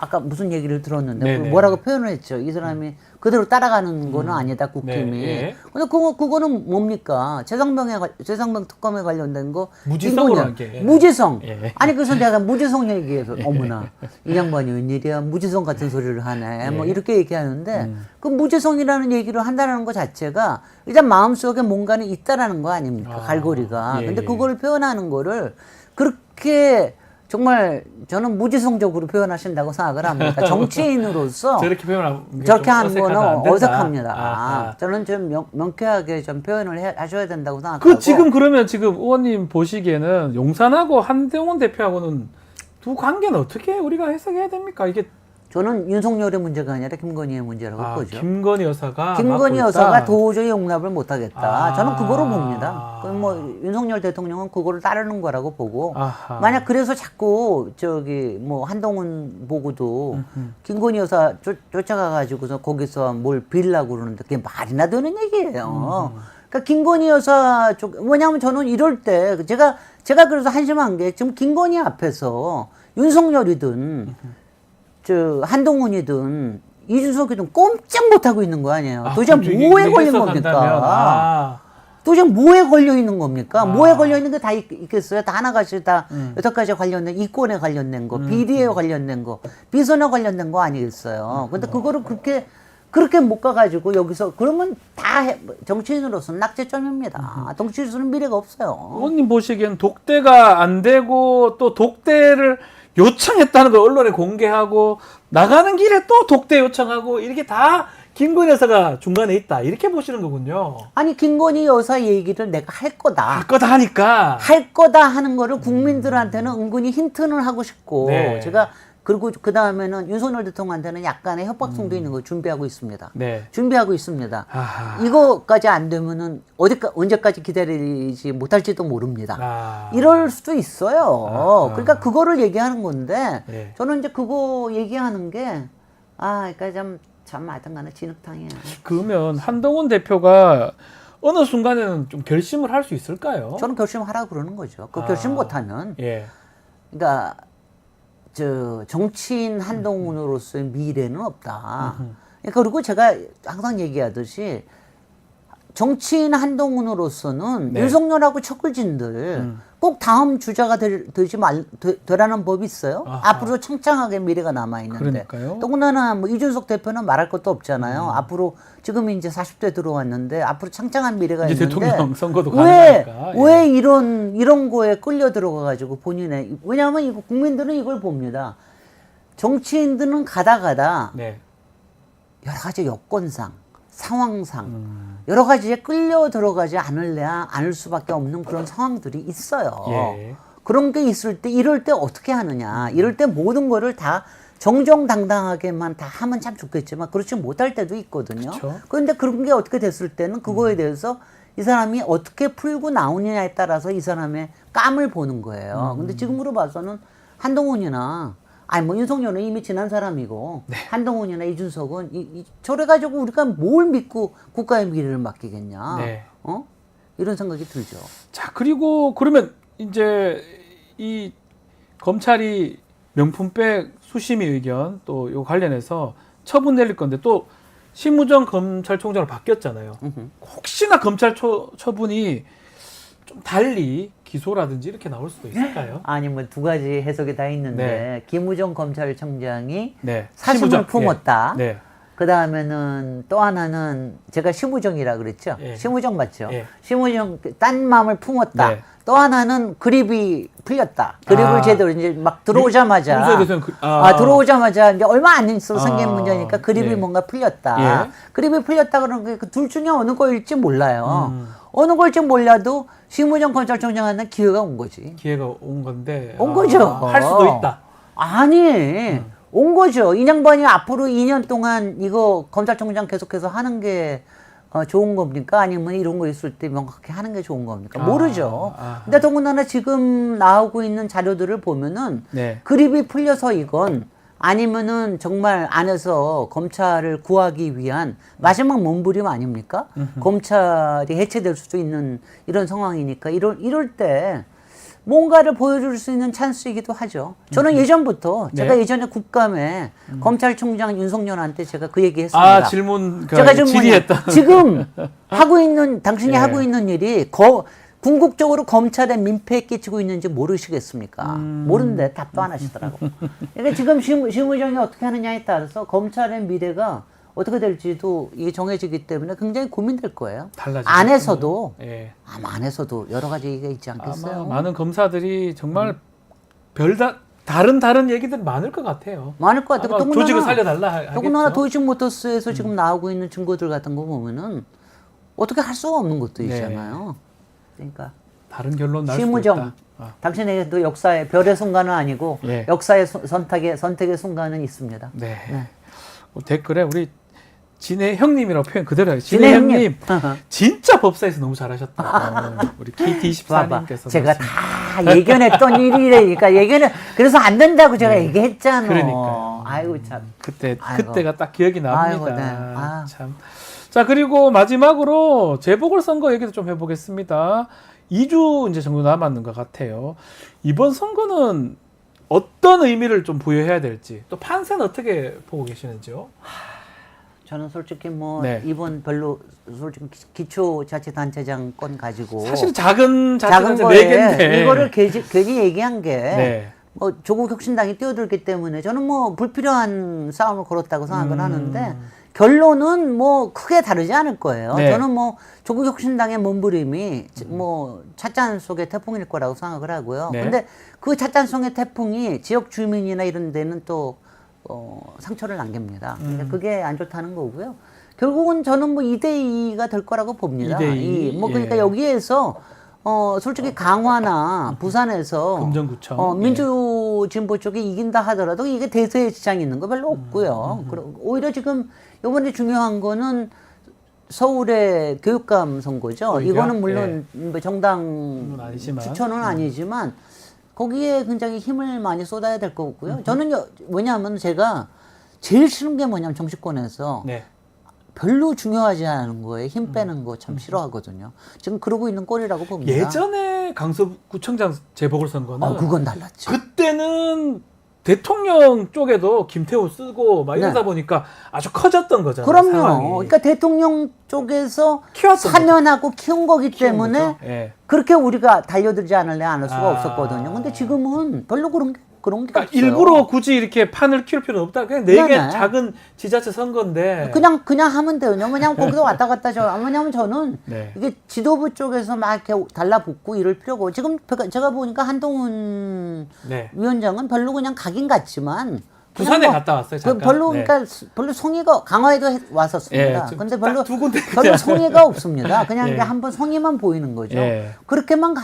아까 무슨 얘기를 들었는데 네네. 뭐라고 표현을 했죠. 이 사람이 그대로 따라가는 거는 아니다 국힘이. 네. 근데 그거는 뭡니까? 최상병 특검에 관련된 거 무지성으로 이거냐? 한 게. 무지성. 예. 아니 그래서 내가 무지성 얘기해서 어머나 이 양반이 웬일이야 무지성 같은 소리를 하네. 뭐 이렇게 얘기하는데 그 무지성이라는 얘기를 한다는 것 자체가 일단 마음속에 뭔가는 있다라는 거 아닙니까? 갈고리가. 예, 근데 예. 그걸 표현하는 거를 그렇게 정말 저는 무지성적으로 표현하신다고 생각을 합니다. 정치인으로서 저렇게 표현하면 저렇게 좀 하는 어색하다, 거는 안 된다. 어색합니다. 아하. 저는 좀 명쾌하게 좀 표현을 하셔야 된다고 생각하고. 그 지금 그러면 지금 의원님 보시기에는 용산하고 한동훈 대표하고는 두 관계는 어떻게 우리가 해석해야 됩니까? 이게 저는 윤석열의 문제가 아니라 김건희의 문제라고 보죠. 김건희 여사가 김건희 맡고 여사가 있다? 도저히 용납을 못하겠다. 저는 그거로 봅니다. 뭐 윤석열 대통령은 그거를 따르는 거라고 보고 아하. 만약 그래서 자꾸 저기 뭐 한동훈 보고도 김건희 여사 쫓아가가지고서 거기서 뭘 빌라고 그러는데 그게 말이나 되는 얘기예요. 그러니까 김건희 여사 쪽 뭐냐면 저는 이럴 때 제가 그래서 한심한 게 지금 김건희 앞에서 윤석열이든 저 한동훈이든 이준석이든 꼼짝 못하고 있는 거 아니에요. 도대체 뭐에 걸린 겁니까? 도대체 뭐에 걸려 있는 겁니까? 뭐에 걸려 있는 게 다 있겠어요? 다 하나같이 다 여섯 가지 관련된 이권에 관련된 거, 비리에 관련된 거, 비선에 관련된 거 아니겠어요? 근데 그거를 그렇게 못 가가지고 여기서 그러면 다 정치인으로서는 낙제점입니다. 정치인으로서는 미래가 없어요. 의원님 보시기엔 독대가 안 되고 또 독대를 요청했다는 걸 언론에 공개하고 나가는 길에 또 독대 요청하고 이렇게 다 김건희 여사가 중간에 있다 이렇게 보시는 거군요. 아니 김건희 여사 얘기를 내가 할 거다 하니까 할 거다 하는 거를 국민들한테는 은근히 힌트는 하고 싶고 네. 제가 그리고 그 다음에는 윤석열 대통령한테는 약간의 협박성도 있는 거 준비하고 있습니다. 네. 준비하고 있습니다. 아하. 이거까지 안 되면은 언제까지 기다리지 못할지도 모릅니다. 이럴 수도 있어요. 아하. 그러니까 그거를 얘기하는 건데 네. 저는 이제 그거 얘기하는 게 그러니까 참 하여튼간에 진흙탕이에요. 그러면 한동훈 대표가 어느 순간에는 좀 결심을 할 수 있을까요? 저는 결심하라고 그러는 거죠. 그 결심 못하면 예. 그러니까 정치인 한동훈으로서의 미래는 없다. 그리고 제가 항상 얘기하듯이 정치인 한동훈으로서는 네. 윤석열하고 척을진들 꼭 다음 주자가 되라는 법이 있어요. 아하. 앞으로 창창하게 미래가 남아있는데. 그러니까요. 더군다나 뭐 이준석 대표는 말할 것도 없잖아요. 앞으로 지금 이제 40대 들어왔는데 앞으로 창창한 미래가 이제 있는데 대통령 선거도 가능하니까. 왜 이런 거에 끌려 들어가가지고 본인의 왜냐하면 이거 국민들은 이걸 봅니다. 정치인들은 가다 네. 여러 가지 여건상 상황상 여러 가지에 끌려 들어가지 않을 수밖에 없는 그런 상황들이 있어요. 예. 그런 게 있을 때 이럴 때 어떻게 하느냐. 이럴 때 모든 거를 다 정정당당하게만 다 하면 참 좋겠지만 그렇지 못할 때도 있거든요. 그쵸. 그런데 그런 게 어떻게 됐을 때는 그거에 대해서 이 사람이 어떻게 풀고 나오느냐에 따라서 이 사람의 깜을 보는 거예요. 근데 지금으로 봐서는 한동훈이나 뭐 윤석열은 이미 지난 사람이고 네. 한동훈이나 이준석은 저래 가지고 우리가 뭘 믿고 국가의 미래를 맡기겠냐. 네. 이런 생각이 들죠. 자, 그리고 그러면 이제 이 검찰이 명품백 수심의 의견 또 요 관련해서 처분 내릴 건데 또 심우정 검찰총장으로 바뀌었잖아요. 혹시나 검찰 처분이 좀 달리 기소라든지 이렇게 나올 수도 있을까요? 아니 뭐 두 가지 해석이 다 있는데 네. 김우정 검찰총장이 네. 사심을 심우정. 품었다. 네. 그 다음에는 또 하나는 제가 심우정이라 그랬죠. 예. 심우정 맞죠. 예. 심우정 딴 마음을 품었다. 네. 또 하나는 그립이 풀렸다. 그립을 제대로 이제 막 들어오자마자 들어오자마자 이제 얼마 안 있어서 생긴 문제니까 그립이 예. 뭔가 풀렸다. 예. 그립이 풀렸다 그러는 게 그 둘 중에 어느 거일지 몰라요. 어느 걸지 몰라도 심우정 검찰총장한테 기회가 온 거지. 기회가 온 건데 온 거죠. 할 수도 있다. 아니 온 거죠. 이 양반이 앞으로 2년 동안 이거 검찰총장 계속해서 하는 게 좋은 겁니까? 아니면 이런 거 있을 때 명확하게 하는 게 좋은 겁니까? 모르죠. 근데 더군다나 지금 나오고 있는 자료들을 보면은 네. 그립이 풀려서 이건 아니면은 정말 안에서 검찰을 구하기 위한 마지막 몸부림 아닙니까? 검찰이 해체될 수도 있는 이런 상황이니까 이럴 때 뭔가를 보여줄 수 있는 찬스이기도 하죠. 저는 예전부터 제가 예전에 국감에 검찰총장 윤석열한테 제가 그 얘기했습니다. 아, 질문 제가 지금 질의했다. 지금 하고 있는 당신이 하고 있는 일이 궁극적으로 검찰에 민폐에 끼치고 있는지 모르시겠습니까? 모르는데 답도 안 하시더라고. 그러니까 지금 심의정이 어떻게 하느냐에 따라서 검찰의 미래가 어떻게 될지도 이게 정해지기 때문에 굉장히 고민될 거예요. 안에서도 아마 안에서도 여러 가지 얘기가 있지 않겠어요? 아마 많은 검사들이 정말 다른 얘기들 많을 것 같아요. 많을 것 같아요. 조직을 살려달라 하겠죠. 더군다나 도이치모터스에서 지금 나오고 있는 증거들 같은 거 보면은 어떻게 할 수가 없는 것들이잖아요. 그러니까 다른 결론 날 수도 심의정, 있다. 당신에게도 역사의 별의 순간은 아니고 역사의 선택의 순간은 있습니다. 네. 댓글에 우리 진해 형님이라고 표현 그대로 해요. 진해 형님 진짜 법사에서 너무 잘하셨다. 우리 KT24님께서 제가 다 예견했던 일이니까 그래서 안 된다고 제가 얘기했잖아요. 그러니까요. 아이고 참. 그때가 딱 기억이 납니다. 아이고, 네. 참. 자, 그리고 마지막으로 재보궐선거 얘기도 좀 해보겠습니다. 2주 이제 정도 남았는 것 같아요. 이번 선거는 어떤 의미를 좀 부여해야 될지, 또 판세는 어떻게 보고 계시는지요? 저는 솔직히 이번 별로 솔직히 기초자치단체장 건 가지고 사실 작은 거에 4개인데 이거를 괜히 얘기한 게 조국 혁신당이 뛰어들기 때문에 저는 불필요한 싸움을 걸었다고 생각을 하는데 결론은 크게 다르지 않을 거예요. 저는 조국 혁신당의 몸부림이 찻잔 속의 태풍일 거라고 생각을 하고요. 근데 그 찻잔 속의 태풍이 지역 주민이나 이런 데는 또 상처를 남깁니다. 그게 안 좋다는 거고요. 결국은 저는 2대2가 될 거라고 봅니다. 2대2. 그러니까 여기에서 솔직히 강화나 부산에서 금정구청 민주 진보 쪽이 이긴다 하더라도 이게 대세에 지장이 있는 거 별로 없고요. 오히려 지금 이번에 중요한 거는 서울의 교육감 선거죠. 이거는 물론 정당 추천은 아니지만 거기에 굉장히 힘을 많이 쏟아야 될 거고요. 저는 뭐냐면 제가 제일 싫은 게 뭐냐면 정치권에서 별로 중요하지 않은 거에 힘 빼는 거 참 싫어하거든요. 지금 그러고 있는 꼴이라고 봅니다. 예전에 강서구청장 재보궐선거는 그건 달랐죠. 그때는 대통령 쪽에도 김태호 쓰고 막 이러다 보니까 아주 커졌던 거잖아요. 그럼요. 상황이. 그러니까 대통령 쪽에서 사면하고 키운 거기 때문에 그렇게 우리가 달려들지 않을 수가 없었거든요. 근데 지금은 별로 그런 게 그러니까 없어요. 일부러 굳이 이렇게 판을 키울 필요는 없다. 그냥 4개 작은 지자체 선거인데 그냥 하면 돼요. 왜냐면 거기서 왔다 갔다 왜냐면 저는 이게 지도부 쪽에서 막 이렇게 달라붙고 이럴 필요고 지금 제가 보니까 한동훈 위원장은 별로 그냥 가긴 갔지만 부산에 갔다 왔어요. 잠깐. 그러니까 별로 성의가 강화에도 왔었습니다. 근데 별로 성의가 없습니다. 그냥 이게 한번 성의만 보이는 거죠. 그렇게만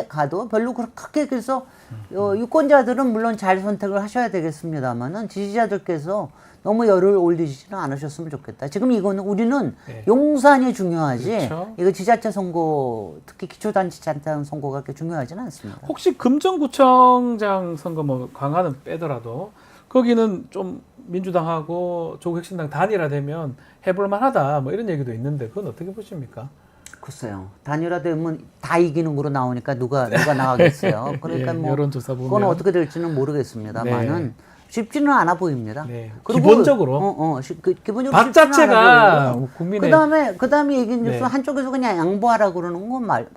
가도 별로 그렇게 그래서 유권자들은 물론 잘 선택을 하셔야 되겠습니다만은 지지자들께서 너무 열을 올리지는 않으셨으면 좋겠다. 지금 이거는 우리는 용산이 중요하지. 이거 지자체 선거, 특히 기초단체장 선거가 그렇게 중요하지는 않습니다. 혹시 금정구청장 선거 강화는 빼더라도 거기는 좀 민주당하고 조국혁신당 단일화되면 해볼만하다 이런 얘기도 있는데 그건 어떻게 보십니까? 글쎄요. 단일화되면 다 이기는 거로 나오니까 누가 나가겠어요. 그러니까 여론조사 보면 그건 어떻게 될지는 모르겠습니다만은 쉽지는 않아 보입니다. 그리고 기본적으로 기본적으로 밥 자체가 국민의 그다음에 얘기는 한쪽에서 그냥 양보하라 그러는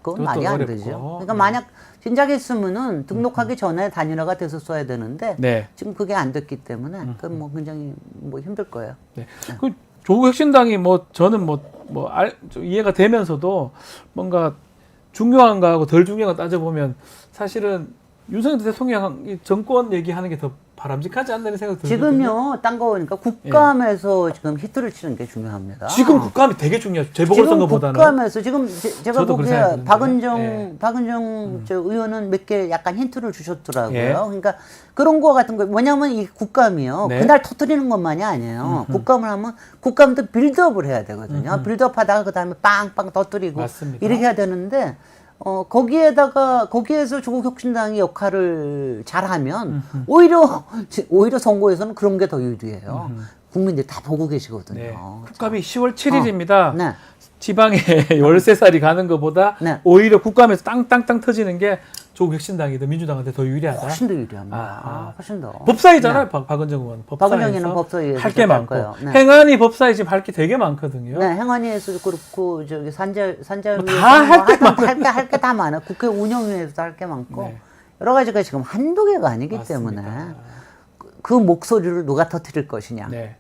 그건 말이 안 되죠. 그러니까 만약 진작에 했으면은 등록하기 전에 단일화가 됐었어야 되는데 지금 그게 안 됐기 때문에 그건 굉장히 힘들 거예요. 그 조국 혁신당이 저는 이해가 되면서도 뭔가 중요한 거하고 덜 중요한 거 따져보면 사실은 윤석열 대통령 정권 얘기하는 게 더 바람직하지 않다는 생각이 들거든요. 지금요, 딴 거 보니까 국감에서 지금 히트를 치는 게 중요합니다. 지금 국감이 되게 중요하죠. 재보궐선거보다는. 지금 국감에서 제가 보기에 박은정 의원은 몇 개 약간 힌트를 주셨더라고요. 그러니까 그런 거 같은 거. 뭐냐면 이 국감이요. 그날 터뜨리는 것만이 아니에요. 국감을 하면 국감도 빌드업을 해야 되거든요. 빌드업 하다가 그다음에 빵빵 터뜨리고 이렇게 해야 되는데 거기에서 조국 혁신당이 역할을 잘하면 오히려 선거에서는 그런 게 더 유리해요. 국민들이 다 보고 계시거든요. 국감이 10월 7일입니다. 지방에 13살이 가는 것보다 오히려 국감에서 땅땅땅 터지는 게 조국 혁신당이 민주당한테 더 유리하다. 훨씬 더 유리합니다. 훨씬 더. 법사위잖아요, 박은정 의원. 박은정이는 법사위에서 할 게 많고 거예요. 네. 행안위 법사위 지금 할 게 되게 많거든요. 네, 행안위에서도 그렇고 저기 산자위에서 할 게 다 많아. 국회 운영위에서도 할 게 많고 네. 여러 가지가 지금 한두 개가 아니기 맞습니다. 때문에 그 목소리를 누가 터뜨릴 것이냐. 네.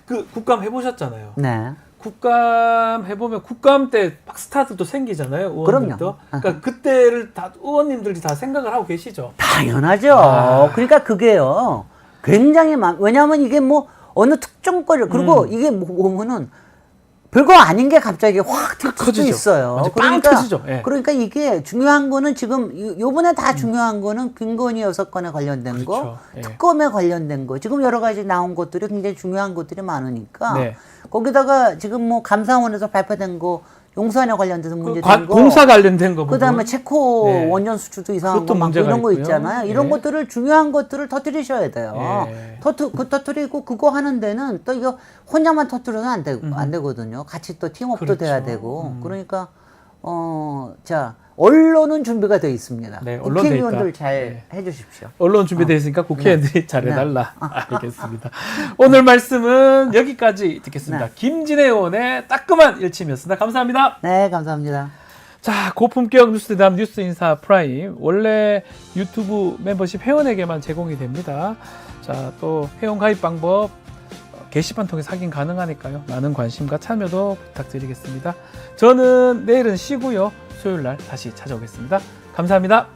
그 국감 해보셨잖아요. 네. 국감 해보면 국감 때 스타들도 생기잖아요. 의원들도. 그럼요. 그러니까 그때를 다 의원님들이 다 생각을 하고 계시죠. 당연하죠. 그러니까 그게요. 굉장히 왜냐하면 이게 뭐 어느 특정 거를 그리고 이게 보면은 별거 아닌 게 갑자기 확 터질 수 있어요. 그러니까 터지죠. 예. 그러니까 이게 중요한 거는 지금 요번에 다 중요한 거는 김건희 여사건에 관련된 거, 그렇죠. 예. 특검에 관련된 거, 지금 여러 가지 나온 것들이 굉장히 중요한 것들이 많으니까 네. 거기다가 지금 뭐 감사원에서 발표된 거 용산에 관련돼서 문제된 거, 공사 관련된 거, 그다음에 체코 네. 원전 수출도 이상한 거 그것도 많고 이런 거 있고요. 있잖아요. 이런 예. 것들을 중요한 것들을 터뜨리셔야 돼요. 예. 터뜨리고 그거 하는 데는 또 이거 혼자만 터뜨려는 안 되거든요. 같이 또 팀업도 그렇죠. 돼야 되고 그러니까 자 언론은 준비가 돼 있습니다. 네, 언론 돼 국회의원들 있다. 잘 해주십시오. 언론 준비되어 있으니까 국회의원들이 잘해달라. 알겠습니다. 오늘 말씀은 여기까지 듣겠습니다. 네. 김진애 의원의 따끔한 일침이었습니다. 감사합니다. 네, 감사합니다. 자, 고품격 뉴스대담 뉴스인사 프라임. 원래 유튜브 멤버십 회원에게만 제공이 됩니다. 자, 또 회원 가입 방법 게시판 통해서 확인 가능하니까요. 많은 관심과 참여도 부탁드리겠습니다. 저는 내일은 쉬고요. 수요일 날 다시 찾아오겠습니다. 감사합니다.